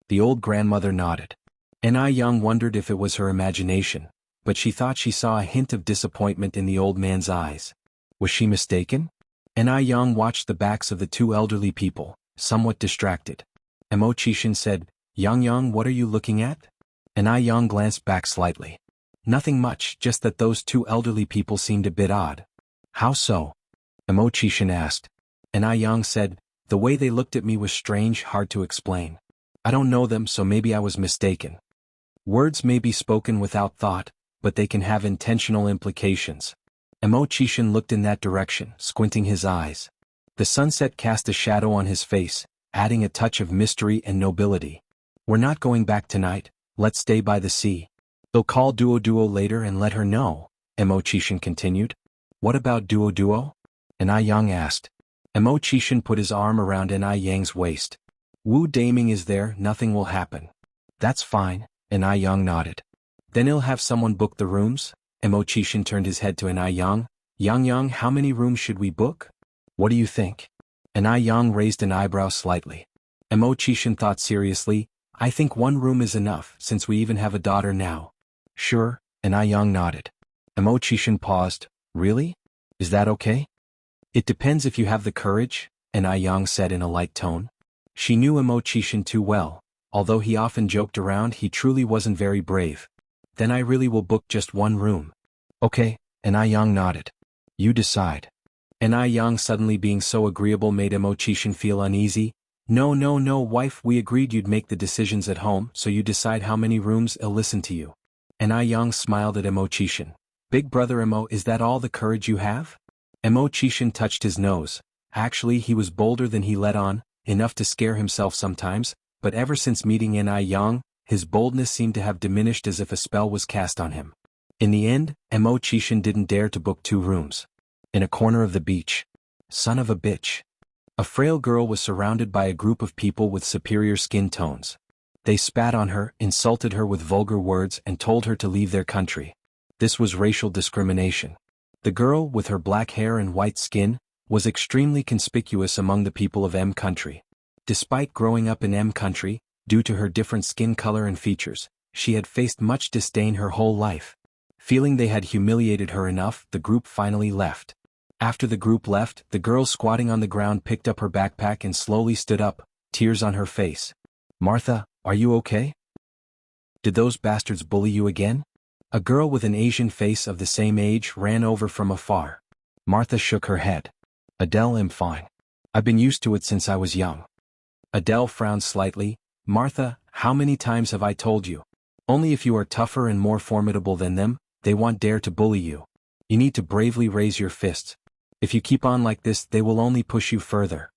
The old grandmother nodded. And Yang wondered if it was her imagination, but she thought she saw a hint of disappointment in the old man's eyes. Was she mistaken? And Yang watched the backs of the two elderly people, somewhat distracted. Chishin said, Yang, what are you looking at? And Yang glanced back slightly. Nothing much, just that those two elderly people seemed a bit odd. How so? Chishin asked. And Yang said, the way they looked at me was strange, hard to explain. I don't know them, so maybe I was mistaken. Words may be spoken without thought, but they can have intentional implications. Chishin looked in that direction, squinting his eyes. The sunset cast a shadow on his face, adding a touch of mystery and nobility. We're not going back tonight, let's stay by the sea. They'll call Duo later and let her know, Chishin continued. What about Duo? And Yang asked. Chishin put his arm around Yang's waist. Wu Daming is there, nothing will happen. That's fine, and Yang nodded. Then he'll have someone book the rooms? Chishin turned his head to Yang. Yang, how many rooms should we book? What do you think? And Yang raised an eyebrow slightly. Chishin thought seriously. I think one room is enough, since we even have a daughter now. Sure, and Yang nodded. Chishin paused. Really? Is that okay? It depends if you have the courage, and Yang said in a light tone. She knew Chishin too well. Although he often joked around, he truly wasn't very brave. Then I really will book just one room. Okay, and Yang nodded. You decide. And Yang suddenly being so agreeable made Chishin feel uneasy. No, wife, we agreed you'd make the decisions at home, so you decide how many rooms, I'll listen to you. And Yang smiled at Chishin. Big brother is that all the courage you have? Chishin touched his nose. Actually, he was bolder than he let on, enough to scare himself sometimes, but ever since meeting Yang, his boldness seemed to have diminished as if a spell was cast on him. In the end, Chishin didn't dare to book 2 rooms. In a corner of the beach. Son of a bitch. A frail girl was surrounded by a group of people with superior skin tones. They spat on her, insulted her with vulgar words and told her to leave their country. This was racial discrimination. The girl, with her black hair and white skin, was extremely conspicuous among the people of M country. Despite growing up in M country, due to her different skin color and features, she had faced much disdain her whole life. Feeling they had humiliated her enough, the group finally left. After the group left, the girl squatting on the ground picked up her backpack and slowly stood up, tears on her face. Martha, are you okay? Did those bastards bully you again? A girl with an Asian face of the same age ran over from afar. Martha shook her head. Adele, I'm fine. I've been used to it since I was young. Adele frowned slightly. Martha, how many times have I told you? Only if you are tougher and more formidable than them, they won't dare to bully you. You need to bravely raise your fists. If you keep on like this, they will only push you further.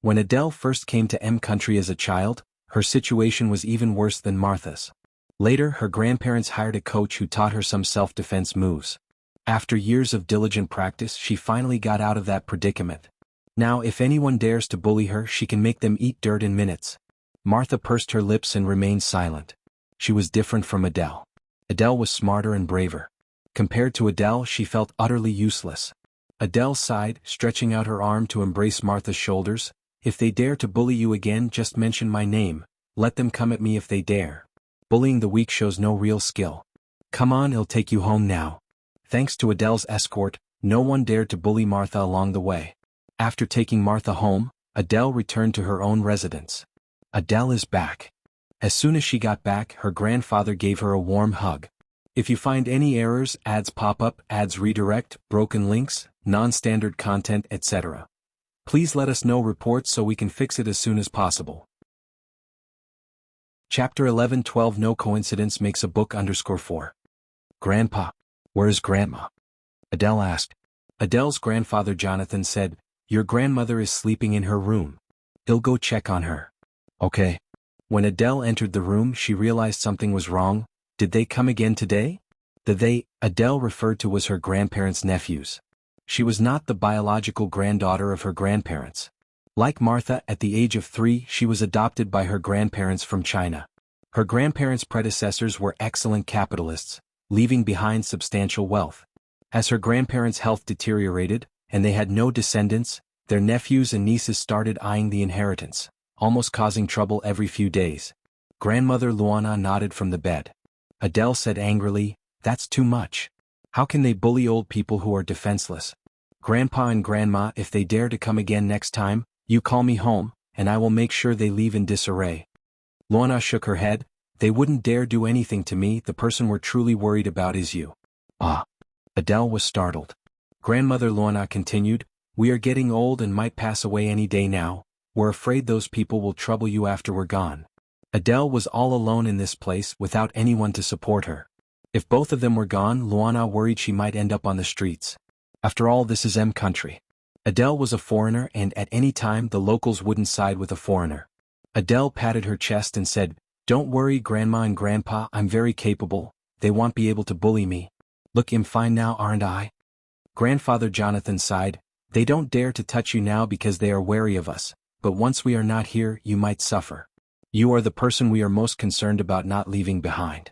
When Adele first came to M country as a child, her situation was even worse than Martha's. Later, her grandparents hired a coach who taught her some self-defense moves. After years of diligent practice, she finally got out of that predicament. Now, if anyone dares to bully her, she can make them eat dirt in minutes. Martha pursed her lips and remained silent. She was different from Adele. Adele was smarter and braver. Compared to Adele, she felt utterly useless. Adele sighed, stretching out her arm to embrace Martha's shoulders. If they dare to bully you again, just mention my name. Let them come at me if they dare. Bullying the weak shows no real skill. Come on, I'll take you home now. Thanks to Adele's escort, no one dared to bully Martha along the way. After taking Martha home, Adele returned to her own residence. Adele is back. As soon as she got back, her grandfather gave her a warm hug. If you find any errors, ads pop up, ads redirect, broken links, non-standard content, etc., please let us know reports so we can fix it as soon as possible. Chapter 11:12 No coincidence makes a book _4. Grandpa. Where's Grandma? Adele asked. Adele's grandfather Jonathan said, your grandmother is sleeping in her room. He'll go check on her. Okay. When Adele entered the room, she realized something was wrong. Did they come again today? The they Adele referred to was her grandparents' nephews. She was not the biological granddaughter of her grandparents. Like Martha, at the age of 3, she was adopted by her grandparents from China. Her grandparents' predecessors were excellent capitalists, leaving behind substantial wealth. As her grandparents' health deteriorated, and they had no descendants, their nephews and nieces started eyeing the inheritance, almost causing trouble every few days. Grandmother Luana nodded from the bed. Adele said angrily, that's too much. How can they bully old people who are defenseless? Grandpa and Grandma, if they dare to come again next time, you call me home, and I will make sure they leave in disarray. Luana shook her head. They wouldn't dare do anything to me. The person we're truly worried about is you. Ah. Adele was startled. Grandmother Luana continued, we are getting old and might pass away any day now. We're afraid those people will trouble you after we're gone. Adele was all alone in this place without anyone to support her. If both of them were gone, Luana worried she might end up on the streets. After all, this is M country. Adele was a foreigner, and at any time the locals wouldn't side with a foreigner. Adele patted her chest and said, don't worry, Grandma and Grandpa, I'm very capable. They won't be able to bully me. Look, I'm fine now, aren't I? Grandfather Jonathan sighed. They don't dare to touch you now because they are wary of us, but once we are not here, you might suffer. You are the person we are most concerned about not leaving behind.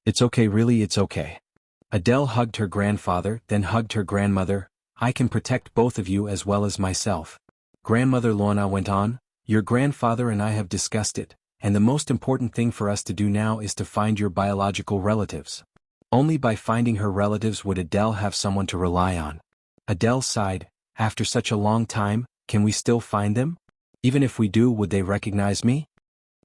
It's okay, really, it's okay. Adele hugged her grandfather, then hugged her grandmother. I can protect both of you as well as myself. Grandmother Lorna went on, your grandfather and I have discussed it, and the most important thing for us to do now is to find your biological relatives. Only by finding her relatives would Adele have someone to rely on. Adele sighed, after such a long time, can we still find them? Even if we do, would they recognize me?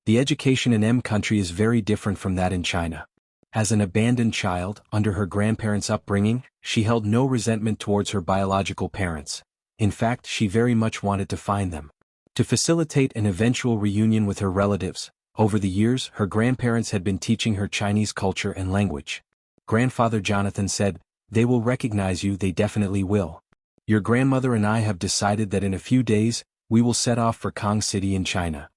The education in M country is very different from that in China. As an abandoned child, under her grandparents' upbringing, she held no resentment towards her biological parents. In fact, she very much wanted to find them. To facilitate an eventual reunion with her relatives, over the years her grandparents had been teaching her Chinese culture and language. Grandfather Jonathan said, they will recognize you, they definitely will. Your grandmother and I have decided that in a few days, we will set off for Kong City in China.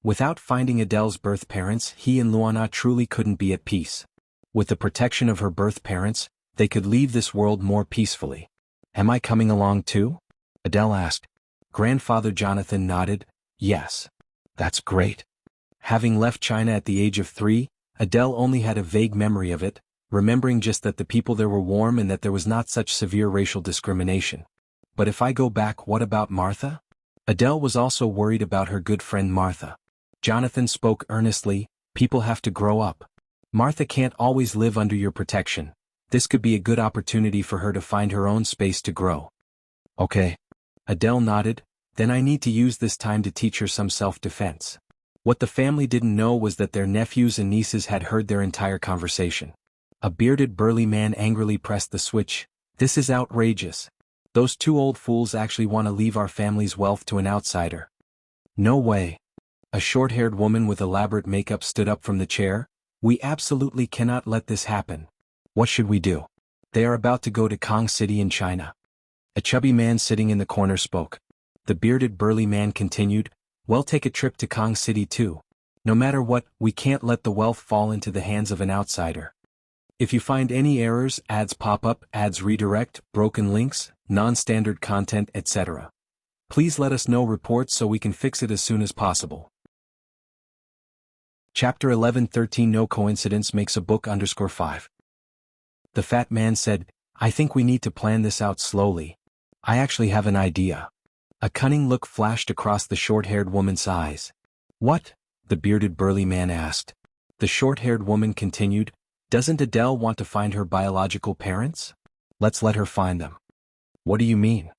Without finding Adele's birth parents, he and Luana truly couldn't be at peace. With the protection of her birth parents, they could leave this world more peacefully. Am I coming along too? Adele asked. Grandfather Jonathan nodded, yes. That's great. Having left China at the age of 3, Adele only had a vague memory of it, remembering just that the people there were warm and that there was not such severe racial discrimination. But if I go back, what about Martha? Adele was also worried about her good friend Martha. Jonathan spoke earnestly, people have to grow up. Martha can't always live under your protection. This could be a good opportunity for her to find her own space to grow. Okay. Adele nodded, then I need to use this time to teach her some self-defense. What the family didn't know was that their nephews and nieces had heard their entire conversation. A bearded burly man angrily pressed the switch. This is outrageous. Those two old fools actually want to leave our family's wealth to an outsider. No way. A short-haired woman with elaborate makeup stood up from the chair. We absolutely cannot let this happen. What should we do? They are about to go to Kong City in China. A chubby man sitting in the corner spoke. The bearded burly man continued, well, take a trip to Kong City too. No matter what, we can't let the wealth fall into the hands of an outsider. If you find any errors, ads pop up, ads redirect, broken links, non-standard content, etc., please let us know reports so we can fix it as soon as possible. Chapter 11:13 No coincidence makes a book _5. The fat man said, I think we need to plan this out slowly. I actually have an idea. A cunning look flashed across the short-haired woman's eyes. What? The bearded burly man asked. The short-haired woman continued, doesn't Adele want to find her biological parents? Let's let her find them. What do you mean?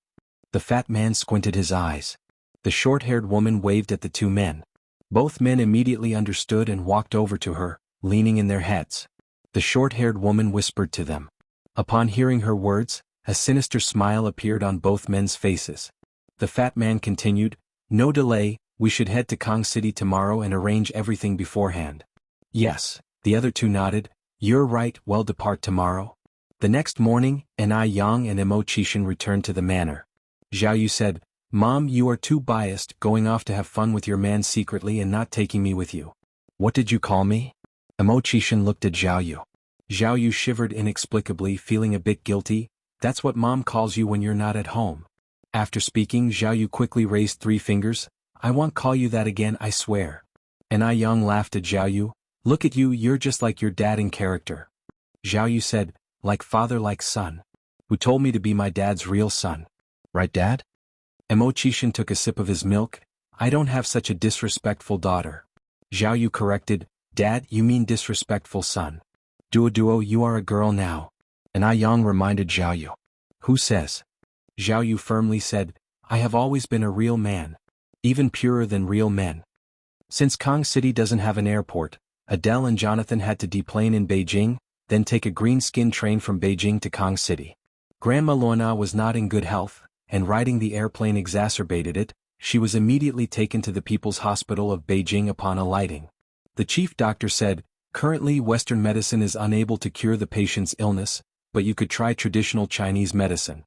The fat man squinted his eyes. The short-haired woman waved at the two men. Both men immediately understood and walked over to her, leaning in their heads. The short-haired woman whispered to them. Upon hearing her words, a sinister smile appeared on both men's faces. The fat man continued, "No delay, we should head to Kong City tomorrow and arrange everything beforehand." "Yes," the other two nodded. "You're right, we'll depart tomorrow." The next morning, Yang and Imo returned to the manor. Zhao Yu said, "Mom, you are too biased, going off to have fun with your man secretly and not taking me with you." "What did you call me?" Imo looked at Zhao Yu. Zhao Yu shivered inexplicably, feeling a bit guilty. "That's what Mom calls you when you're not at home." After speaking, Zhao Yu quickly raised 3 fingers. "I won't call you that again, I swear." Yang laughed at Zhao Yu. "Look at you, you're just like your dad in character." Zhao Yu said, "Like father like son. Who told me to be my dad's real son? Right, Dad?" Imo took a sip of his milk. "I don't have such a disrespectful daughter." Zhao Yu corrected, "Dad, you mean disrespectful son. Duo, you are a girl now." Yang reminded Zhao Yu. "Who says?" Zhao Yu firmly said, "I have always been a real man. Even purer than real men." Since Kong City doesn't have an airport, Adele and Jonathan had to deplane in Beijing, then take a green-skin train from Beijing to Kong City. Grandma Luana was not in good health, and riding the airplane exacerbated it. She was immediately taken to the People's Hospital of Beijing upon alighting. The chief doctor said, "Currently Western medicine is unable to cure the patient's illness, but you could try traditional Chinese medicine."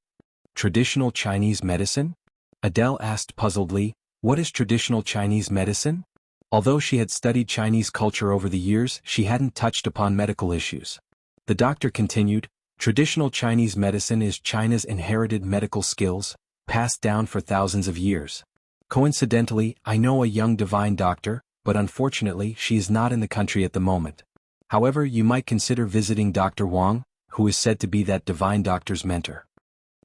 "Traditional Chinese medicine?" Adele asked puzzledly. "What is traditional Chinese medicine?" Although she had studied Chinese culture over the years, she hadn't touched upon medical issues. The doctor continued, "Traditional Chinese medicine is China's inherited medical skills, passed down for thousands of years. Coincidentally, I know a young divine doctor, but unfortunately she is not in the country at the moment. However, you might consider visiting Dr. Wang, who is said to be that divine doctor's mentor."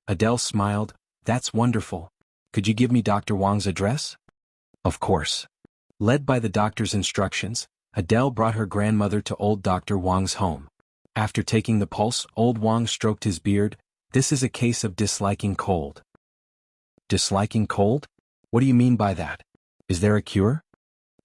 Adele smiled. "That's wonderful. Could you give me Dr. Wang's address?" "Of course." Led by the doctor's instructions, Adele brought her grandmother to old Dr. Wang's home. After taking the pulse, old Wang stroked his beard. "This is a case of disliking cold." "Disliking cold? What do you mean by that? Is there a cure?"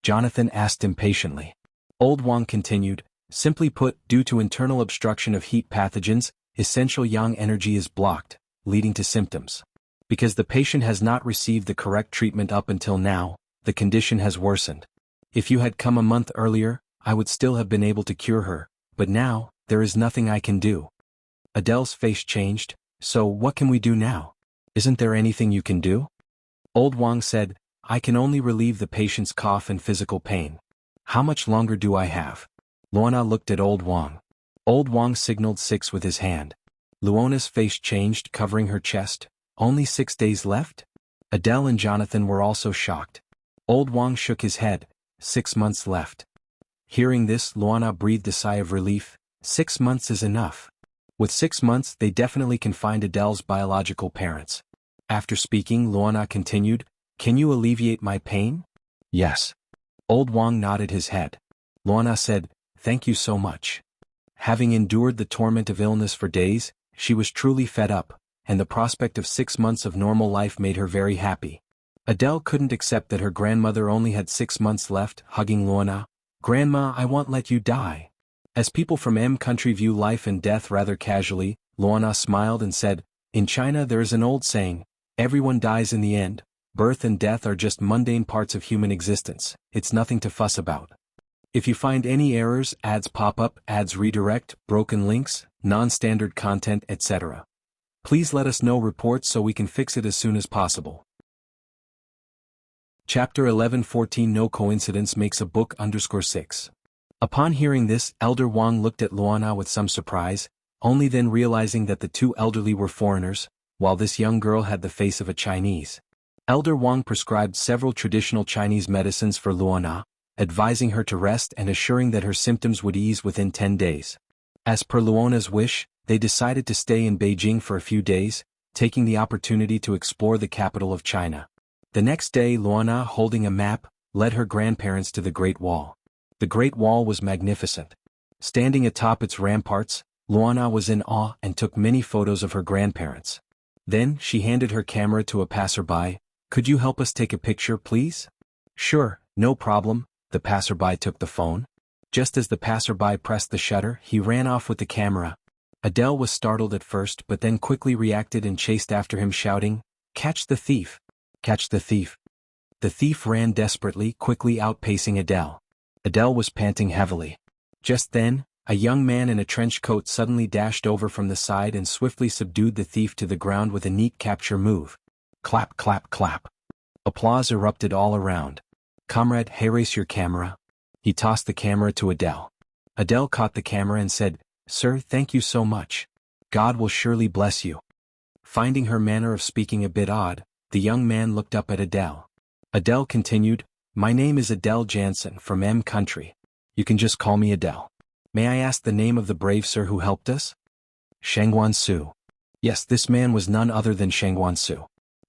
Jonathan asked impatiently. Old Wang continued, "Simply put, due to internal obstruction of heat pathogens, essential yang energy is blocked, leading to symptoms. Because the patient has not received the correct treatment up until now, the condition has worsened. If you had come a month earlier, I would still have been able to cure her, but now, there is nothing I can do." Adele's face changed. "So what can we do now? Isn't there anything you can do?" Old Wang said, "I can only relieve the patient's cough and physical pain. How much longer do I have?" Luana looked at Old Wang. Old Wang signaled 6 with his hand. Luona's face changed, covering her chest. "Only 6 days left?" Adele and Jonathan were also shocked. Old Wang shook his head. 6 months left. Hearing this, Luana breathed a sigh of relief. 6 months is enough. With 6 months they definitely can find Adele's biological parents. After speaking, Luana continued, "Can you alleviate my pain?" "Yes." Old Wang nodded his head. Luana said, "Thank you so much." Having endured the torment of illness for days, she was truly fed up, and the prospect of 6 months of normal life made her very happy. Adele couldn't accept that her grandmother only had 6 months left, hugging Luana. "Grandma, I won't let you die." As people from M country view life and death rather casually, Luana smiled and said, "In China there is an old saying, everyone dies in the end. Birth and death are just mundane parts of human existence, it's nothing to fuss about. If you find any errors, ads pop up, ads redirect, broken links, non-standard content, etc. Please let us know reports so we can fix it as soon as possible." Chapter 11:14 No coincidence makes a book _6. Upon hearing this, Elder Wang looked at Luana with some surprise, only then realizing that the two elderly were foreigners, while this young girl had the face of a Chinese. Elder Wang prescribed several traditional Chinese medicines for Luana, advising her to rest and assuring that her symptoms would ease within 10 days. As per Luana's wish, they decided to stay in Beijing for a few days, taking the opportunity to explore the capital of China. The next day, Luana, holding a map, led her grandparents to the Great Wall. The Great Wall was magnificent. Standing atop its ramparts, Luana was in awe and took many photos of her grandparents. Then, she handed her camera to a passerby. "Could you help us take a picture, please?" "Sure, no problem." The passerby took the phone. Just as the passerby pressed the shutter, he ran off with the camera. Adele was startled at first but then quickly reacted and chased after him shouting, "Catch the thief! Catch the thief!" The thief ran desperately, quickly outpacing Adele. Adele was panting heavily. Just then, a young man in a trench coat suddenly dashed over from the side and swiftly subdued the thief to the ground with a neat capture move. Clap, clap, clap. Applause erupted all around. "Comrade, raise your camera." He tossed the camera to Adele. Adele caught the camera and said, "Sir, thank you so much. God will surely bless you." Finding her manner of speaking a bit odd, the young man looked up at Adele. Adele continued, "My name is Adele Jansen from M Country. You can just call me Adele. May I ask the name of the brave sir who helped us?" "Shangguan Su." Yes, this man was none other than Shangguan Su.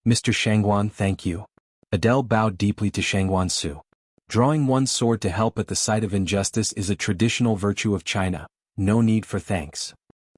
"Mr. Shangguan, thank you." Adele bowed deeply to Shangguan Su. Drawing one's sword to help at the sight of injustice is a traditional virtue of China. No need for thanks.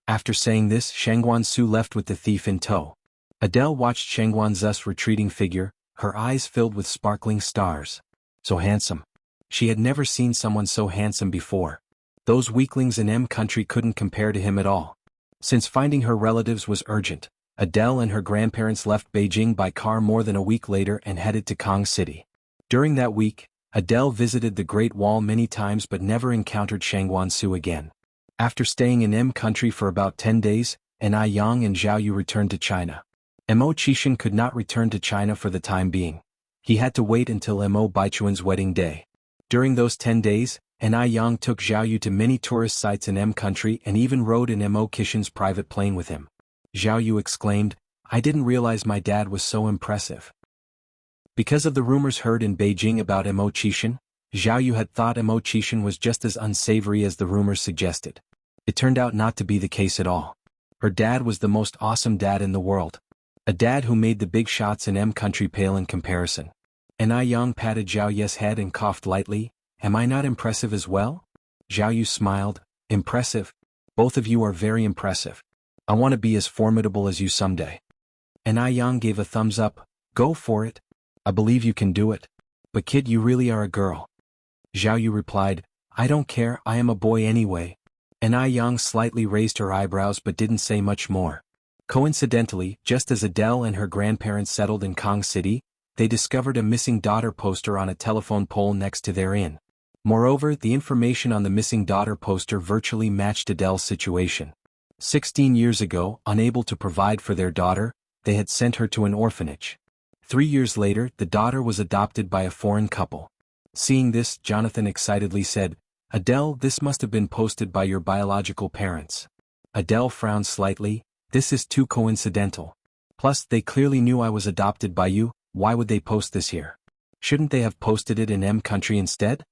After saying this, Shangguan Su left with the thief in tow. Adele watched Shangguan Zu's retreating figure, her eyes filled with sparkling stars. So handsome. She had never seen someone so handsome before. Those weaklings in M Country couldn't compare to him at all. Since finding her relatives was urgent, Adele and her grandparents left Beijing by car more than a week later and headed to Kong City. During that week, Adele visited the Great Wall many times but never encountered Shangguan Su again. After staying in M Country for about 10 days, Anai Yang and Zhao Yu returned to China. Mo Qixin could not return to China for the time being. He had to wait until Mo Baichuan's wedding day. During those 10 days, Anai Yang took Zhao Yu to many tourist sites in M Country and even rode in Mo Qixin's private plane with him. Zhao Yu exclaimed, "I didn't realize my dad was so impressive." Because of the rumors heard in Beijing about Mo Qixin, Zhao Yu had thought Mo Qixin was just as unsavory as the rumors suggested. It turned out not to be the case at all. Her dad was the most awesome dad in the world. A dad who made the big shots in M Country pale in comparison. Anai Yang patted Zhao Yu's head and coughed lightly. "Am I not impressive as well?" Zhao Yu smiled. "Impressive? Both of you are very impressive. I want to be as formidable as you someday." Anai Yang gave a thumbs up. "Go for it. I believe you can do it. But kid, you really are a girl." Zhao Yu replied, "I don't care, I am a boy anyway." Anai Yang slightly raised her eyebrows but didn't say much more. Coincidentally, just as Adele and her grandparents settled in Kong City, they discovered a missing daughter poster on a telephone pole next to their inn. Moreover, the information on the missing daughter poster virtually matched Adele's situation. 16 years ago, unable to provide for their daughter, they had sent her to an orphanage. 3 years later, the daughter was adopted by a foreign couple. Seeing this, Jonathan excitedly said, "Adele, this must have been posted by your biological parents." Adele frowned slightly. "This is too coincidental. Plus, they clearly knew I was adopted by you. Why would they post this here? Shouldn't they have posted it in M Country instead?"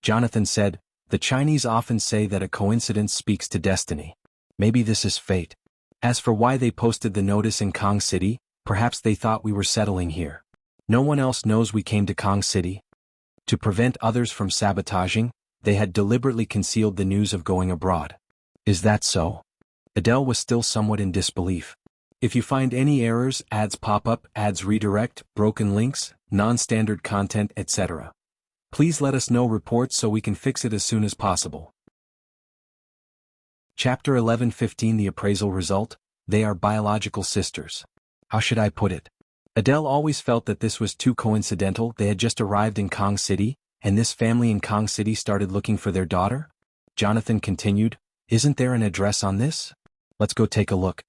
Jonathan said, "The Chinese often say that a coincidence speaks to destiny. Maybe this is fate. As for why they posted the notice in Kong City, perhaps they thought we were settling here. No one else knows we came to Kong City. To prevent others from sabotaging, they had deliberately concealed the news of going abroad." "Is that so?" Adele was still somewhat in disbelief. "If you find any errors, ads pop up, ads redirect, broken links, non-standard content, etc. please let us know reports so we can fix it as soon as possible." Chapter 11:15 The appraisal result. They are biological sisters. How should I put it? Adele always felt that this was too coincidental. They had just arrived in Kong City, and this family in Kong City started looking for their daughter? Jonathan continued, "Isn't there an address on this? Let's go take a look."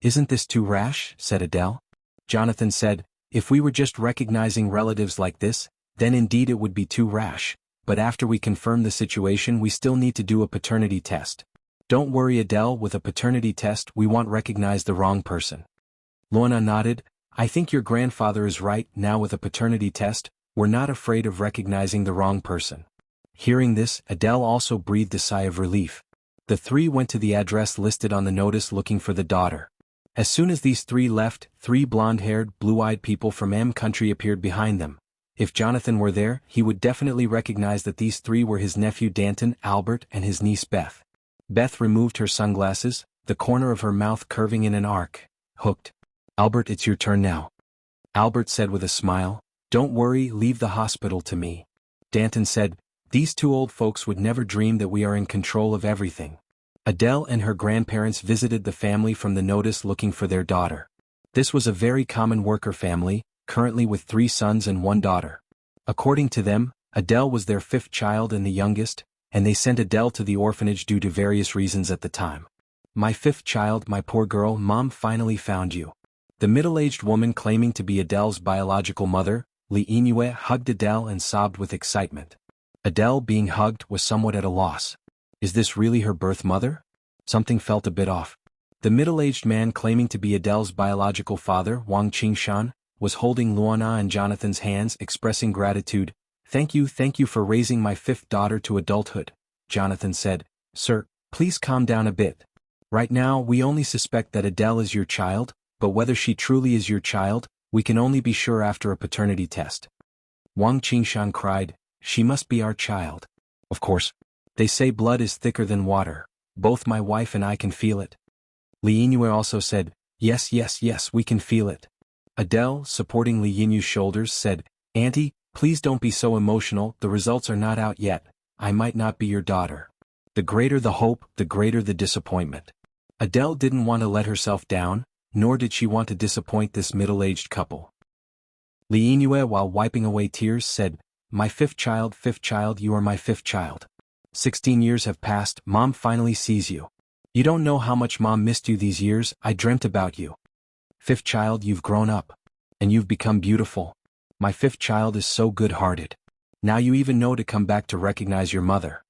"Isn't this too rash?" said Adele. Jonathan said, "If we were just recognizing relatives like this, then indeed it would be too rash, but after we confirm the situation we still need to do a paternity test." "Don't worry Adele, with a paternity test we won't recognize the wrong person." Lorna nodded. "I think your grandfather is right. Now with a paternity test, we're not afraid of recognizing the wrong person." Hearing this, Adele also breathed a sigh of relief. The three went to the address listed on the notice looking for the daughter. As soon as these three left, 3 blonde-haired, blue-eyed people from M Country appeared behind them. If Jonathan were there, he would definitely recognize that these 3 were his nephew Danton, Albert, and his niece Beth. Beth removed her sunglasses, the corner of her mouth curving in an arc. "Hooked." Albert, it's your turn now. Albert said with a smile. Don't worry, leave the hospital to me. Danton said, these two old folks would never dream that we are in control of everything. Adele and her grandparents visited the family from the notice looking for their daughter. This was a very common worker family, currently with 3 sons and 1 daughter. According to them, Adele was their 5th child and the youngest, and they sent Adele to the orphanage due to various reasons at the time. My 5th child, my poor girl, Mom finally found you. The middle-aged woman claiming to be Adele's biological mother, Li Yingyue, hugged Adele and sobbed with excitement. Adele, being hugged, was somewhat at a loss. Is this really her birth mother? Something felt a bit off. The middle-aged man claiming to be Adele's biological father, Wang Qingshan, was holding Luana and Jonathan's hands, expressing gratitude. Thank you for raising my 5th daughter to adulthood, Jonathan said. Sir, please calm down a bit. Right now we only suspect that Adele is your child, but whether she truly is your child, we can only be sure after a paternity test. Wang Qingshan cried, she must be our child. Of course. They say blood is thicker than water. Both my wife and I can feel it. Li Yingyue also said, yes, we can feel it. Adele, supporting Li Yinyu's shoulders, said, Auntie, please don't be so emotional, the results are not out yet, I might not be your daughter. The greater the hope, the greater the disappointment. Adele didn't want to let herself down, nor did she want to disappoint this middle-aged couple. Li Yingyue, while wiping away tears, said, my 5th child, you are my 5th child. 16 years have passed, Mom finally sees you. You don't know how much Mom missed you these years, I dreamt about you. 5th child, you've grown up. And you've become beautiful. My 5th child is so good-hearted. Now you even know to come back to recognize your mother.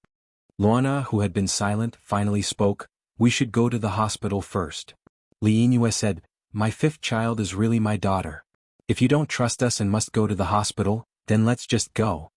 Luana, who had been silent, finally spoke, we should go to the hospital first. Li Yingyue said, my 5th child is really my daughter. If you don't trust us and must go to the hospital, then let's just go.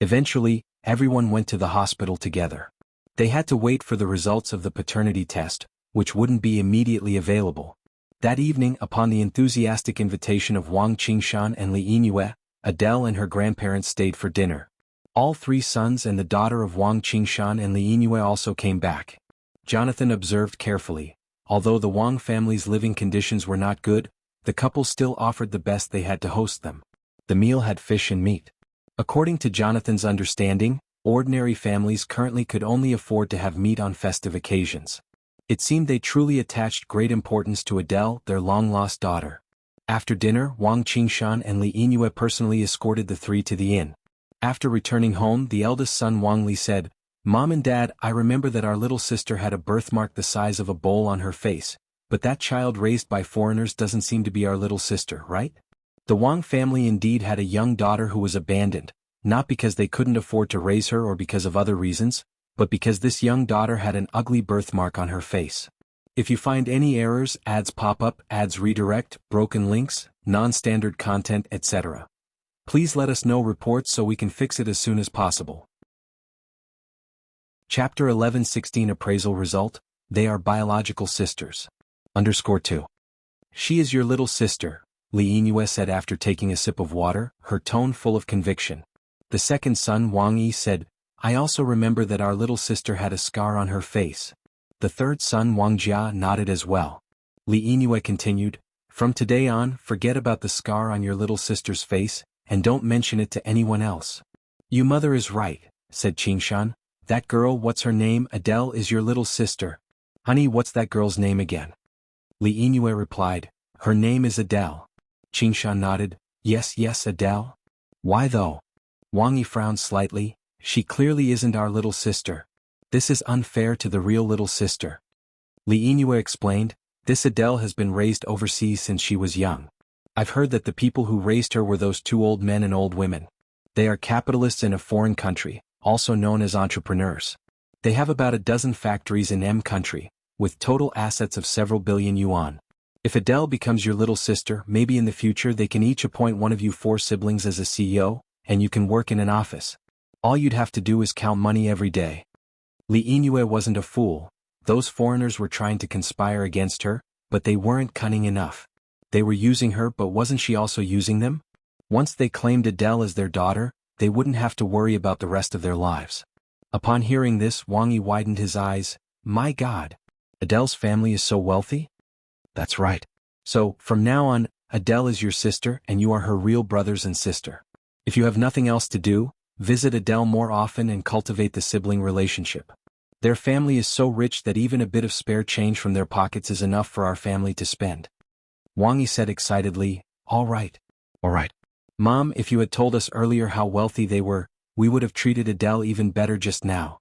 Eventually, everyone went to the hospital together. They had to wait for the results of the paternity test, which wouldn't be immediately available. That evening, upon the enthusiastic invitation of Wang Qingshan and Li Yingyue, Adele and her grandparents stayed for dinner. All 3 sons and the daughter of Wang Qingshan and Li Yingyue also came back. Jonathan observed carefully. Although the Wang family's living conditions were not good, the couple still offered the best they had to host them. The meal had fish and meat. According to Jonathan's understanding, ordinary families currently could only afford to have meat on festive occasions. It seemed they truly attached great importance to Adele, their long-lost daughter. After dinner, Wang Qingshan and Li Yingyue personally escorted the 3 to the inn. After returning home, the eldest son Wang Li said, Mom and Dad, I remember that our little sister had a birthmark the size of a bowl on her face, but that child raised by foreigners doesn't seem to be our little sister, right? The Wang family indeed had a young daughter who was abandoned, not because they couldn't afford to raise her or because of other reasons, but because this young daughter had an ugly birthmark on her face. If you find any errors, ads pop up, ads redirect, broken links, non-standard content, etc. Please let us know reports so we can fix it as soon as possible. Chapter 11:16 Appraisal Result, They are biological sisters. _2. She is your little sister, Li Yingyue said after taking a sip of water, her tone full of conviction. The second son Wang Yi said, I also remember that our little sister had a scar on her face. The third son Wang Jia nodded as well. Li Yingyue continued, from today on, forget about the scar on your little sister's face, and don't mention it to anyone else. Your mother is right, said Qingshan. That girl, what's her name? Adele is your little sister. Honey, what's that girl's name again? Li Yingyue replied, her name is Adele. Qingshan nodded, yes, Adele. Why though? Wang Yi frowned slightly, she clearly isn't our little sister. This is unfair to the real little sister. Li Yingyue explained, this Adele has been raised overseas since she was young. I've heard that the people who raised her were those 2 old men and old women. They are capitalists in a foreign country, also known as entrepreneurs. They have about a dozen factories in M country, with total assets of several billion yuan. If Adele becomes your little sister, maybe in the future they can each appoint one of you 4 siblings as a CEO, and you can work in an office. All you'd have to do is count money every day. Li Yingyue wasn't a fool. Those foreigners were trying to conspire against her, but they weren't cunning enough. They were using her, but wasn't she also using them? Once they claimed Adele as their daughter, they wouldn't have to worry about the rest of their lives. Upon hearing this, Wang Yi widened his eyes. My God! Adele's family is so wealthy? That's right. So, from now on, Adele is your sister and you are her real brothers and sister. If you have nothing else to do, visit Adele more often and cultivate the sibling relationship. Their family is so rich that even a bit of spare change from their pockets is enough for our family to spend. Wang Yi said excitedly, all right. All right. Mom, if you had told us earlier how wealthy they were, we would have treated Adele even better just now.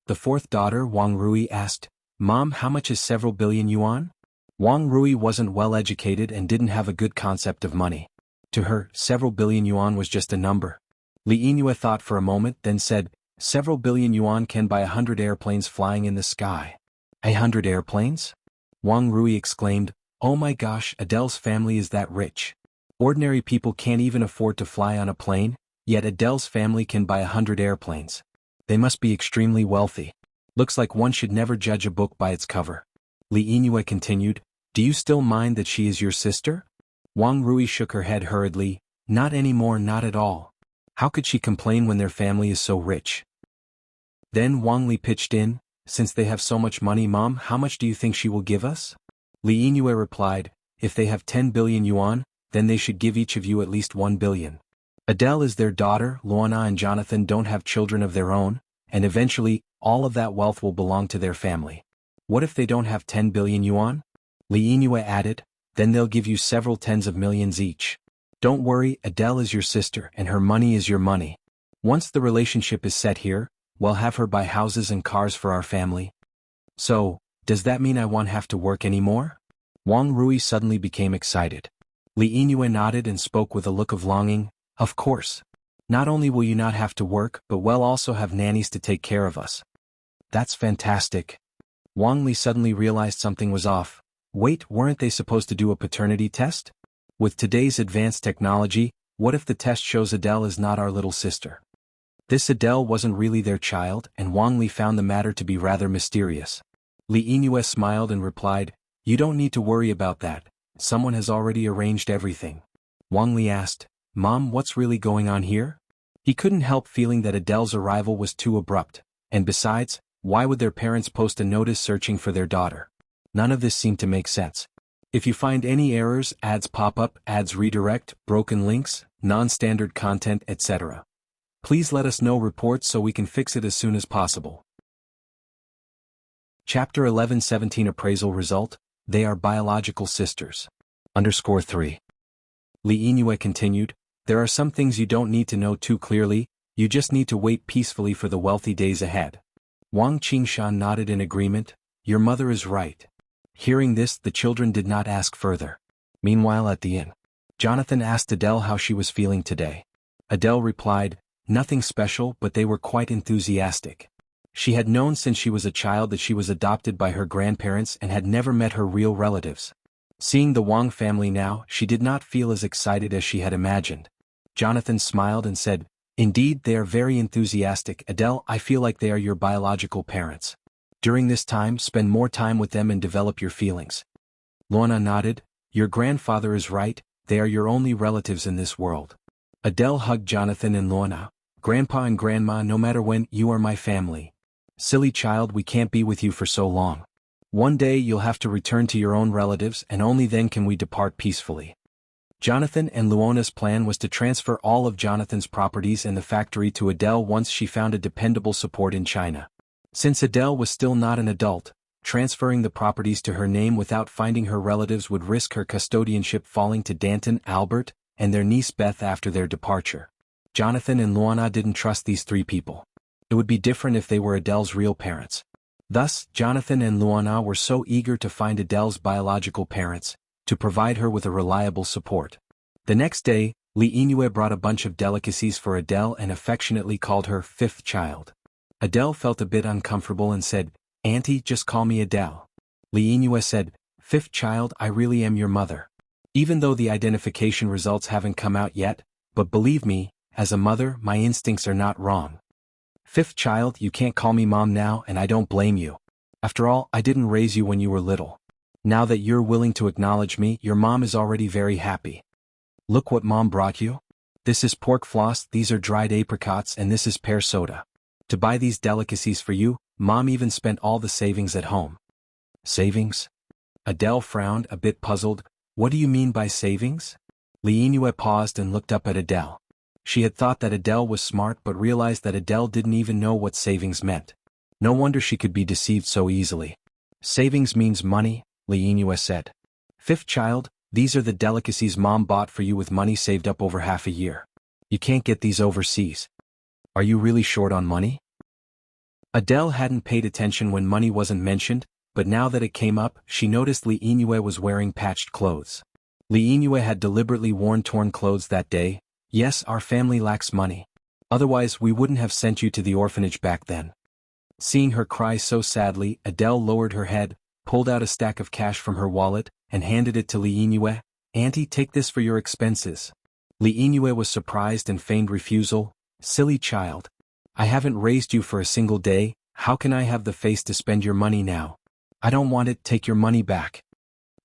The fourth daughter, Wang Rui, asked, Mom, how much is several billion yuan? Wang Rui wasn't well educated and didn't have a good concept of money. To her, several billion yuan was just a number. Li Yingyue thought for a moment, then said, several billion yuan can buy 100 airplanes flying in the sky. 100 airplanes? Wang Rui exclaimed, oh my gosh, Adele's family is that rich. Ordinary people can't even afford to fly on a plane, yet Adele's family can buy 100 airplanes. They must be extremely wealthy. Looks like one should never judge a book by its cover. Li Yingyue continued, do you still mind that she is your sister? Wang Rui shook her head hurriedly, not anymore, not at all. How could she complain when their family is so rich? Then Wang Li pitched in, since they have so much money, Mom, how much do you think she will give us? Li Yingyue replied, if they have 10 billion yuan, then they should give each of you at least 1 billion. Adele is their daughter, Luana and Jonathan don't have children of their own, and eventually, all of that wealth will belong to their family. What if they don't have 10 billion yuan? Li Yingyue added, then they'll give you several tens of millions each. Don't worry, Adele is your sister and her money is your money. Once the relationship is set here, we'll have her buy houses and cars for our family. So, does that mean I won't have to work anymore? Wang Rui suddenly became excited. Li Yingyue nodded and spoke with a look of longing, of course. Not only will you not have to work, but we'll also have nannies to take care of us. That's fantastic. Wang Li suddenly realized something was off. Wait, weren't they supposed to do a paternity test? With today's advanced technology, what if the test shows Adele is not our little sister? This Adele wasn't really their child, and Wang Li found the matter to be rather mysterious. Li Yingyue smiled and replied, you don't need to worry about that. Someone has already arranged everything. Wang Li asked, Mom, what's really going on here? He couldn't help feeling that Adele's arrival was too abrupt, and besides, why would their parents post a notice searching for their daughter? None of this seemed to make sense. If you find any errors, ads pop up, ads redirect, broken links, non-standard content, etc., please let us know reports so we can fix it as soon as possible. Chapter 11-17 Appraisal Result, They are biological sisters. _3. Li Yingyue continued, there are some things you don't need to know too clearly, you just need to wait peacefully for the wealthy days ahead. Wang Qingshan nodded in agreement, your mother is right. Hearing this, the children did not ask further. Meanwhile at the inn, Jonathan asked Adele how she was feeling today. Adele replied, nothing special, but they were quite enthusiastic. She had known since she was a child that she was adopted by her grandparents and had never met her real relatives. Seeing the Wang family now, she did not feel as excited as she had imagined. Jonathan smiled and said, indeed, they are very enthusiastic, Adele, I feel like they are your biological parents. During this time, spend more time with them and develop your feelings. Luana nodded, your grandfather is right, they are your only relatives in this world. Adele hugged Jonathan and Luana, Grandpa and Grandma, no matter when, you are my family. Silly child, we can't be with you for so long. One day you'll have to return to your own relatives and only then can we depart peacefully. Jonathan and Luana's plan was to transfer all of Jonathan's properties and the factory to Adele once she found a dependable support in China. Since Adele was still not an adult, transferring the properties to her name without finding her relatives would risk her custodianship falling to Danton, Albert, and their niece Beth after their departure. Jonathan and Luana didn't trust these three people. It would be different if they were Adele's real parents. Thus, Jonathan and Luana were so eager to find Adele's biological parents, to provide her with a reliable support. The next day, Li Yingyue brought a bunch of delicacies for Adele and affectionately called her fifth child. Adele felt a bit uncomfortable and said, Auntie, just call me Adele. Li Yingyue said, fifth child, I really am your mother. Even though the identification results haven't come out yet, but believe me, as a mother, my instincts are not wrong. Fifth child, you can't call me mom now and I don't blame you. After all, I didn't raise you when you were little. Now that you're willing to acknowledge me, your mom is already very happy. Look what mom brought you. This is pork floss, these are dried apricots, and this is pear soda. To buy these delicacies for you, mom even spent all the savings at home. Savings? Adele frowned, a bit puzzled. What do you mean by savings? Li Yingyue paused and looked up at Adele. She had thought that Adele was smart but realized that Adele didn't even know what savings meant. No wonder she could be deceived so easily. Savings means money, Li Yingyue said. Fifth child, these are the delicacies Mom bought for you with money saved up over half a year. You can't get these overseas. Are you really short on money? Adele hadn't paid attention when money wasn't mentioned, but now that it came up, she noticed Li Yingyue was wearing patched clothes. Li Yingyue had deliberately worn torn clothes that day. Yes, our family lacks money. Otherwise we wouldn't have sent you to the orphanage back then. Seeing her cry so sadly, Adele lowered her head, pulled out a stack of cash from her wallet, and handed it to Li Yingyue. Auntie, take this for your expenses. Li Yingyue was surprised and feigned refusal. Silly child. I haven't raised you for a single day, how can I have the face to spend your money now? I don't want it, take your money back.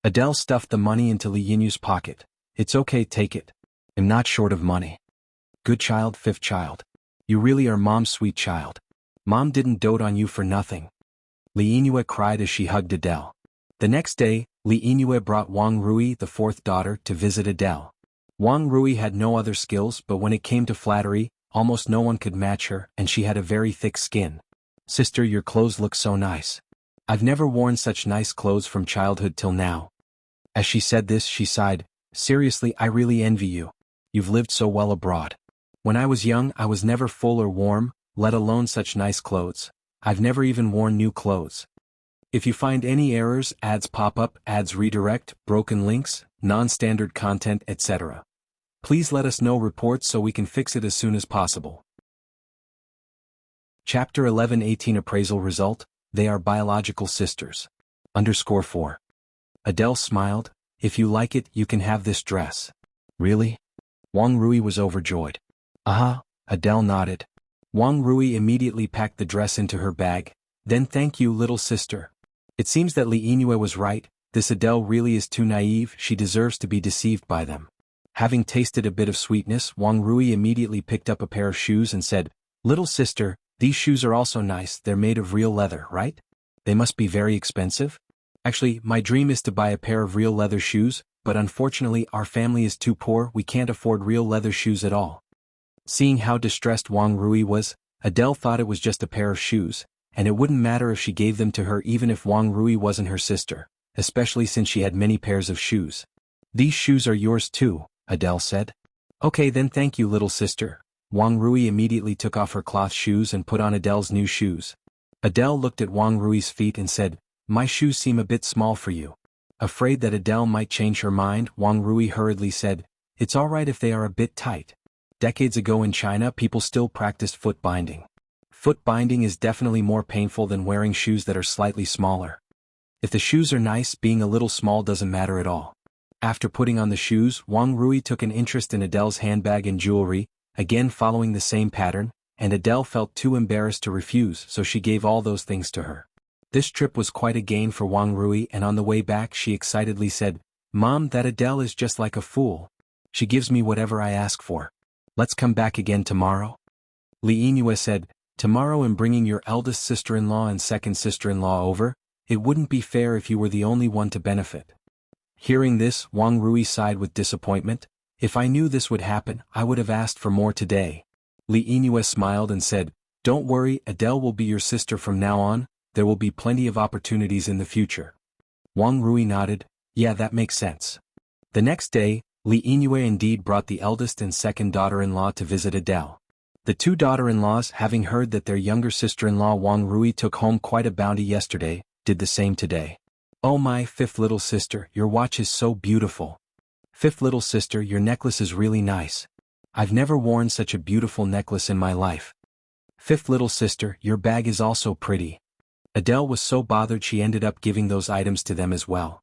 Adele stuffed the money into Li Yingyue's pocket. It's okay, take it. I'm not short of money. Good child, fifth child. You really are Mom's sweet child. Mom didn't dote on you for nothing. Li Yingyue cried as she hugged Adele. The next day, Li Yingyue brought Wang Rui, the fourth daughter, to visit Adele. Wang Rui had no other skills, but when it came to flattery, almost no one could match her, and she had a very thick skin. Sister, your clothes look so nice. I've never worn such nice clothes from childhood till now. As she said this, she sighed. Seriously, I really envy you. You've lived so well abroad. When I was young, I was never full or warm, let alone such nice clothes. I've never even worn new clothes. If you find any errors, ads pop up, ads redirect, broken links, non-standard content, etc. Please let us know reports so we can fix it as soon as possible. Chapter 11-18 Appraisal Result, They are biological sisters. _4. Adele smiled. If you like it, you can have this dress. Really? Wang Rui was overjoyed. Adele nodded. Wang Rui immediately packed the dress into her bag. Then thank you, little sister. It seems that Li Yingyue was right, this Adele really is too naive, she deserves to be deceived by them. Having tasted a bit of sweetness, Wang Rui immediately picked up a pair of shoes and said, Little sister, these shoes are also nice, they're made of real leather, right? They must be very expensive? Actually, my dream is to buy a pair of real leather shoes, but unfortunately our family is too poor, we can't afford real leather shoes at all. Seeing how distressed Wang Rui was, Adele thought it was just a pair of shoes, and it wouldn't matter if she gave them to her even if Wang Rui wasn't her sister, especially since she had many pairs of shoes. These shoes are yours too, Adele said. Okay then, thank you, little sister. Wang Rui immediately took off her cloth shoes and put on Adele's new shoes. Adele looked at Wang Rui's feet and said, My shoes seem a bit small for you. Afraid that Adele might change her mind, Wang Rui hurriedly said, It's alright if they are a bit tight. Decades ago in China, people still practiced foot binding. Foot binding is definitely more painful than wearing shoes that are slightly smaller. If the shoes are nice, being a little small doesn't matter at all. After putting on the shoes, Wang Rui took an interest in Adele's handbag and jewelry, again following the same pattern, and Adele felt too embarrassed to refuse, so she gave all those things to her. This trip was quite a gain for Wang Rui, and on the way back she excitedly said, Mom, that Adele is just like a fool. She gives me whatever I ask for. Let's come back again tomorrow? Li Yingyue said, Tomorrow I'm bringing your eldest sister-in-law and second sister-in-law over. It wouldn't be fair if you were the only one to benefit. Hearing this, Wang Rui sighed with disappointment. If I knew this would happen, I would have asked for more today. Li Yingyue smiled and said, Don't worry, Adele will be your sister from now on, there will be plenty of opportunities in the future. Wang Rui nodded, Yeah, that makes sense. The next day, Li Yingyue indeed brought the eldest and second daughter-in-law to visit Adele. The two daughter-in-laws, having heard that their younger sister-in-law Wang Rui took home quite a bounty yesterday, did the same today. Oh my fifth little sister, your watch is so beautiful. Fifth little sister, your necklace is really nice. I've never worn such a beautiful necklace in my life. Fifth little sister, your bag is also pretty. Adele was so bothered she ended up giving those items to them as well.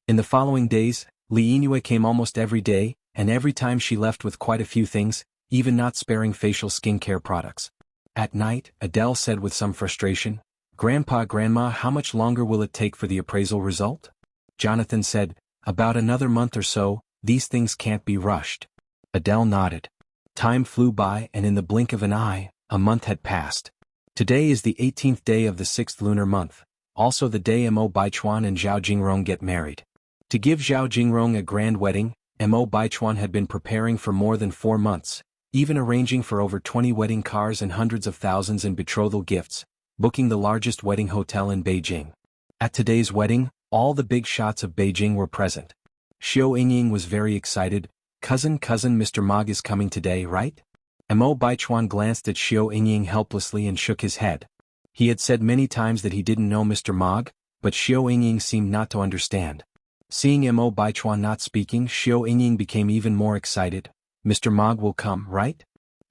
In the following days, Li Yingyue came almost every day, and every time she left with quite a few things, even not sparing facial skincare products. At night, Adele said with some frustration, Grandpa, Grandma, how much longer will it take for the appraisal result? Jonathan said, About another month or so, these things can't be rushed. Adele nodded. Time flew by, and in the blink of an eye, a month had passed. Today is the 18th day of the 6th lunar month, also the day Mo Baichuan and Zhao Jingrong get married. To give Zhao Jingrong a grand wedding, Mo Baichuan had been preparing for more than 4 months, even arranging for over 20 wedding cars and hundreds of thousands in betrothal gifts, booking the largest wedding hotel in Beijing. At today's wedding, all the big shots of Beijing were present. Xiao Yingying was very excited. Cousin Mr. Mog is coming today, right? Mo Baichuan glanced at Xiao Yingying helplessly and shook his head. He had said many times that he didn't know Mr. Mog, but Xiao Yingying seemed not to understand. Seeing Mo Baichuan not speaking, Xiao Yingying became even more excited. Mr. Mog will come, right?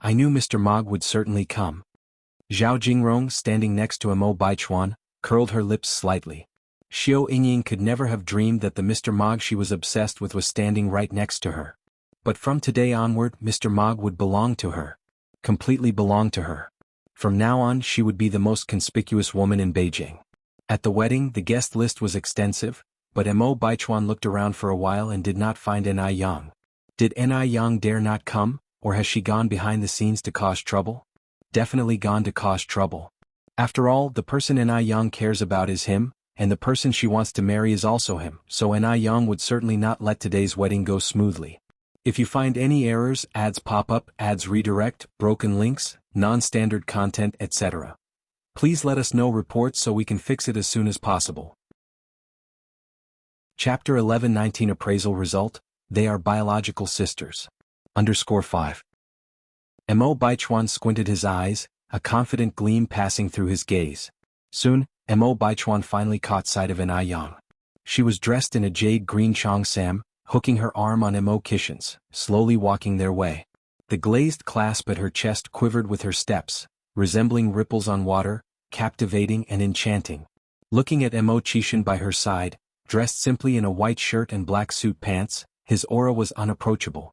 I knew Mr. Mog would certainly come. Zhao Jingrong, standing next to Mo Baichuan, curled her lips slightly. Xiao Yingying could never have dreamed that the Mr. Mog she was obsessed with was standing right next to her. But from today onward, Mr. Mog would belong to her. Completely belong to her. From now on, she would be the most conspicuous woman in Beijing. At the wedding, the guest list was extensive, but Mo Baichuan looked around for a while and did not find Ni Yang. Did Ni Yang dare not come, or has she gone behind the scenes to cause trouble? Definitely gone to cause trouble. After all, the person Ni Yang cares about is him, and the person she wants to marry is also him, so Ni Yang would certainly not let today's wedding go smoothly. If you find any errors, ads pop up, ads redirect, broken links, non-standard content, etc., please let us know reports so we can fix it as soon as possible. Chapter 11-19 Appraisal Result, They are biological sisters. _5. Mo Baichuan squinted his eyes, a confident gleam passing through his gaze. Soon, Mo Baichuan finally caught sight of Ni Yang. She was dressed in a jade green cheongsam, hooking her arm on Mo Kishin's, slowly walking their way. The glazed clasp at her chest quivered with her steps, resembling ripples on water, captivating and enchanting. Looking at Mo Kishin by her side, dressed simply in a white shirt and black suit pants, his aura was unapproachable.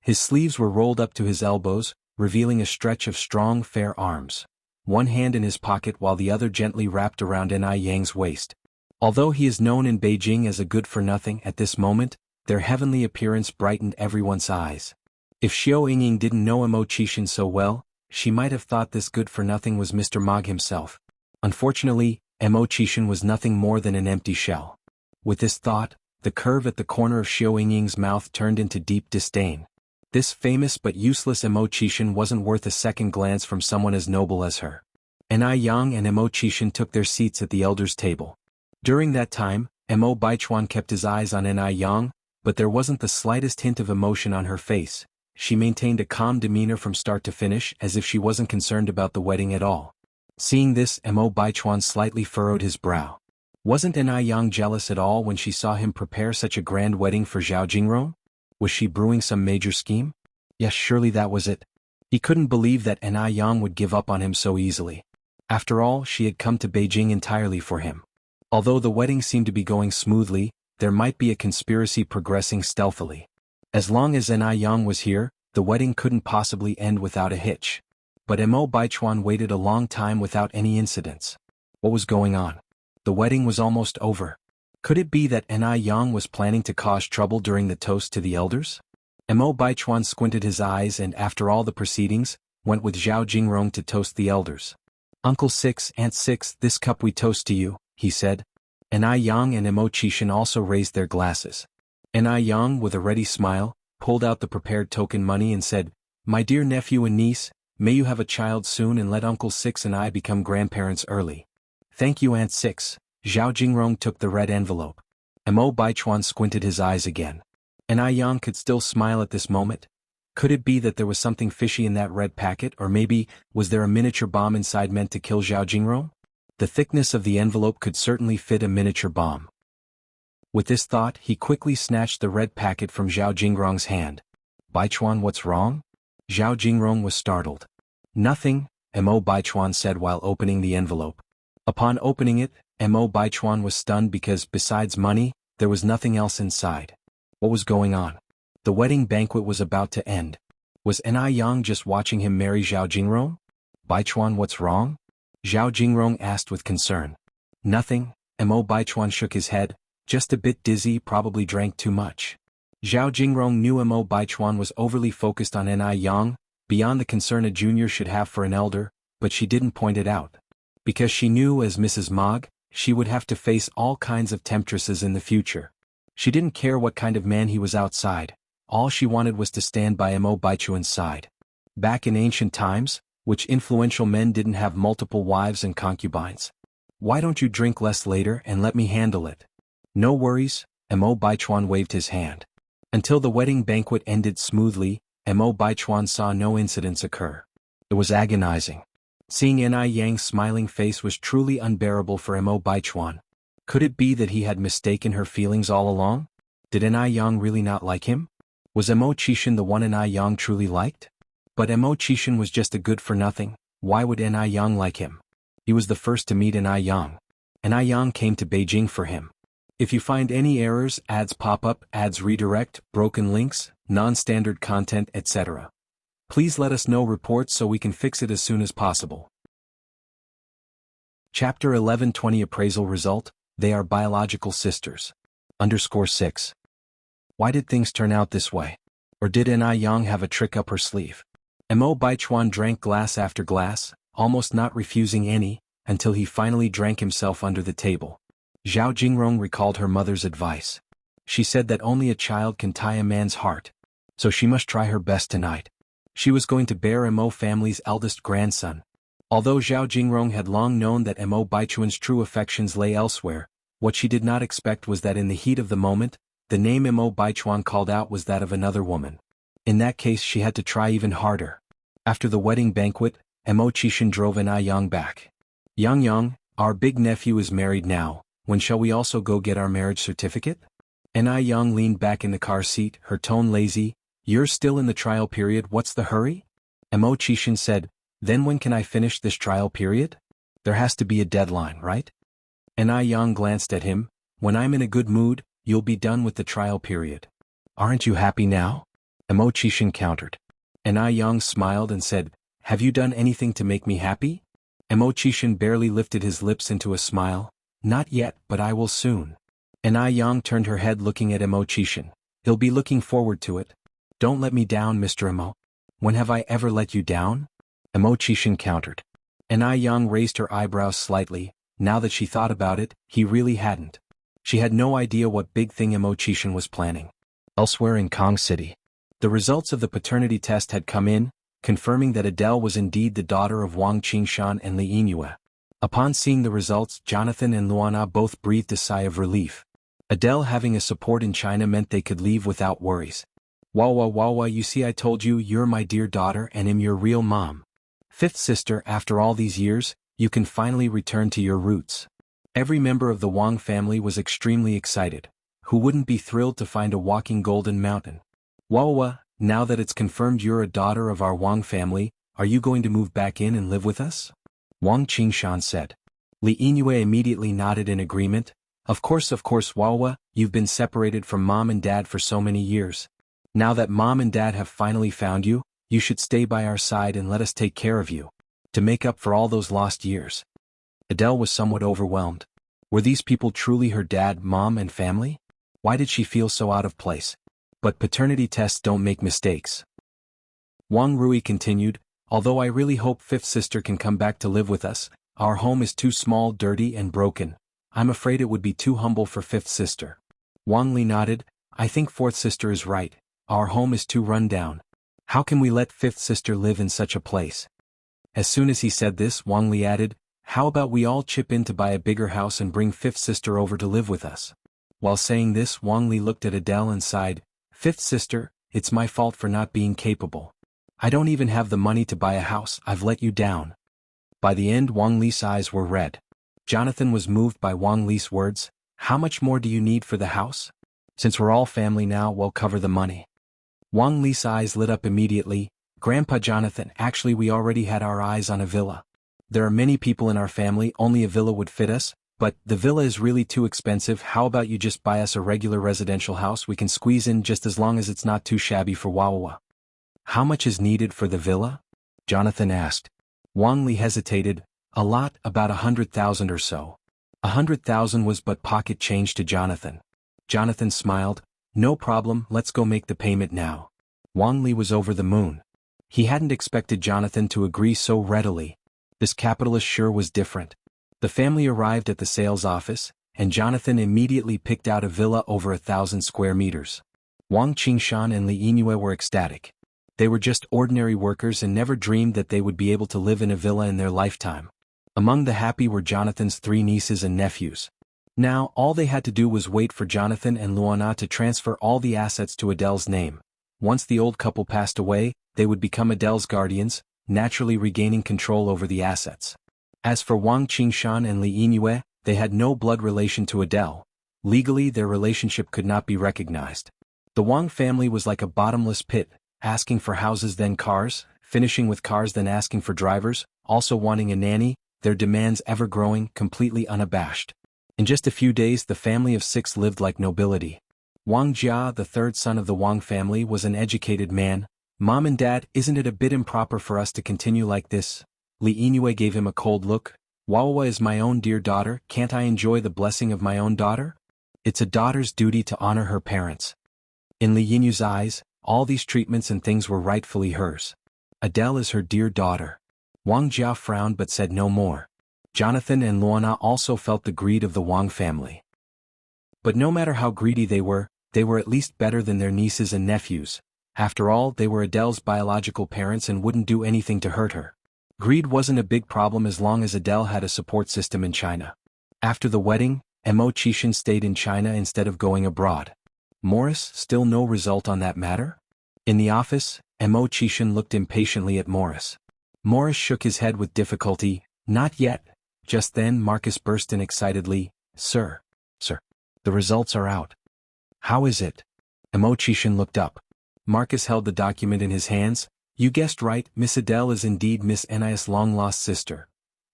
His sleeves were rolled up to his elbows, revealing a stretch of strong, fair arms. One hand in his pocket while the other gently wrapped around Ni Yang's waist. Although he is known in Beijing as a good-for-nothing at this moment, their heavenly appearance brightened everyone's eyes. If Xiao Yingying didn't know Mo Kishin so well, she might have thought this good-for-nothing was Mr. Mog himself. Unfortunately, Mo Kishin was nothing more than an empty shell. With this thought, the curve at the corner of Xiao Yingying's mouth turned into deep disdain. This famous but useless Mo Kishin wasn't worth a second glance from someone as noble as her. Ni Yang and Mo Kishin took their seats at the elders' table. During that time, Mo Baichuan kept his eyes on Ni Yang, but there wasn't the slightest hint of emotion on her face. She maintained a calm demeanor from start to finish as if she wasn't concerned about the wedding at all. Seeing this, Mo Baichuan slightly furrowed his brow. Wasn't Ni Yang jealous at all when she saw him prepare such a grand wedding for Zhao Jingrong? Was she brewing some major scheme? Yes, surely that was it. He couldn't believe that Ni Yang would give up on him so easily. After all, she had come to Beijing entirely for him. Although the wedding seemed to be going smoothly, there might be a conspiracy progressing stealthily. As long as Ni Yang was here, the wedding couldn't possibly end without a hitch. But Mo Baichuan waited a long time without any incidents. What was going on? The wedding was almost over. Could it be that Ni Yang was planning to cause trouble during the toast to the elders? Mo Baichuan squinted his eyes and, after all the proceedings, went with Zhao Jingrong to toast the elders. Uncle 6, Aunt 6, this cup we toast to you, he said. Ni Yang and Mo Kishin also raised their glasses. Ni Yang, with a ready smile, pulled out the prepared token money and said, My dear nephew and niece, may you have a child soon and let Uncle 6 and I become grandparents early. Thank you, Aunt 6. Zhao Jingrong took the red envelope. Mo Baichuan squinted his eyes again. Ni Yang could still smile at this moment. Could it be that there was something fishy in that red packet, or maybe, was there a miniature bomb inside meant to kill Zhao Jingrong? The thickness of the envelope could certainly fit a miniature bomb. With this thought, he quickly snatched the red packet from Zhao Jingrong's hand. Baichuan, what's wrong? Zhao Jingrong was startled. Nothing, Mo Baichuan said while opening the envelope. Upon opening it, Mo Baichuan was stunned because, besides money, there was nothing else inside. What was going on? The wedding banquet was about to end. Was Ni Yang just watching him marry Zhao Jingrong? Baichuan, what's wrong? Zhao Jingrong asked with concern. Nothing, Mo Baichuan shook his head, just a bit dizzy, probably drank too much. Zhao Jingrong knew Mo Baichuan was overly focused on Ni Yang, beyond the concern a junior should have for an elder, but she didn't point it out. Because she knew as Mrs. Mog, she would have to face all kinds of temptresses in the future. She didn't care what kind of man he was outside, all she wanted was to stand by Mo Baichuan's side. Back in ancient times, which influential men didn't have multiple wives and concubines? Why don't you drink less later and let me handle it? No worries, Mo Baichuan waved his hand. Until the wedding banquet ended smoothly, Mo Baichuan saw no incidents occur. It was agonizing. Seeing Ni Yang's smiling face was truly unbearable for Mo Baichuan. Could it be that he had mistaken her feelings all along? Did Ni Yang really not like him? Was Mo Qishan the one Ni Yang truly liked? But Mo Qishan was just a good-for-nothing. Why would Ni Yang like him? He was the first to meet Ni Yang. Ni Yang came to Beijing for him. If you find any errors, ads pop up, ads redirect, broken links, non-standard content, etc., please let us know reports so we can fix it as soon as possible. Chapter 11:20 Appraisal Result, They are biological sisters. _6. Why did things turn out this way? Or did Ni Yang have a trick up her sleeve? Mo Baichuan drank glass after glass, almost not refusing any, until he finally drank himself under the table. Zhao Jingrong recalled her mother's advice. She said that only a child can tie a man's heart. So she must try her best tonight. She was going to bear Mo family's eldest grandson. Although Zhao Jingrong had long known that Mo Baichuan's true affections lay elsewhere, what she did not expect was that in the heat of the moment, the name Mo Baichuan called out was that of another woman. In that case she had to try even harder. After the wedding banquet, Mo Qishan drove Ni Yang back. Yang, our big nephew is married now, when shall we also go get our marriage certificate? Ni Yang leaned back in the car seat, her tone lazy. You're still in the trial period, what's the hurry? Mo Qishan said, then when can I finish this trial period? There has to be a deadline, right? Ni Yang glanced at him, when I'm in a good mood, you'll be done with the trial period. Aren't you happy now? Mo Qishan countered. Ni Yang smiled and said, have you done anything to make me happy? Mo Qishan barely lifted his lips into a smile, not yet, but I will soon. Ni Yang turned her head looking at Mo Qishan. He'll be looking forward to it. Don't let me down, Mr. Mo. When have I ever let you down? Mo Qishan countered. Ni Yang raised her eyebrows slightly. Now that she thought about it, he really hadn't. She had no idea what big thing Mo Qishan was planning. Elsewhere in Kong City, the results of the paternity test had come in, confirming that Adele was indeed the daughter of Wang Qingshan and Li Yingyue. Upon seeing the results, Jonathan and Luana both breathed a sigh of relief. Adele having a support in China meant they could leave without worries. Wawa, you see, I told you, you're my dear daughter and am your real mom. Fifth sister, after all these years, you can finally return to your roots. Every member of the Wang family was extremely excited. Who wouldn't be thrilled to find a walking golden mountain? Wawa, now that it's confirmed you're a daughter of our Wang family, are you going to move back in and live with us? Wang Qingshan said. Li Yingyue immediately nodded in agreement. Of course, Wawa, you've been separated from mom and dad for so many years. Now that mom and dad have finally found you, you should stay by our side and let us take care of you. To make up for all those lost years. Adele was somewhat overwhelmed. Were these people truly her dad, mom, and family? Why did she feel so out of place? But paternity tests don't make mistakes. Wang Rui continued, although I really hope fifth sister can come back to live with us, our home is too small, dirty, and broken. I'm afraid it would be too humble for fifth sister. Wang Li nodded, I think fourth sister is right. Our home is too run down. How can we let fifth sister live in such a place? As soon as he said this, Wang Li added, how about we all chip in to buy a bigger house and bring fifth sister over to live with us? While saying this, Wang Li looked at Adele and sighed, fifth sister, it's my fault for not being capable. I don't even have the money to buy a house, I've let you down. By the end, Wang Li's eyes were red. Jonathan was moved by Wang Li's words, how much more do you need for the house? Since we're all family now, we'll cover the money. Wang Li's eyes lit up immediately. Grandpa Jonathan, actually we already had our eyes on a villa. There are many people in our family, only a villa would fit us, but the villa is really too expensive. How about you just buy us a regular residential house we can squeeze in just as long as it's not too shabby for Wawa? How much is needed for the villa? Jonathan asked. Wang Li hesitated. A lot, about 100,000 or so. 100,000 was but pocket change to Jonathan. Jonathan smiled. No problem, let's go make the payment now. Wang Li was over the moon. He hadn't expected Jonathan to agree so readily. This capitalist sure was different. The family arrived at the sales office, and Jonathan immediately picked out a villa over 1,000 square meters. Wang Qingshan and Li Yingyue were ecstatic. They were just ordinary workers and never dreamed that they would be able to live in a villa in their lifetime. Among the happy were Jonathan's 3 nieces and nephews. Now, all they had to do was wait for Jonathan and Luana to transfer all the assets to Adele's name. Once the old couple passed away, they would become Adele's guardians, naturally regaining control over the assets. As for Wang Qingshan and Li Yingyue, they had no blood relation to Adele. Legally, their relationship could not be recognized. The Wang family was like a bottomless pit, asking for houses then cars, finishing with cars then asking for drivers, also wanting a nanny, their demands ever growing, completely unabashed. In just a few days the family of 6 lived like nobility. Wang Jia, the 3rd son of the Wang family, was an educated man. "Mom and Dad, isn't it a bit improper for us to continue like this?" Li Yingyue gave him a cold look. "Wawa is my own dear daughter, can't I enjoy the blessing of my own daughter? It's a daughter's duty to honor her parents." In Li Yingyue's eyes, all these treatments and things were rightfully hers. Adele is her dear daughter. Wang Jia frowned but said no more. Jonathan and Luana also felt the greed of the Wang family. But no matter how greedy they were at least better than their nieces and nephews. After all, they were Adele's biological parents and wouldn't do anything to hurt her. Greed wasn't a big problem as long as Adele had a support system in China. After the wedding, Mo Qishan stayed in China instead of going abroad. Morris, still no result on that matter? In the office, Mo Qishan looked impatiently at Morris. Morris shook his head with difficulty. "Not yet." Just then Marcus burst in excitedly. Sir, the results are out." "How is it?" Mo Qishan looked up. Marcus held the document in his hands. "You guessed right, Miss Adele is indeed Miss Ni's long-lost sister.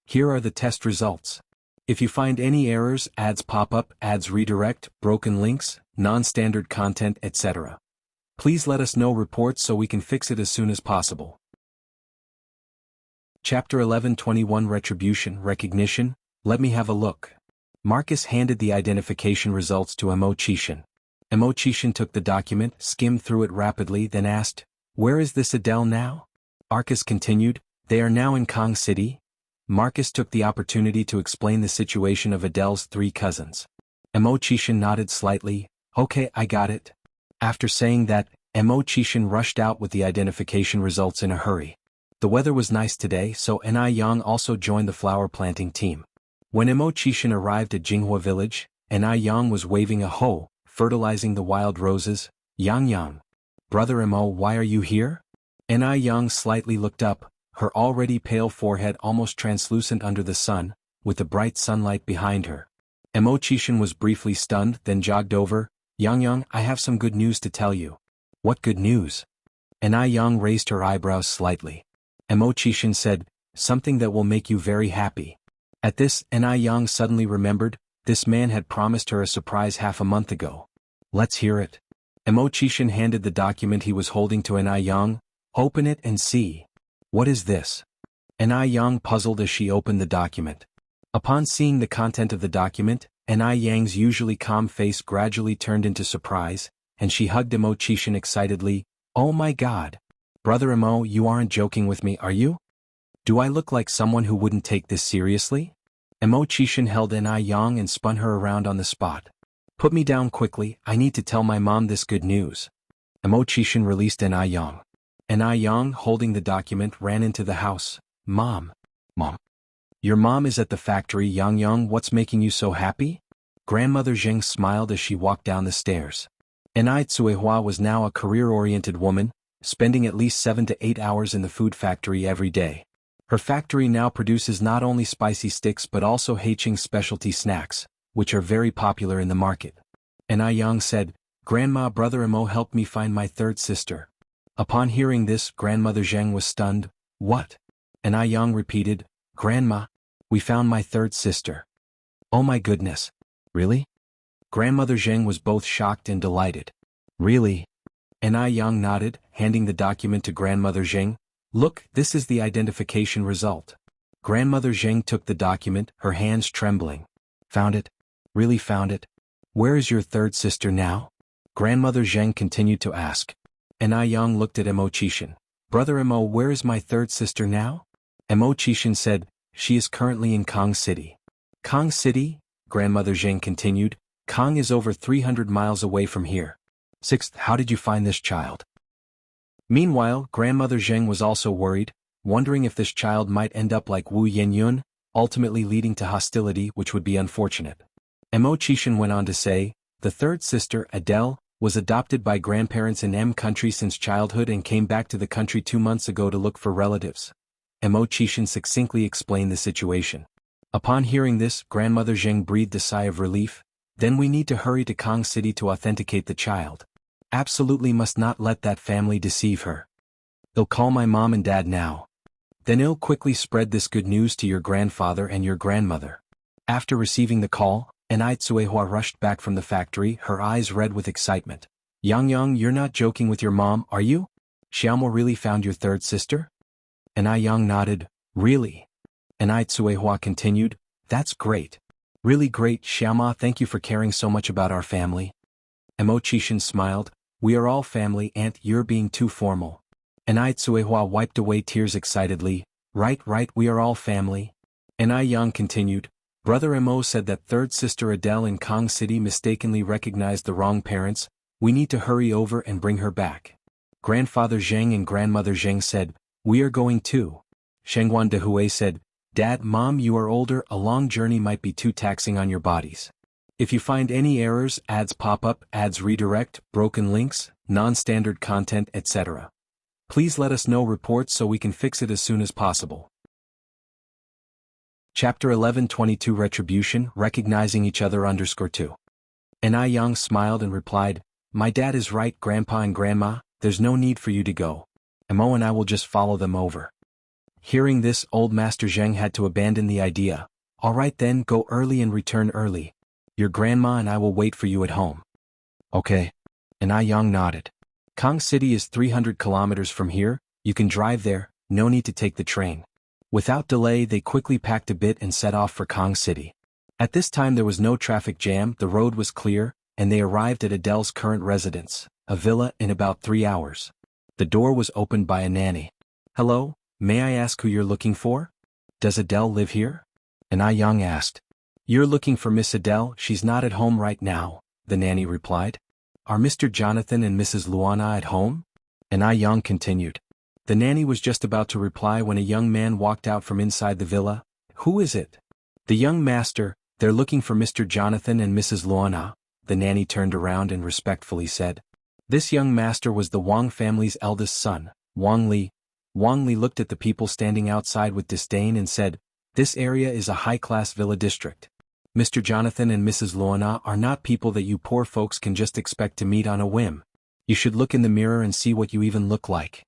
Here are the test results. If you find any errors, ads pop up, ads redirect, broken links, non-standard content, etc. Please let us know reports so we can fix it as soon as possible." Chapter 11:21 Retribution, Recognition. "Let me have a look." Marcus handed the identification results to Mo Qishan. Mo Qishan took the document, skimmed through it rapidly, then asked, "Where is this Adele now?" Marcus continued, "They are now in Kong City." Marcus took the opportunity to explain the situation of Adele's 3 cousins. Mo Qishan nodded slightly. "Okay, I got it." After saying that, Mo Qishan rushed out with the identification results in a hurry. The weather was nice today, so Ni Yang also joined the flower planting team. When Mo Qishan arrived at Jianghu village, Ni Yang was waving a hoe, fertilizing the wild roses. "Yang, brother Mo, why are you here?" Ni Yang slightly looked up, her already pale forehead almost translucent under the sun, with the bright sunlight behind her. Mo Qishan was briefly stunned, then jogged over. Yang, I have some good news to tell you." "What good news?" Ni Yang raised her eyebrows slightly. Mo Qishan said, "Something that will make you very happy." At this, Ni Yang suddenly remembered, this man had promised her a surprise half a month ago. "Let's hear it." Mo Qishan handed the document he was holding to Ni Yang. "Open it and see." "What is this?" Ni Yang puzzled as she opened the document. Upon seeing the content of the document, Ni Yang's usually calm face gradually turned into surprise, and she hugged Mo Qishan excitedly. "Oh my God! Brother Mo, you aren't joking with me, are you? Do I look like someone who wouldn't take this seriously?" Mo Qishan held Ni Yang and spun her around on the spot. "Put me down quickly, I need to tell my mom this good news." Mo Qishan released Ni Yang. Ni Yang, holding the document, ran into the house. Mom. Your mom is at the factory. Yang, what's making you so happy?" Grandmother Zheng smiled as she walked down the stairs. Ni Tsuehua was now a career-oriented woman, spending at least 7 to 8 hours in the food factory every day. Her factory now produces not only spicy sticks but also Heiqing specialty snacks, which are very popular in the market. Ni Yang said, "Grandma, brother Mo helped me find my 3rd sister." Upon hearing this, Grandmother Zheng was stunned. "What?" Ni Yang repeated, "Grandma, we found my 3rd sister." "Oh my goodness. Really?" Grandmother Zheng was both shocked and delighted. "Really?" Ni Yang nodded, handing the document to Grandmother Zheng. "Look, this is the identification result." Grandmother Zheng took the document, her hands trembling. "Found it? Really found it? Where is your 3rd sister now?" Grandmother Zheng continued to ask. Ni Yang looked at Mo Qishan. "Brother Mo, where is my 3rd sister now?" Mo Qishan said, "She is currently in Kong City." "Kong City?" grandmother Zheng continued, Kang is over 300 miles away from here. 6th, how did you find this child? Meanwhile, grandmother Zheng was also worried, wondering if this child might end up like Wu Yenyun, ultimately leading to hostility, which would be unfortunate. Mo Qishan went on to say, the third sister, Adele, was adopted by grandparents in M country since childhood and came back to the country 2 months ago to look for relatives. Mo Qishan succinctly explained the situation. Upon hearing this, grandmother Zheng breathed a sigh of relief. Then we need to hurry to Kang City to authenticate the child. Absolutely must not let that family deceive her. I'll call my mom and dad now. Then I'll quickly spread this good news to your grandfather and your grandmother. After receiving the call, Anai Tsuehua rushed back from the factory, her eyes red with excitement. Yang, you're not joking with your mom, are you? Xiaomo really found your third sister? Anai Yang nodded, really? Anai Tsuehua continued, that's great. Really great, Xiaoma, thank you for caring so much about our family. Mo Qishan smiled, we are all family, aunt, you're being too formal. Anai Tsuehua wiped away tears excitedly, right, we are all family. Anai Yang continued, Brother Mo said that third sister Adele in Kang City mistakenly recognized the wrong parents, we need to hurry over and bring her back. Grandfather Zheng and grandmother Zheng said, we are going too. Shengguan Dehui said, Dad, Mom, you are older, a long journey might be too taxing on your bodies. If you find any errors, ads pop up, ads redirect, broken links, non-standard content, etc. Please let us know reports so we can fix it as soon as possible. Chapter 11:22 Retribution, Recognizing Each Other _2. Anai Yang smiled and replied, my dad is right, Grandpa and Grandma, there's no need for you to go. Mo and I will just follow them over. Hearing this, old Master Zheng had to abandon the idea. Alright then, go early and return early. Your grandma and I will wait for you at home. Okay. Anai Yang nodded. Kang City is 300 kilometers from here, you can drive there, no need to take the train. Without delay, they quickly packed a bit and set off for Kang City. At this time there was no traffic jam, the road was clear, and they arrived at Adele's current residence, a villa, in about 3 hours. The door was opened by a nanny. Hello, may I ask who you're looking for? Does Adele live here? Anai Yang asked. You're looking for Miss Adele, she's not at home right now, the nanny replied. Are Mr. Jonathan and Mrs. Luana at home? Anai Yang continued. The nanny was just about to reply when a young man walked out from inside the villa. Who is it? The young master, they're looking for Mr. Jonathan and Mrs. Luana, the nanny turned around and respectfully said. This young master was the Wang family's eldest son, Wang Li. Wang Li looked at the people standing outside with disdain and said, this area is a high-class villa district. Mr. Jonathan and Mrs. Luana are not people that you poor folks can just expect to meet on a whim. You should look in the mirror and see what you even look like.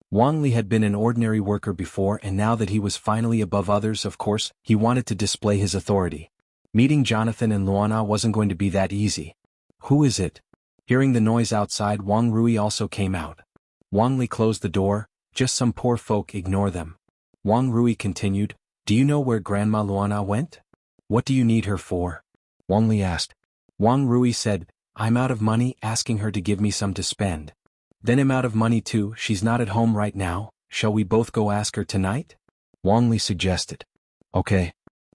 Wang Li had been an ordinary worker before, and now that he was finally above others, of course, he wanted to display his authority. Meeting Jonathan and Luana wasn't going to be that easy. Who is it? Hearing the noise outside, Wang Rui also came out. Wang Li closed the door, just some poor folk, ignore them. Wang Rui continued, do you know where Grandma Luana went? What do you need her for? Wang Li asked. Wang Rui said, I'm out of money, asking her to give me some to spend. Then I'm out of money too, she's not at home right now, shall we both go ask her tonight? Wang Li suggested. Okay.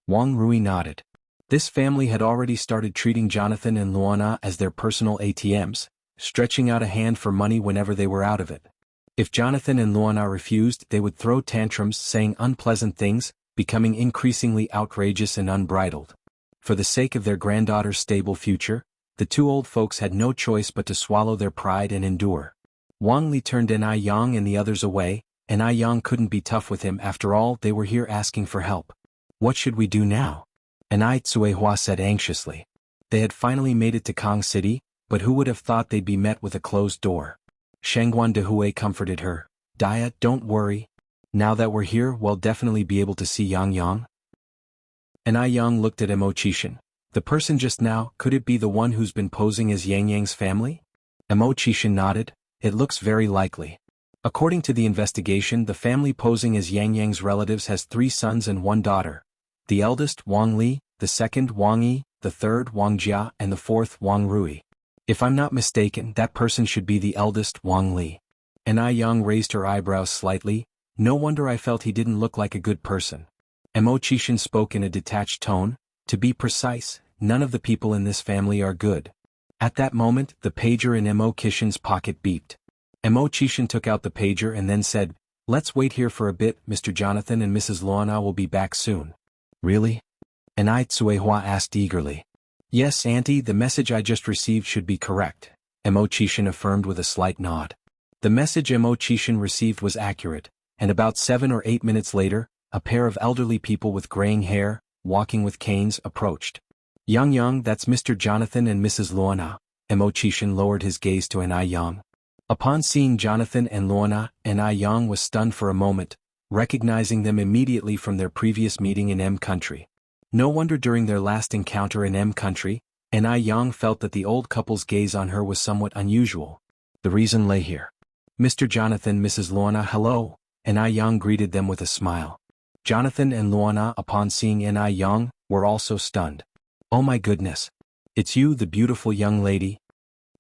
Wang Rui nodded. This family had already started treating Jonathan and Luana as their personal ATMs, stretching out a hand for money whenever they were out of it. If Jonathan and Luana refused, they would throw tantrums, saying unpleasant things, becoming increasingly outrageous and unbridled. For the sake of their granddaughter's stable future, the two old folks had no choice but to swallow their pride and endure. Wang Li turned Anai Yang and the others away. Anai Yang couldn't be tough with him, after all, they were here asking for help. What should we do now? Anai Tsuehua said anxiously. They had finally made it to Kang City, but who would have thought they'd be met with a closed door? Shengguan Dehui comforted her. Dia, don't worry. Now that we're here, we'll definitely be able to see Yang Yang. Anai Yang looked at Mo Qishan. The person just now, could it be the one who's been posing as Yang Yang's family? Mo Qishan nodded. It looks very likely. According to the investigation, the family posing as Yang Yang's relatives has 3 sons and 1 daughter. The eldest, Wang Li, the second, Wang Yi, the third, Wang Jia, and the fourth, Wang Rui. If I'm not mistaken, that person should be the eldest, Wang Li. Anai Yang raised her eyebrows slightly. No wonder I felt he didn't look like a good person. Mo Qishan spoke in a detached tone. To be precise, none of the people in this family are good. At that moment, the pager in Mo Kishin's pocket beeped. Mo Kishin took out the pager and then said, "Let's wait here for a bit, Mr. Jonathan and Mrs. Luana will be back soon." "Really?" Anai Tsuehua asked eagerly. "Yes, Auntie, the message I just received should be correct," Mo Kishin affirmed with a slight nod. The message Mo Kishin received was accurate, and about 7 or 8 minutes later, a pair of elderly people with graying hair, walking with canes, approached. "Young, that's Mr. Jonathan and Mrs. Luana." Mo Kishin lowered his gaze to Anai Yang. Upon seeing Jonathan and Luana, Anai Yang was stunned for a moment, recognizing them immediately from their previous meeting in M country. No wonder during their last encounter in M country, Anai Yang felt that the old couple's gaze on her was somewhat unusual. The reason lay here. "Mr. Jonathan, Mrs. Luana, hello," Anai Yang greeted them with a smile. Jonathan and Luana, upon seeing Anai Yang, were also stunned. "Oh my goodness. It's you, the beautiful young lady."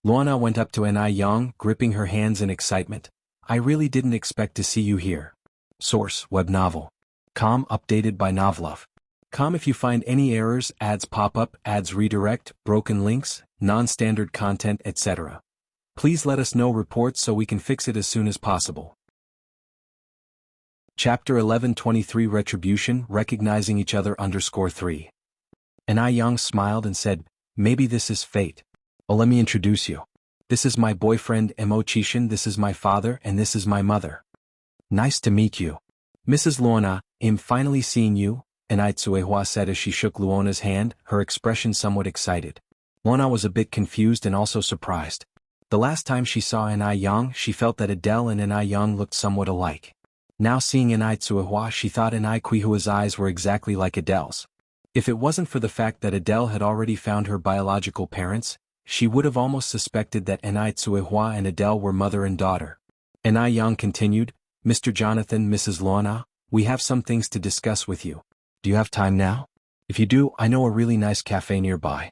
Luana went up to Anai Yang, gripping her hands in excitement. "I really didn't expect to see you here." Source: Web Novel. Com updated by Novlove. Com if you find any errors, ads pop up, ads redirect, broken links, non-standard content, etc. Please let us know reports so we can fix it as soon as possible. Chapter 1123 Retribution Recognizing Each Other _3. Anai Yang smiled and said, "Maybe this is fate. Well, let me introduce you. This is my boyfriend Mo Kishin, this is my father, and this is my mother." "Nice to meet you. Mrs. Luana, I'm finally seeing you," Anai Tsuehua said as she shook Luona's hand, her expression somewhat excited. Luona was a bit confused and also surprised. The last time she saw Anai Yang, she felt that Adele and Anai Yang looked somewhat alike. Now seeing Anai Tsuehua, she thought Anai Kuihua's eyes were exactly like Adele's. If it wasn't for the fact that Adele had already found her biological parents, she would have almost suspected that Anai Tsuehua and Adele were mother and daughter. Anai Yang continued, "Mr. Jonathan, Mrs. Luana, we have some things to discuss with you. Do you have time now? If you do, I know a really nice cafe nearby."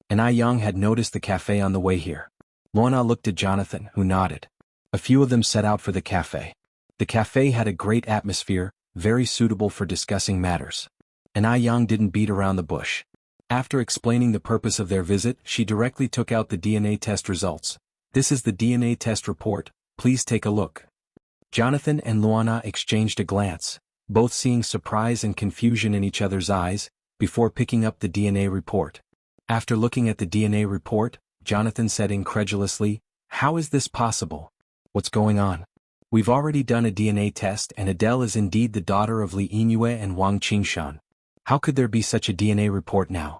Anai Yang had noticed the cafe on the way here. Luana looked at Jonathan, who nodded. A few of them set out for the cafe. The cafe had a great atmosphere, very suitable for discussing matters. Anai Yang didn't beat around the bush. After explaining the purpose of their visit, she directly took out the DNA test results. "This is the DNA test report, please take a look." Jonathan and Luana exchanged a glance, both seeing surprise and confusion in each other's eyes, before picking up the DNA report. After looking at the DNA report, Jonathan said incredulously, "How is this possible? What's going on? We've already done a DNA test and Adele is indeed the daughter of Li Yingyue and Wang Qingshan. How could there be such a DNA report now?"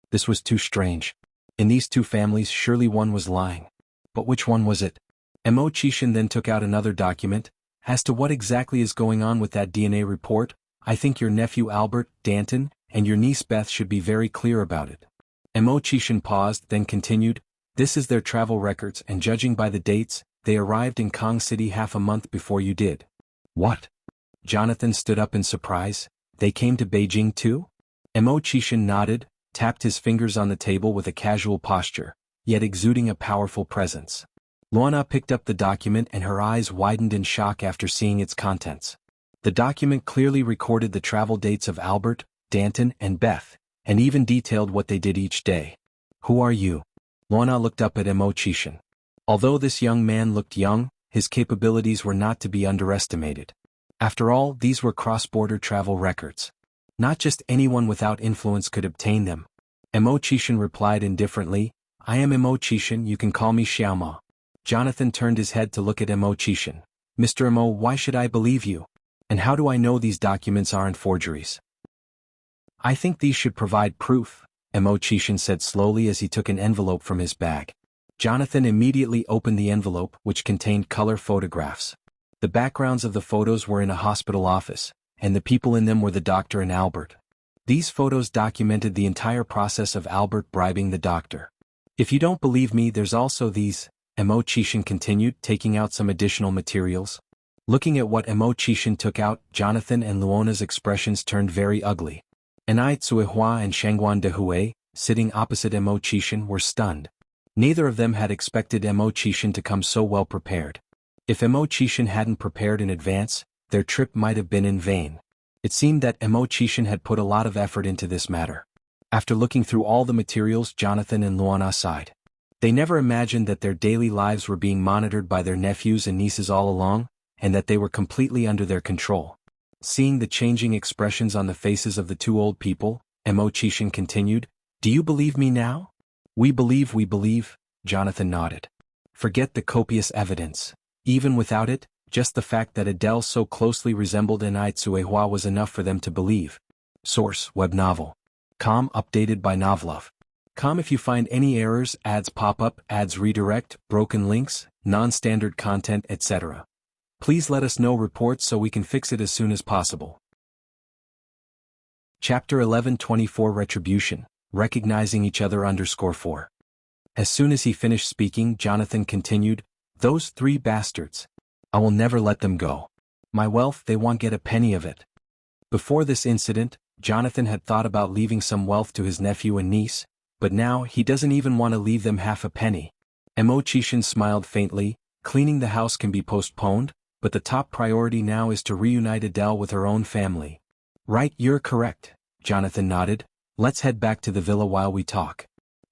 This was too strange. In these two families surely one was lying. But which one was it? Mo Qishan then took out another document. "As to what exactly is going on with that DNA report, I think your nephew Albert, Danton, and your niece Beth should be very clear about it." Mo Qishan paused, then continued, "This is their travel records and judging by the dates, they arrived in Kong City half a month before you did." "What?" Jonathan stood up in surprise. "They came to Beijing too?" Mo Qishan nodded, tapped his fingers on the table with a casual posture, yet exuding a powerful presence. Luana picked up the document and her eyes widened in shock after seeing its contents. The document clearly recorded the travel dates of Albert, Danton, and Beth, and even detailed what they did each day. "Who are you?" Luana looked up at Mo Qishan. Although this young man looked young, his capabilities were not to be underestimated. After all, these were cross-border travel records. Not just anyone without influence could obtain them. Mo Qishan replied indifferently, "I am Mo Qishan, you can call me Xiaoma." Jonathan turned his head to look at Mo Qishan. "Mr. Mo, why should I believe you? And how do I know these documents aren't forgeries?" "I think these should provide proof," Mo Qishan said slowly as he took an envelope from his bag. Jonathan immediately opened the envelope, which contained color photographs. The backgrounds of the photos were in a hospital office, and the people in them were the doctor and Albert. These photos documented the entire process of Albert bribing the doctor. "If you don't believe me, there's also these," Mo Qishan continued, taking out some additional materials. Looking at what Mo Qishan took out, Jonathan and Luona's expressions turned very ugly. Anai Tsuehua and Shangguan Dehui, sitting opposite Mo Qishan, were stunned. Neither of them had expected Mo Qishan to come so well prepared. If Mo Qishan hadn't prepared in advance, their trip might have been in vain. It seemed that Mo Qishan had put a lot of effort into this matter. After looking through all the materials, Jonathan and Luana sighed. They never imagined that their daily lives were being monitored by their nephews and nieces all along, and that they were completely under their control. Seeing the changing expressions on the faces of the two old people, Imo-chan continued, "Do you believe me now?" We believe, Jonathan nodded. Forget the copious evidence. Even without it, just the fact that Adele so closely resembled Tsuehua was enough for them to believe. Source: web novel. Com updated by Novlove. Com if you find any errors, ads pop up, ads redirect, broken links, non-standard content, etc. Please let us know reports so we can fix it as soon as possible. Chapter 11:24 Retribution, Recognizing Each Other _4. As soon as he finished speaking, Jonathan continued, "Those three bastards. I will never let them go. My wealth, they won't get a penny of it." Before this incident, Jonathan had thought about leaving some wealth to his nephew and niece, but now he doesn't even want to leave them half a penny. Imo-chan smiled faintly. Cleaning the house can be postponed, but the top priority now is to reunite Adele with her own family. Right, you're correct, Jonathan nodded. Let's head back to the villa while we talk.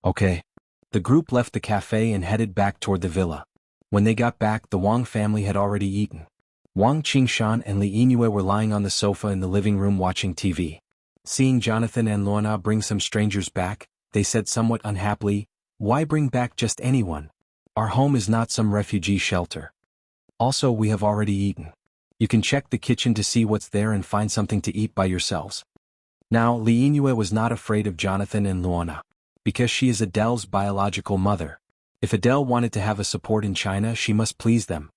Okay. The group left the cafe and headed back toward the villa. When they got back, the Wang family had already eaten. Wang Qingshan and Li Yingyue were lying on the sofa in the living room watching TV. Seeing Jonathan and Luana bring some strangers back, they said somewhat unhappily, "Why bring back just anyone? Our home is not some refugee shelter. Also, we have already eaten. You can check the kitchen to see what's there and find something to eat by yourselves." Now, Li Yingyue was not afraid of Jonathan and Luana, because she is Adele's biological mother. If Adele wanted to have a support in China, she must please them.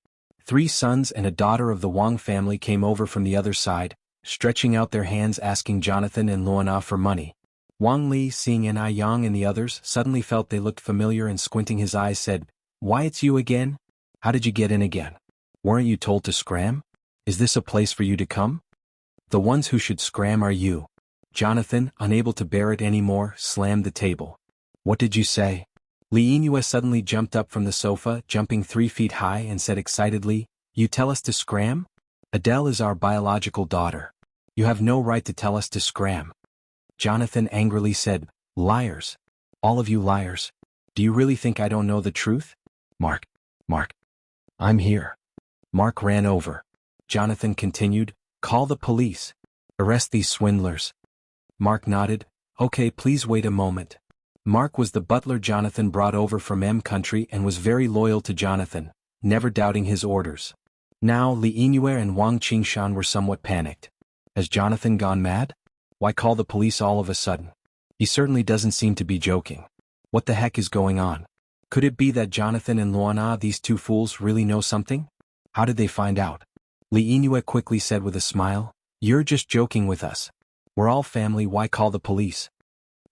3 sons and a daughter of the Wang family came over from the other side, stretching out their hands asking Jonathan and Luana for money. Wang Li, seeing Ni Yang and the others, suddenly felt they looked familiar and squinting his eyes said, "Why, it's you again? How did you get in again? Weren't you told to scram? Is this a place for you to come? The ones who should scram are you." Jonathan, unable to bear it anymore, slammed the table. "What did you say?" Li Yingyue suddenly jumped up from the sofa, jumping 3 feet high, and said excitedly, "You tell us to scram? Adele is our biological daughter. You have no right to tell us to scram." Jonathan angrily said, "Liars. All of you liars. Do you really think I don't know the truth? Mark. I'm here." Mark ran over. Jonathan continued, "Call the police. Arrest these swindlers." Mark nodded. "Okay, please wait a moment." Mark was the butler Jonathan brought over from M country and was very loyal to Jonathan, never doubting his orders. Now Li Yingyue and Wang Qingshan were somewhat panicked. Has Jonathan gone mad? Why call the police all of a sudden? He certainly doesn't seem to be joking. What the heck is going on? Could it be that Jonathan and Luana, these two fools, really know something? How did they find out? Li Yingyue quickly said with a smile, "You're just joking with us. We're all family, why call the police?"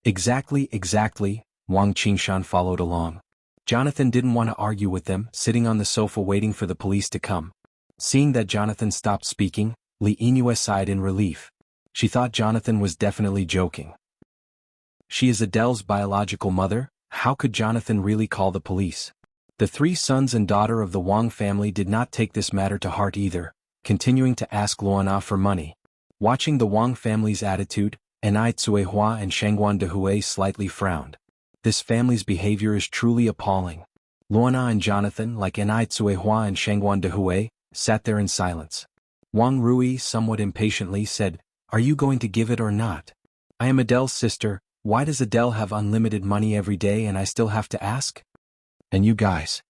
Exactly, Wang Qingshan followed along. Jonathan didn't want to argue with them, sitting on the sofa waiting for the police to come. Seeing that Jonathan stopped speaking, Li Yingyue sighed in relief. She thought Jonathan was definitely joking. She is Adele's biological mother, how could Jonathan really call the police? The 3 sons and daughter of the Wang family did not take this matter to heart either, continuing to ask Luana for money. Watching the Wang family's attitude, Tsuehua and Shangguan Dehui slightly frowned. This family's behavior is truly appalling. Luana and Jonathan, like Tsuehua and Shangguan Dehui, sat there in silence. Wang Rui, somewhat impatiently, said, "Are you going to give it or not? I am Adele's sister. Why does Adele have unlimited money every day and I still have to ask? And you guys?"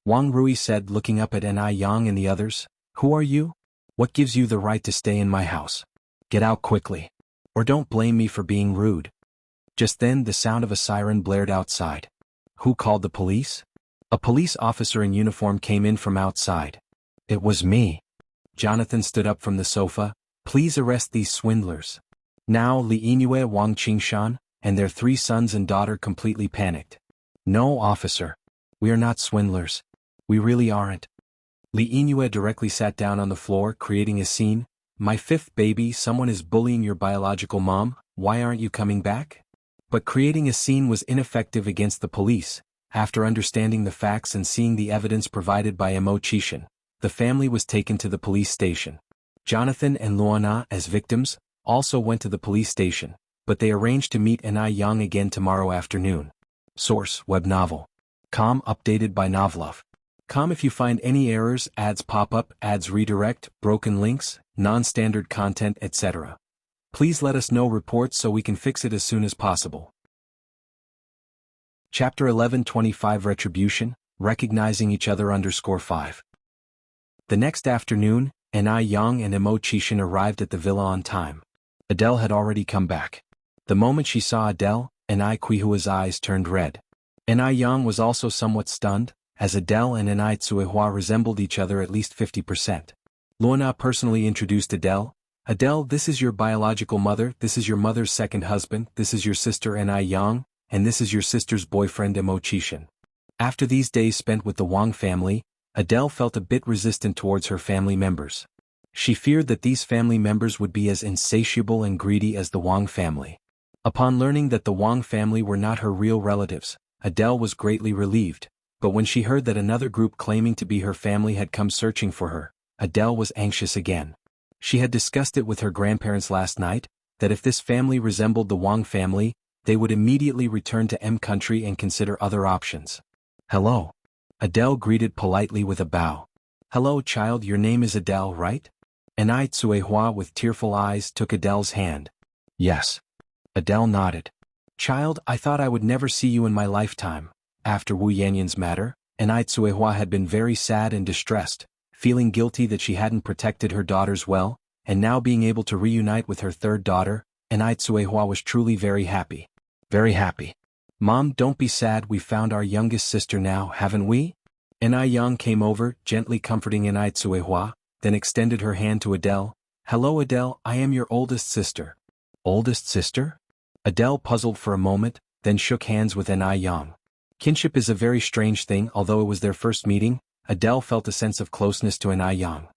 Wang Rui said, looking up at Ni Yang and the others, "Who are you? What gives you the right to stay in my house? Get out quickly. Or don't blame me for being rude." Just then the sound of a siren blared outside. Who called the police? A police officer in uniform came in from outside. "It was me." Jonathan stood up from the sofa. "Please arrest these swindlers." Now Li Yingyue, Wang Qingshan, and their 3 sons and daughter completely panicked. "No, officer. We are not swindlers. We really aren't." Li Yingyue directly sat down on the floor, creating a scene. "My 5th baby, someone is bullying your biological mom, why aren't you coming back?" But creating a scene was ineffective against the police. After understanding the facts and seeing the evidence provided by Imo-chan, the family was taken to the police station. Jonathan and Luana, as victims, also went to the police station, but they arranged to meet Anai Yang again tomorrow afternoon. Source: web novel. Com updated by Novlove. Com if you find any errors, ads pop up, ads redirect, broken links, non-standard content, etc. Please let us know reports so we can fix it as soon as possible. Chapter 1125 Retribution, Recognizing Each Other _5. The next afternoon, Anai Yang and Imo arrived at the villa on time. Adele had already come back. The moment she saw Adele, Anai Quihua's eyes turned red. Anai Yang was also somewhat stunned, as Adele and Anai Tsuehua resembled each other at least 50%. Luana personally introduced Adele. Adele, this is your biological mother, this is your mother's second husband, this is your sister Anai Yang, and this is your sister's boyfriend Imo Chishan. After these days spent with the Wang family, Adele felt a bit resistant towards her family members. She feared that these family members would be as insatiable and greedy as the Wang family. Upon learning that the Wang family were not her real relatives, Adele was greatly relieved. But when she heard that another group claiming to be her family had come searching for her, Adele was anxious again. She had discussed it with her grandparents last night, that if this family resembled the Wang family, they would immediately return to M country and consider other options. Hello. Adele greeted politely with a bow. Hello child, your name is Adele, right? Anai Tsuehua with tearful eyes took Adele's hand. Yes. Adele nodded. Child, I thought I would never see you in my lifetime. After Wu Yanyan's matter, Anai Tsuehua had been very sad and distressed, feeling guilty that she hadn't protected her daughters well, and now being able to reunite with her third daughter, Anai Tsuehua was truly very happy. Very happy. Mom, don't be sad, we found our youngest sister now, haven't we? Anai Yang came over, gently comforting Anai Tsuehua, then extended her hand to Adele. Hello Adele, I am your oldest sister. Oldest sister? Adele puzzled for a moment, then shook hands with Anai Yang. Kinship is a very strange thing. Although it was their first meeting, Adele felt a sense of closeness to Anai Yang.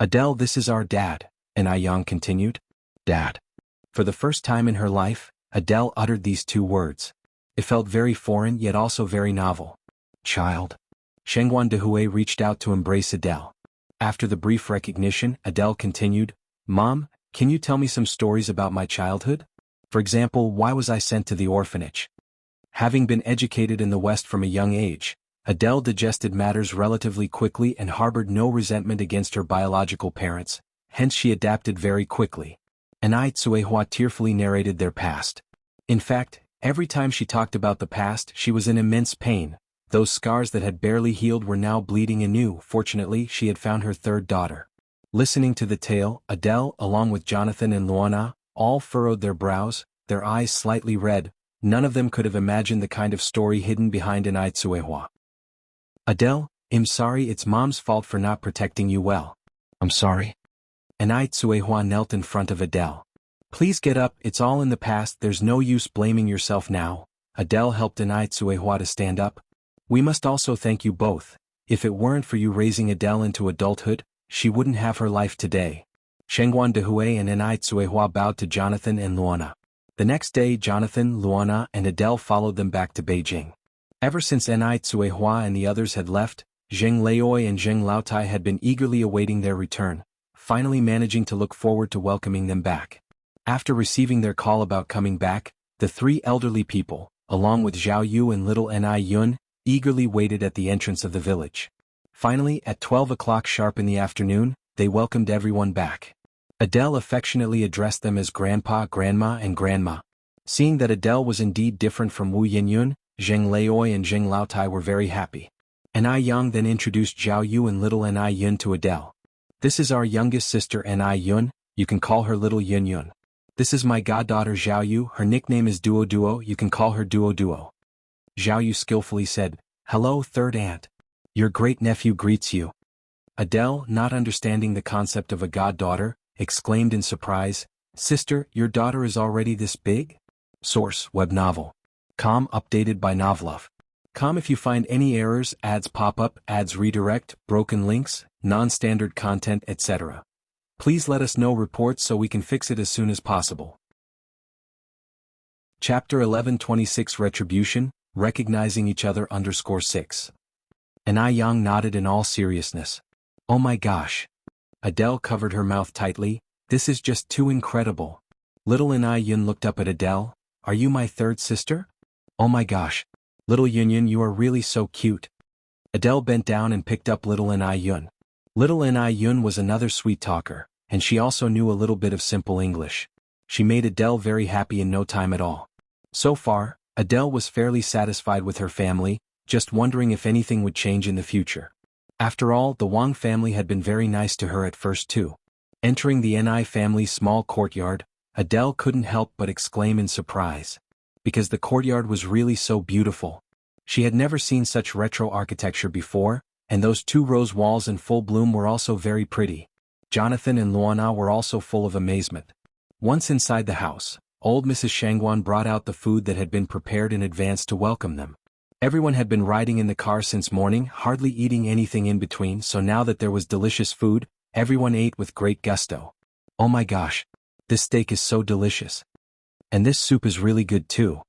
Adele, this is our dad, Anai Yang continued. Dad. For the first time in her life, Adele uttered these two words. It felt very foreign yet also very novel. Child. Shengguan Dehue reached out to embrace Adele. After the brief recognition, Adele continued, Mom, can you tell me some stories about my childhood? For example, why was I sent to the orphanage? Having been educated in the West from a young age, Adele digested matters relatively quickly and harbored no resentment against her biological parents, hence she adapted very quickly. Anai Tsuehua tearfully narrated their past. In fact, every time she talked about the past she was in immense pain. Those scars that had barely healed were now bleeding anew. Fortunately, she had found her third daughter. Listening to the tale, Adele, along with Jonathan and Luana, all furrowed their brows, their eyes slightly red. None of them could have imagined the kind of story hidden behind Anai Tsuehua. Adele, I'm sorry, it's Mom's fault for not protecting you well. I'm sorry. Anai Tsuehua knelt in front of Adele. Please get up, it's all in the past, there's no use blaming yourself now. Adele helped Anai Tsuehua to stand up. We must also thank you both. If it weren't for you raising Adele into adulthood, she wouldn't have her life today. Shengguan Dehue and Anai Tsuehua bowed to Jonathan and Luana. The next day Jonathan, Luana, and Adele followed them back to Beijing. Ever since Anai Tsuehua and the others had left, Zheng Leoi and Zheng Laotai had been eagerly awaiting their return, finally managing to look forward to welcoming them back. After receiving their call about coming back, the three elderly people, along with Zhao Yu and little Anai Yun, eagerly waited at the entrance of the village. Finally, at 12 o'clock sharp in the afternoon, they welcomed everyone back. Adele affectionately addressed them as Grandpa, Grandma, and Grandma. Seeing that Adele was indeed different from Wu Yinyun, Zheng Leoi and Zheng Laotai were very happy. Anai Yang then introduced Zhao Yu and little Anai Yun to Adele. This is our youngest sister Anai Yun, you can call her little Yun Yun. This is my goddaughter Zhao Yu, her nickname is Duo Duo, you can call her Duo Duo. Zhao Yu skillfully said, Hello, third aunt. Your great-nephew greets you. Adele, not understanding the concept of a goddaughter, exclaimed in surprise, Sister, your daughter is already this big? Source, web novel. Com updated by Novlove. Com if you find any errors, ads pop up, ads redirect, broken links, non-standard content, etc. Please let us know reports so we can fix it as soon as possible. Chapter 1126 Retribution, Recognizing Each Other _6. Anai Yang nodded in all seriousness. Oh my gosh. Adele covered her mouth tightly, this is just too incredible. Little Ai Yun looked up at Adele. Are you my third sister? Oh my gosh. Little Yun, you are really so cute. Adele bent down and picked up Little Ai Yun. Little Ai Yun was another sweet talker, and she also knew a little bit of simple English. She made Adele very happy in no time at all. So far, Adele was fairly satisfied with her family, just wondering if anything would change in the future. After all, the Wang family had been very nice to her at first too. Entering the Ni family's small courtyard, Adele couldn't help but exclaim in surprise. Because the courtyard was really so beautiful. She had never seen such retro architecture before, and those 2 rose walls in full bloom were also very pretty. Jonathan and Luana were also full of amazement. Once inside the house, old Mrs. Shangguan brought out the food that had been prepared in advance to welcome them. Everyone had been riding in the car since morning, hardly eating anything in between, so now that there was delicious food, everyone ate with great gusto. Oh my gosh. This steak is so delicious. And this soup is really good too.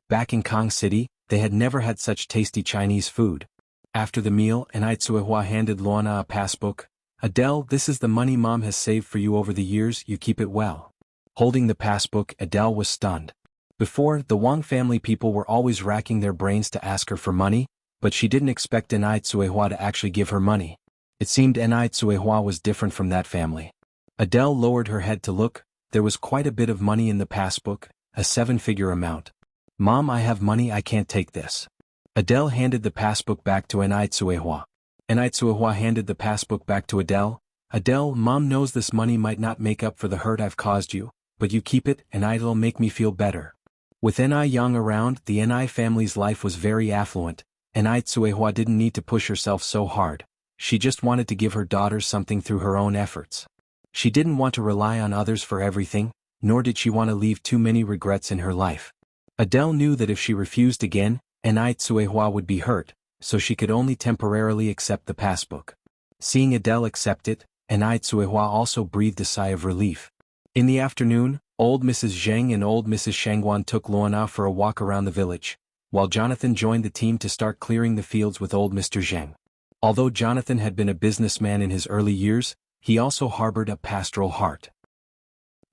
Back in Kong City, they had never had such tasty Chinese food. After the meal, Ai Tsuehua handed Luana a passbook. Adele, this is the money Mom has saved for you over the years, you keep it well. Holding the passbook, Adele was stunned. Before, the Wang family people were always racking their brains to ask her for money, but she didn't expect Ai Tsuehua to actually give her money. It seemed Ai Tsuehua was different from that family. Adele lowered her head to look. There was quite a bit of money in the passbook, a 7-figure amount. Mom, I have money, I can't take this. Adele handed the passbook back to Ai Tsuehua. Ai Tsuehua handed the passbook back to Adele. Adele, Mom knows this money might not make up for the hurt I've caused you, but you keep it and it'll make me feel better. With Ai Yang around, the Ni family's life was very affluent, and Ai Tsuehua didn't need to push herself so hard. She just wanted to give her daughters something through her own efforts. She didn't want to rely on others for everything, nor did she want to leave too many regrets in her life. Adele knew that if she refused again, Ai Tsuehua would be hurt, so she could only temporarily accept the passbook. Seeing Adele accept it, Ai Tsuehua also breathed a sigh of relief. In the afternoon, old Mrs. Zheng and old Mrs. Shangguan took Luana for a walk around the village, while Jonathan joined the team to start clearing the fields with old Mr. Zheng. Although Jonathan had been a businessman in his early years, he also harbored a pastoral heart.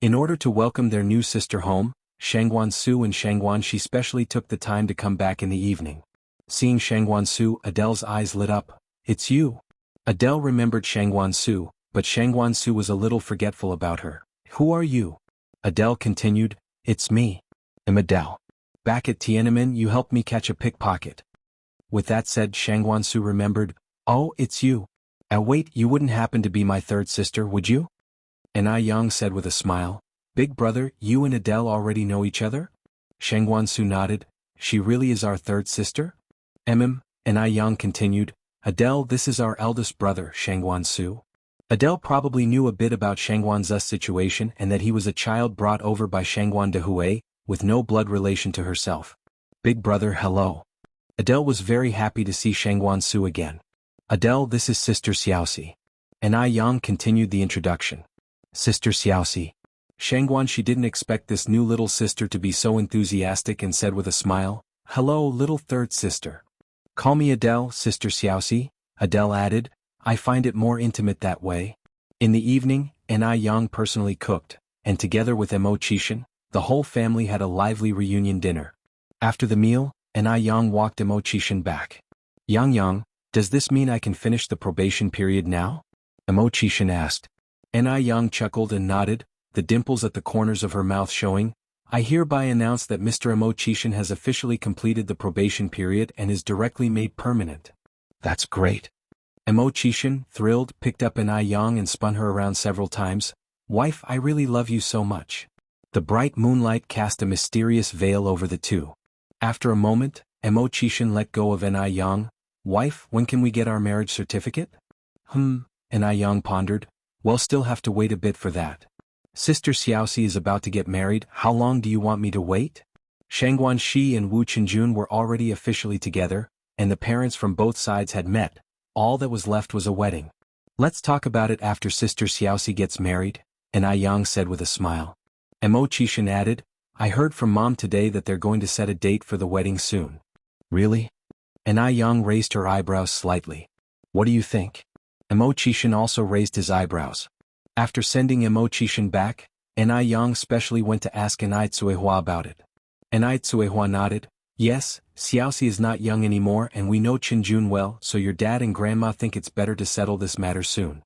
In order to welcome their new sister home, Shangguan Su and Shangguan Shi specially took the time to come back in the evening. Seeing Shangguan Su, Adele's eyes lit up. It's you. Adele remembered Shangguan Su, but Shangguan Su was a little forgetful about her. Who are you? Adele continued. It's me. I'm Adele. Back at Tiananmen you helped me catch a pickpocket. With that said, Shangguan Su remembered. Oh, it's you. Wait, you wouldn't happen to be my third sister, would you? Ai Yang said with a smile. Big brother, you and Adele already know each other? Shangguan Su nodded. She really is our third sister? Ai Yang continued. Adele, this is our eldest brother, Shangguan Su. Adele probably knew a bit about Shangguan Zu's situation and that he was a child brought over by Shangguan Dehui, with no blood relation to herself. Big brother, hello. Adele was very happy to see Shangguan Su again. Adele, this is Sister Xiaoxi. Ai Yang continued the introduction. Sister Xiaoxi. Shangguan Shi didn't expect this new little sister to be so enthusiastic and said with a smile, Hello, little third sister. Call me Adele, Sister Xiaoxi, Adele added. I find it more intimate that way. In the evening, Ai Yang personally cooked, and together with Mo Qishan, the whole family had a lively reunion dinner. After the meal, Ai Yang walked Mo Qishan back. Yang, does this mean I can finish the probation period now? Mo Qishan asked. Ai Yang chuckled and nodded, the dimples at the corners of her mouth showing. I hereby announce that Mr. Mo Qishan has officially completed the probation period and is directly made permanent. That's great. Mo Qishan, thrilled, picked up Ai Yang and spun her around several times. Wife, I really love you so much. The bright moonlight cast a mysterious veil over the two. After a moment, Mo Qishan let go of Ai Yang. Wife, when can we get our marriage certificate? Ai Yang pondered. We'll still have to wait a bit for that. Sister Xiaoxi is about to get married, how long do you want me to wait? Shangguan Shi and Wu Qinjun were already officially together, and the parents from both sides had met. All that was left was a wedding. Let's talk about it after Sister Xiaoxi gets married, Ai Yang said with a smile. Mo Qishan added, I heard from Mom today that they're going to set a date for the wedding soon. Really? Ai Yang raised her eyebrows slightly. What do you think? Mo Qishan also raised his eyebrows. After sending Mo Qishan back, Yang specially went to ask Tsuehua about it. Tsuehua nodded. Yes, Xiaoxi is not young anymore and we know Qinjun well, so your dad and grandma think it's better to settle this matter soon.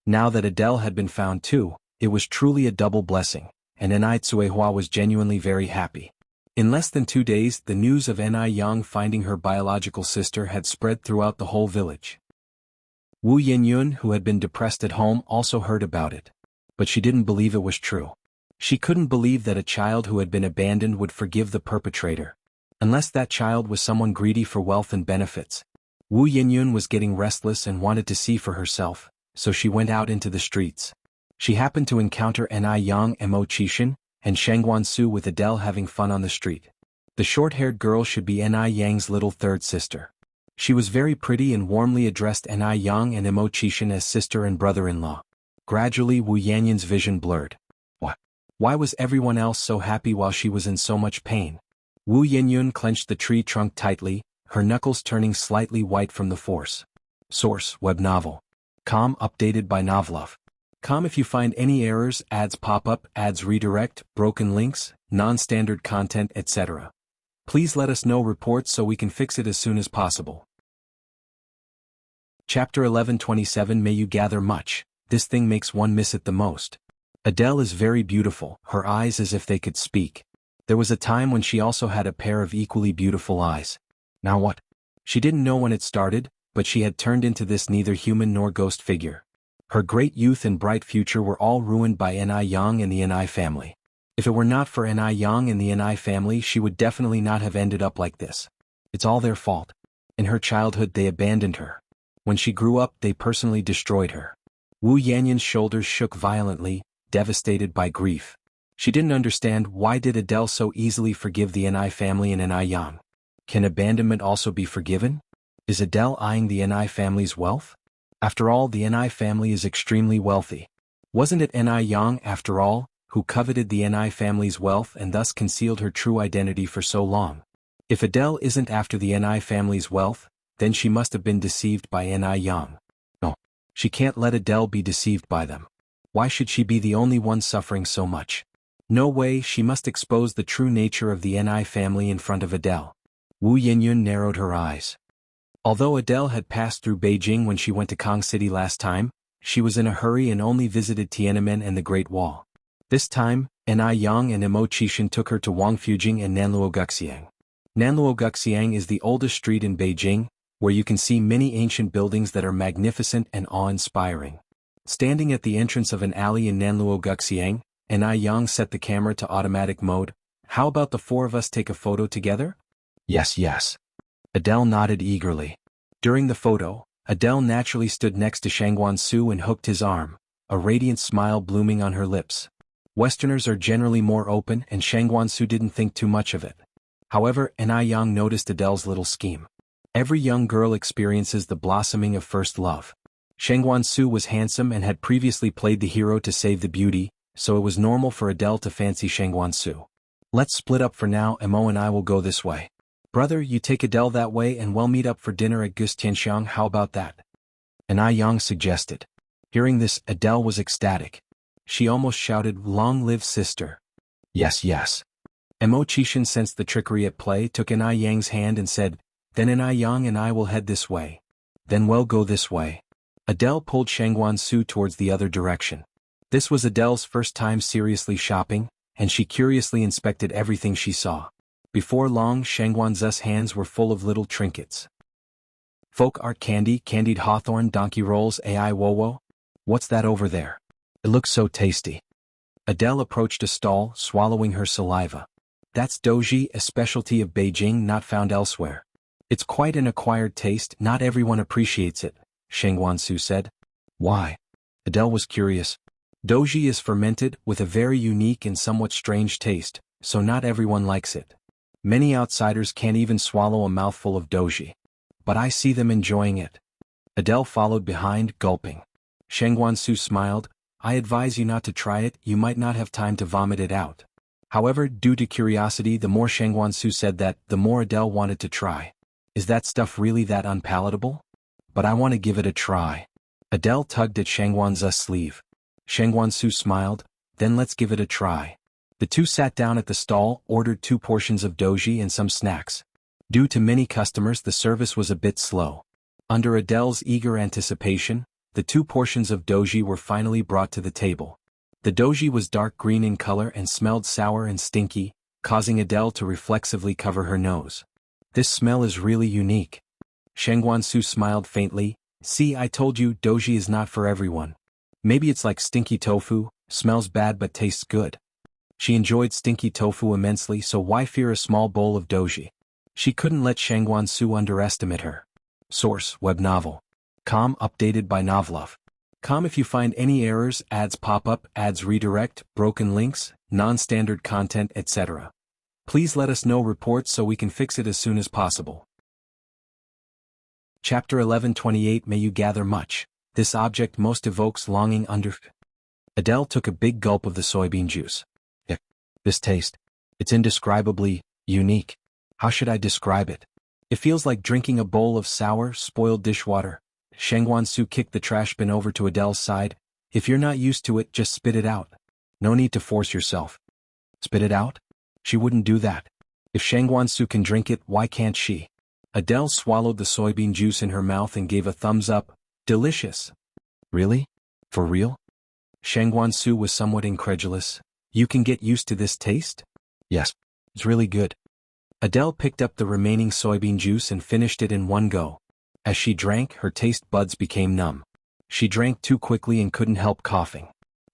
Now that Adele had been found too, it was truly a double blessing, and Tsuehua was genuinely very happy. In less than 2 days, the news of Yang finding her biological sister had spread throughout the whole village. Wu Yinyun, who had been depressed at home, also heard about it. But she didn't believe it was true. She couldn't believe that a child who had been abandoned would forgive the perpetrator. Unless that child was someone greedy for wealth and benefits. Wu Yinyun was getting restless and wanted to see for herself, so she went out into the streets. She happened to encounter Yang and Mo Qishan, and Shangguan Su with Adele having fun on the street. The short-haired girl should be Yang's little third sister. She was very pretty and warmly addressed Yang and Mo Qishan as sister and brother-in-law. Gradually Wu Yanyun's vision blurred. Why was everyone else so happy while she was in so much pain? Wu Yinyun clenched the tree trunk tightly, her knuckles turning slightly white from the force. Source: web novel. Com updated by Novlov. Com if you find any errors, ads pop up, ads redirect, broken links, non-standard content, etc. Please let us know reports so we can fix it as soon as possible. Chapter 1127 May you gather much, this thing makes one miss it the most. Adele is very beautiful, her eyes as if they could speak. There was a time when she also had a pair of equally beautiful eyes. Now what? She didn't know when it started, but she had turned into this neither human nor ghost figure. Her great youth and bright future were all ruined by Yang and the Ni family. If it were not for Yang and the Ni family, she would definitely not have ended up like this. It's all their fault. In her childhood they abandoned her. When she grew up they personally destroyed her. Wu Yanyun's shoulders shook violently, devastated by grief. She didn't understand why did Adele so easily forgive the Ni family and Yang. Can abandonment also be forgiven? Is Adele eyeing the Ni family's wealth? After all, the Ni family is extremely wealthy. Wasn't it Yang, after all, who coveted the Ni family's wealth and thus concealed her true identity for so long? If Adele isn't after the Ni family's wealth, then she must have been deceived by Yang. No, she can't let Adele be deceived by them. Why should she be the only one suffering so much? No way, she must expose the true nature of the Ni family in front of Adele. Wu Yinyun narrowed her eyes. Although Adele had passed through Beijing when she went to Kong City last time, she was in a hurry and only visited Tiananmen and the Great Wall. This time, Yang and Mo Qishan took her to Wangfujing and Nanluoguxiang. Nanluoguxiang is the oldest street in Beijing, where you can see many ancient buildings that are magnificent and awe-inspiring. Standing at the entrance of an alley in Nanluoguxiang, Yang set the camera to automatic mode. How about the four of us take a photo together? Yes. Adele nodded eagerly. During the photo, Adele naturally stood next to Shangguan Su and hooked his arm, a radiant smile blooming on her lips. Westerners are generally more open and Shangguan Su didn't think too much of it. However, Yang noticed Adele's little scheme. Every young girl experiences the blossoming of first love. Shangguan Su was handsome and had previously played the hero to save the beauty, so it was normal for Adele to fancy Shangguan Su. Let's split up for now, Mo and I will go this way. Brother, you take Adele that way and we'll meet up for dinner at Gustianxiang, how about that? Yang suggested. Hearing this, Adele was ecstatic. She almost shouted, long live sister. Yes. Mo Qishan sensed the trickery at play, took Yang's hand and said, then Yang and I will head this way. Then we'll go this way. Adele pulled Shangguan Su towards the other direction. This was Adele's first time seriously shopping, and she curiously inspected everything she saw. Before long, Shangguan Su's hands were full of little trinkets. Folk art candy, candied hawthorn, donkey rolls, AI wowo? What's that over there? It looks so tasty. Adele approached a stall, swallowing her saliva. That's doji, a specialty of Beijing not found elsewhere. It's quite an acquired taste, not everyone appreciates it, Shangguan Su said. Why? Adele was curious. Doji is fermented, with a very unique and somewhat strange taste, so not everyone likes it. Many outsiders can't even swallow a mouthful of doji. But I see them enjoying it. Adele followed behind, gulping. Shangguan Su smiled. I advise you not to try it, you might not have time to vomit it out. However, due to curiosity, the more Shangguan Su said that, the more Adele wanted to try. Is that stuff really that unpalatable? But I want to give it a try. Adele tugged at Shangguan Su's sleeve. Shangguan Su smiled. then let's give it a try. The two sat down at the stall, ordered 2 portions of doji and some snacks. Due to many customers, the service was a bit slow. Under Adele's eager anticipation, the 2 portions of doji were finally brought to the table. The doji was dark green in color and smelled sour and stinky, causing Adele to reflexively cover her nose. This smell is really unique. Shang Guansu smiled faintly. See, I told you, doji is not for everyone. Maybe it's like stinky tofu, smells bad but tastes good. She enjoyed stinky tofu immensely, so why fear a small bowl of doji? She couldn't let Shang Guansu underestimate her. Source: web novel. Com, updated by Novlove. Com. If you find any errors, ads pop up, ads redirect, broken links, non-standard content, etc., please let us know. Reports so we can fix it as soon as possible. Chapter 11:28. May you gather much. This object most evokes longing under. Adele took a big gulp of the soybean juice. This taste. It's indescribably unique. How should I describe it? It feels like drinking a bowl of sour, spoiled dishwater. Shang Guansu kicked the trash bin over to Adele's side. If you're not used to it, just spit it out. No need to force yourself. Spit it out? She wouldn't do that. If Shang Guansu can drink it, why can't she? Adele swallowed the soybean juice in her mouth and gave a thumbs up. Delicious. Really? For real? Shang Guansu was somewhat incredulous. You can get used to this taste? Yes. It's really good. Adele picked up the remaining soybean juice and finished it in one go. As she drank, her taste buds became numb. She drank too quickly and couldn't help coughing.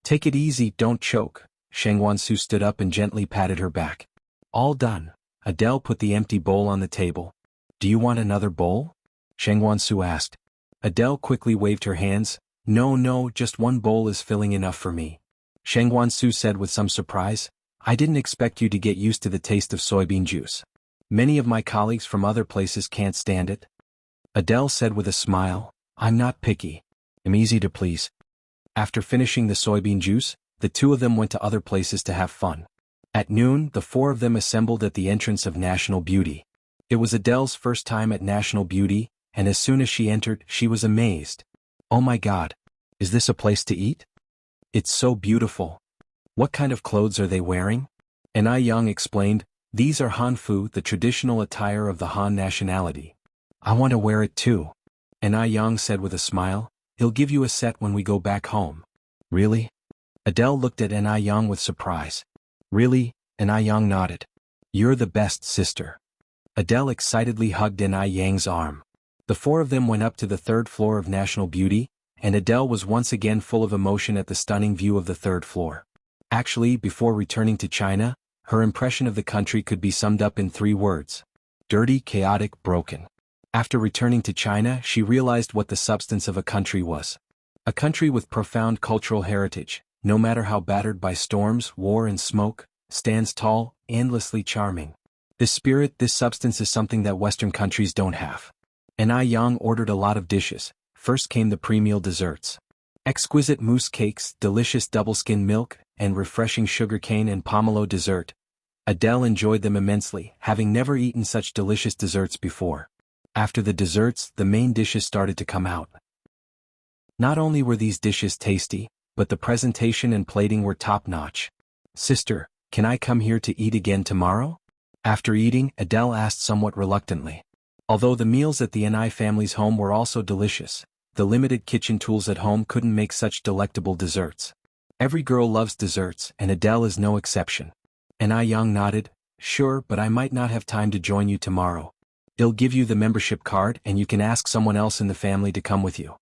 Take it easy, don't choke. Shang Guansu stood up and gently patted her back. All done. Adele put the empty bowl on the table. Do you want another bowl? Shang Guansu asked. Adele quickly waved her hands. No, just one bowl is filling enough for me. Shang Guansu said with some surprise. I didn't expect you to get used to the taste of soybean juice. Many of my colleagues from other places can't stand it. Adele said with a smile. I'm not picky. I'm easy to please. After finishing the soybean juice, the 2 of them went to other places to have fun. At noon, the 4 of them assembled at the entrance of National Beauty. It was Adele's first time at National Beauty, and as soon as she entered, she was amazed. Oh my God! Is this a place to eat? It's so beautiful. What kind of clothes are they wearing? Anai Yang explained, these are Hanfu, the traditional attire of the Han nationality. I want to wear it too. Anai Yang said with a smile, he'll give you a set when we go back home. Really? Adele looked at Anai Yang with surprise. Really? Anai Yang nodded. You're the best, sister. Adele excitedly hugged Anai Yang's arm. The 4 of them went up to the 3rd floor of National Beauty, and Adele was once again full of emotion at the stunning view of the 3rd floor. Actually, before returning to China, her impression of the country could be summed up in 3 words. Dirty, chaotic, broken. After returning to China, she realized what the substance of a country was. A country with profound cultural heritage, no matter how battered by storms, war and smoke, stands tall, endlessly charming. This spirit, this substance is something that Western countries don't have. Anai Yang ordered a lot of dishes. First came the pre-meal desserts. Exquisite mousse cakes, delicious double-skin milk, and refreshing sugarcane and pomelo dessert. Adele enjoyed them immensely, having never eaten such delicious desserts before. After the desserts, the main dishes started to come out. Not only were these dishes tasty, but the presentation and plating were top-notch. Sister, can I come here to eat again tomorrow? After eating, Adele asked somewhat reluctantly. Although the meals at the Anai family's home were also delicious, the limited kitchen tools at home couldn't make such delectable desserts. Every girl loves desserts, and Adele is no exception. Anai Yang nodded. Sure, but I might not have time to join you tomorrow. They'll give you the membership card and you can ask someone else in the family to come with you.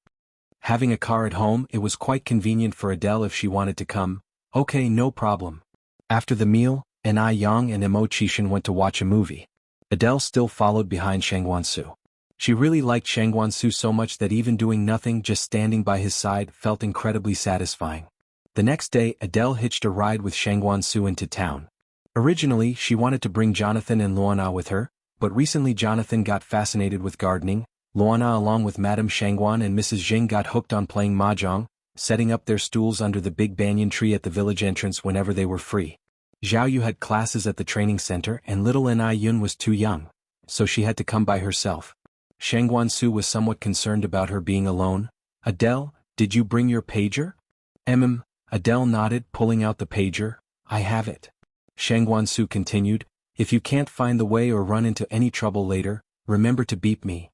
Having a car at home, it was quite convenient for Adele if she wanted to come. Okay, no problem. After the meal, Anai Yang and Mo Chishan went to watch a movie. Adele still followed behind Shang Guansu. She really liked Shang Guansu so much that even doing nothing, just standing by his side, felt incredibly satisfying. The next day, Adele hitched a ride with Shang Guansu into town. Originally, she wanted to bring Jonathan and Luana with her, but recently Jonathan got fascinated with gardening. Luana along with Madame Shangguan and Mrs. Jing got hooked on playing mahjong, setting up their stools under the big banyan tree at the village entrance whenever they were free. Zhao Yu had classes at the training center and little Anai Yun was too young, so she had to come by herself. Shang Guansu was somewhat concerned about her being alone. Adele, did you bring your pager? Adele nodded, pulling out the pager. I have it. Shang Guansu continued, if you can't find the way or run into any trouble later, remember to beep me.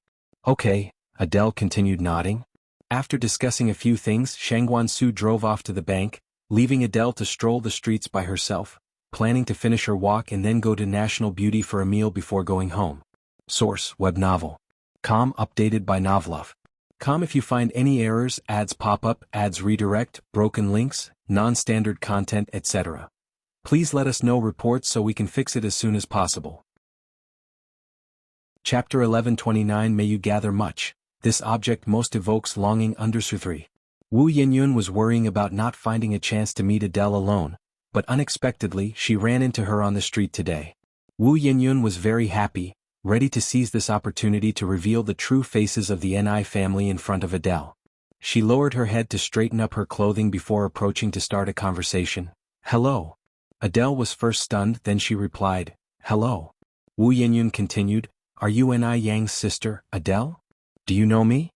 Okay, Adele continued nodding. After discussing a few things, Shang Guansu drove off to the bank, leaving Adele to stroll the streets by herself, planning to finish her walk and then go to National Beauty for a meal before going home. Source: web novel. Com updated by Novlove. Com if you find any errors, ads pop up, ads redirect, broken links, non-standard content, etc. Please let us know reports so we can fix it as soon as possible. Chapter 1129 May you gather much. This object most evokes longing. Underscore 3. Wu Yinyun was worrying about not finding a chance to meet Adele alone, but unexpectedly she ran into her on the street today. Wu Yinyun was very happy, ready to seize this opportunity to reveal the true faces of the Ni family in front of Adele. She lowered her head to straighten up her clothing before approaching to start a conversation. Hello. Adele was first stunned, then she replied, hello. Wu Yinyun continued, are you Ni Yang's sister, Adele? Do you know me?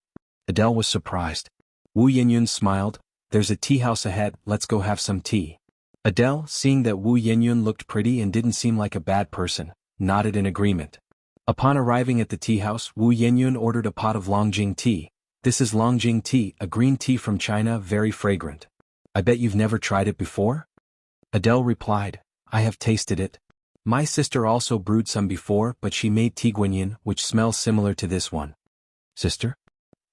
Adele was surprised. Wu Yinyun smiled, there's a tea house ahead, let's go have some tea. Adele, seeing that Wu Yinyun looked pretty and didn't seem like a bad person, nodded in agreement. Upon arriving at the tea house, Wu Yinyun ordered a pot of Longjing tea. This is Longjing tea, a green tea from China, very fragrant. I bet you've never tried it before? Adele replied, I have tasted it. My sister also brewed some before, but she made Tiguanyin, which smells similar to this one. Sister?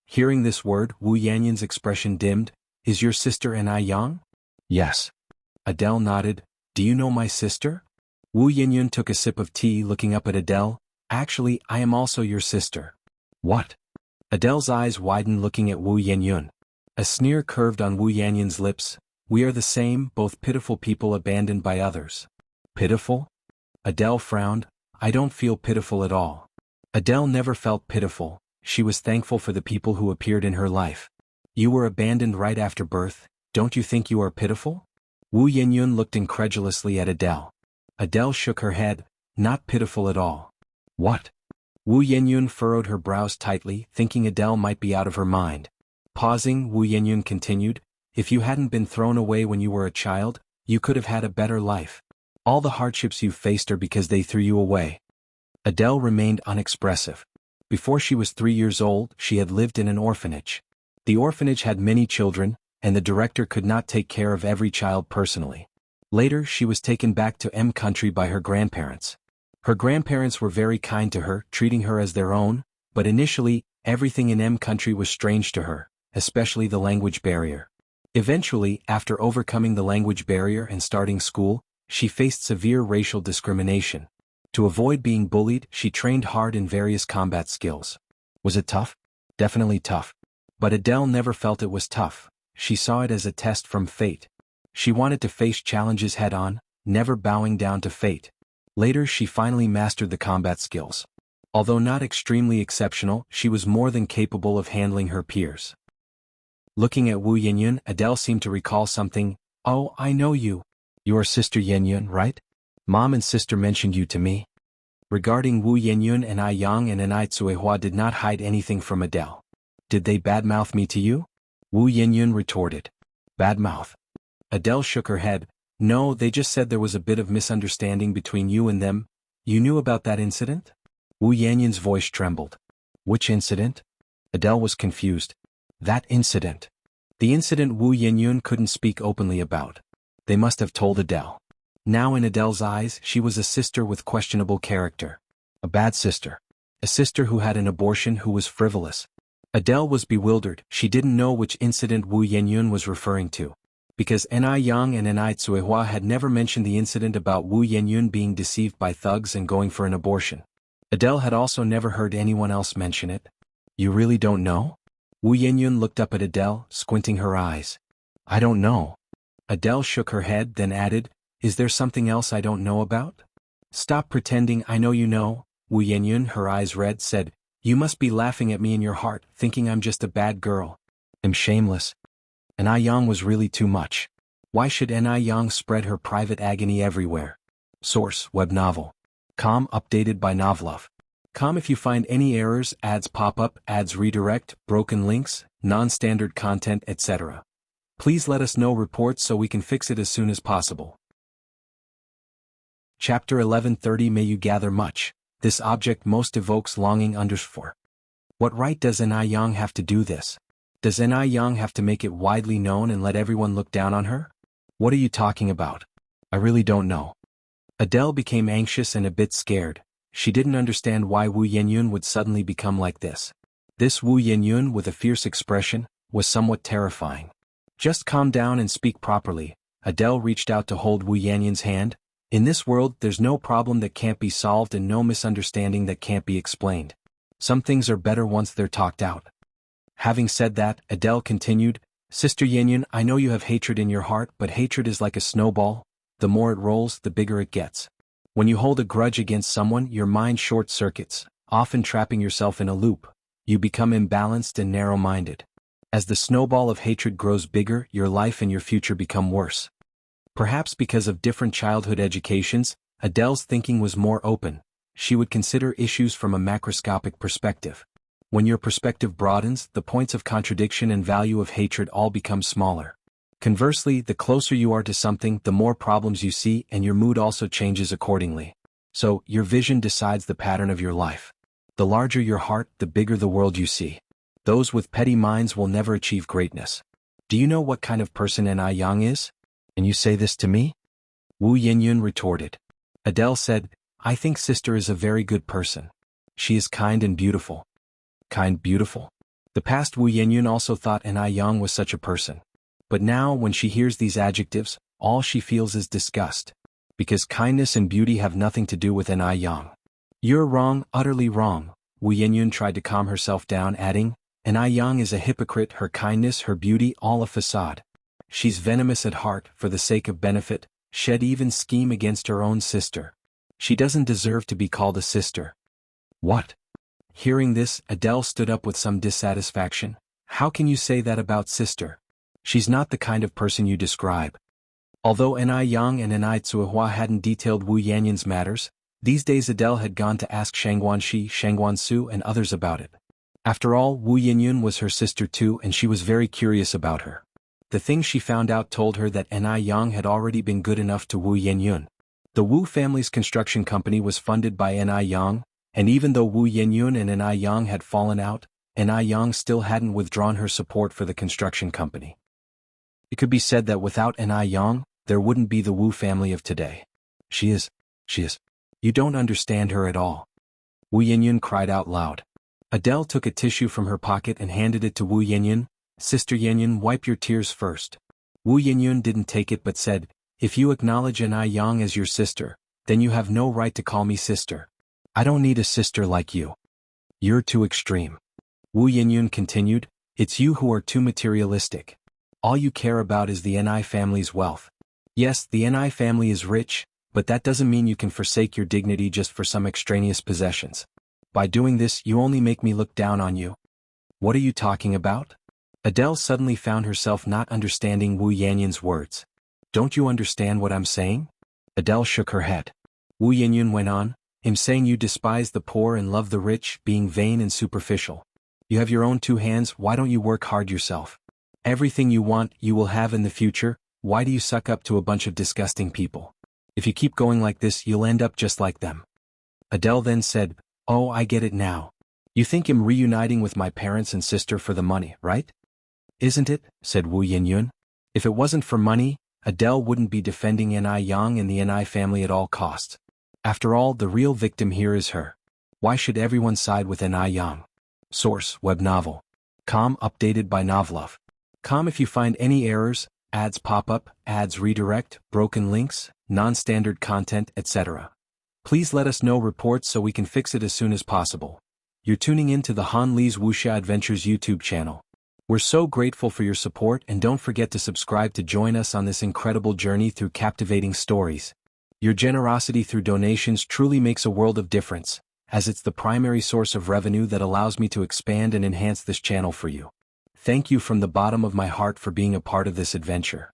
Hearing this word, Wu Yanyun's expression dimmed. Is your sister Ni Yang? Yes. Adele nodded. Do you know my sister? Wu Yinyun took a sip of tea, looking up at Adele. Actually, I am also your sister. What? Adele's eyes widened, looking at Wu Yinyun. A sneer curved on Wu Yanyun's lips. We are the same, both pitiful people abandoned by others. Pitiful? Adele frowned. I don't feel pitiful at all. Adele never felt pitiful. She was thankful for the people who appeared in her life. You were abandoned right after birth, don't you think you are pitiful? Wu Yinyun looked incredulously at Adele. Adele shook her head, not pitiful at all. What? Wu Yinyun furrowed her brows tightly, thinking Adele might be out of her mind. Pausing, Wu Yinyun continued, if you hadn't been thrown away when you were a child, you could have had a better life. All the hardships you've faced are because they threw you away. Adele remained unexpressive. Before she was 3 years old, she had lived in an orphanage. The orphanage had many children, and the director could not take care of every child personally. Later, she was taken back to M country by her grandparents. Her grandparents were very kind to her, treating her as their own, but initially, everything in M country was strange to her, especially the language barrier. Eventually, after overcoming the language barrier and starting school, she faced severe racial discrimination. To avoid being bullied, she trained hard in various combat skills. Was it tough? Definitely tough. But Adele never felt it was tough. She saw it as a test from fate. She wanted to face challenges head-on, never bowing down to fate. Later, she finally mastered the combat skills. Although not extremely exceptional, she was more than capable of handling her peers. Looking at Wu Yinyun, Adele seemed to recall something. Oh, I know you. You are Sister Yinyun, right? Mom and sister mentioned you to me. Regarding Wu Yinyun, Ni Yang and Ni Tsuehua did not hide anything from Adele. Did they badmouth me to you? Wu Yinyun retorted. Badmouth. Adele shook her head. No, they just said there was a bit of misunderstanding between you and them. You knew about that incident? Wu Yanyun's voice trembled. Which incident? Adele was confused. That incident. The incident Wu Yinyun couldn't speak openly about. They must have told Adele. Now in Adele's eyes, she was a sister with questionable character. A bad sister. A sister who had an abortion, who was frivolous. Adele was bewildered. She didn't know which incident Wu Yinyun was referring to. Because Ni Yang and Ni Tsuehua had never mentioned the incident about Wu Yinyun being deceived by thugs and going for an abortion. Adele had also never heard anyone else mention it. You really don't know? Wu Yinyun looked up at Adele, squinting her eyes. I don't know. Adele shook her head, then added, Is there something else I don't know about? Stop pretending I know you know, Wu Yinyun, her eyes red, said. You must be laughing at me in your heart, thinking I'm just a bad girl. I'm shameless. Ni Yang was really too much. Why should Ni Yang spread her private agony everywhere? Source: web novel. Com updated by Novlove. Com if you find any errors, ads pop up, ads redirect, broken links, non-standard content, etc. Please let us know reports so we can fix it as soon as possible. Chapter 1130 May you gather much. This object most evokes longing for. What right does Yang have to do this? Does Yang have to make it widely known and let everyone look down on her? What are you talking about? I really don't know. Adele became anxious and a bit scared. She didn't understand why Wu Yenyun would suddenly become like this. This Wu Yenyun with a fierce expression was somewhat terrifying. Just calm down and speak properly. Adele reached out to hold Wu Yenyun's hand. In this world there's no problem that can't be solved and no misunderstanding that can't be explained. Some things are better once they're talked out. Having said that, Adele continued, Sister Yenyun, I know you have hatred in your heart, but hatred is like a snowball. The more it rolls, the bigger it gets. When you hold a grudge against someone, your mind short-circuits, often trapping yourself in a loop. You become imbalanced and narrow-minded. As the snowball of hatred grows bigger, your life and your future become worse. Perhaps because of different childhood educations, Adele's thinking was more open. She would consider issues from a macroscopic perspective. When your perspective broadens, the points of contradiction and value of hatred all become smaller. Conversely, the closer you are to something, the more problems you see and your mood also changes accordingly. So, your vision decides the pattern of your life. The larger your heart, the bigger the world you see. Those with petty minds will never achieve greatness. Do you know what kind of person Yang is? And you say this to me? Wu Yenyun retorted. Adele said, I think sister is a very good person. She is kind and beautiful. Kind, beautiful? The past Wu Yenyun also thought Yang was such a person. But now, when she hears these adjectives, all she feels is disgust. Because kindness and beauty have nothing to do with Yang. You're wrong, utterly wrong. Wu Yenyun tried to calm herself down, adding, Yang is a hypocrite, her kindness, her beauty, all a facade. She's venomous at heart, for the sake of benefit, she'd even scheme against her own sister. She doesn't deserve to be called a sister. What? Hearing this, Adele stood up with some dissatisfaction. How can you say that about sister? She's not the kind of person you describe. Although Yang and Tsuhua hadn't detailed Wu Yenyun's matters, these days Adele had gone to ask Shangguanxi, Shangguansu and others about it. After all, Wu Yenyun was her sister too and she was very curious about her. The things she found out told her that Yang had already been good enough to Wu Yenyun. The Wu family's construction company was funded by Yang, and even though Wu Yenyun and Yang had fallen out, Yang still hadn't withdrawn her support for the construction company. It could be said that without Yang, there wouldn't be the Wu family of today. She is. You don't understand her at all. Wu Yenyun cried out loud. Adele took a tissue from her pocket and handed it to Wu Yenyun. Sister Yenyun, wipe your tears first. Wu Yenyun didn't take it but said, if you acknowledge Yang as your sister, then you have no right to call me sister. I don't need a sister like you. You're too extreme. Wu Yenyun continued, it's you who are too materialistic. All you care about is the Ni family's wealth. Yes, the Ni family is rich, but that doesn't mean you can forsake your dignity just for some extraneous possessions. By doing this, you only make me look down on you. What are you talking about? Adele suddenly found herself not understanding Wu Yenyun's words. Don't you understand what I'm saying? Adele shook her head. Wu Yenyun went on, I'm saying you despise the poor and love the rich, being vain and superficial. You have your own two hands, why don't you work hard yourself? Everything you want, you will have in the future, why do you suck up to a bunch of disgusting people? If you keep going like this, you'll end up just like them. Adele then said, oh, I get it now. You think I'm reuniting with my parents and sister for the money, right? Isn't it? Said Wu Yenyun. If it wasn't for money, Adele wouldn't be defending Yang and the Ni family at all costs. After all, the real victim here is her. Why should everyone side with Yang? Source, web novel. Com updated by Novlove. Com if you find any errors, ads pop up, ads redirect, broken links, non-standard content, etc. Please let us know reports so we can fix it as soon as possible. You're tuning in to the Han Li's Wuxia Adventures YouTube channel. We're so grateful for your support and don't forget to subscribe to join us on this incredible journey through captivating stories. Your generosity through donations truly makes a world of difference, as it's the primary source of revenue that allows me to expand and enhance this channel for you. Thank you from the bottom of my heart for being a part of this adventure.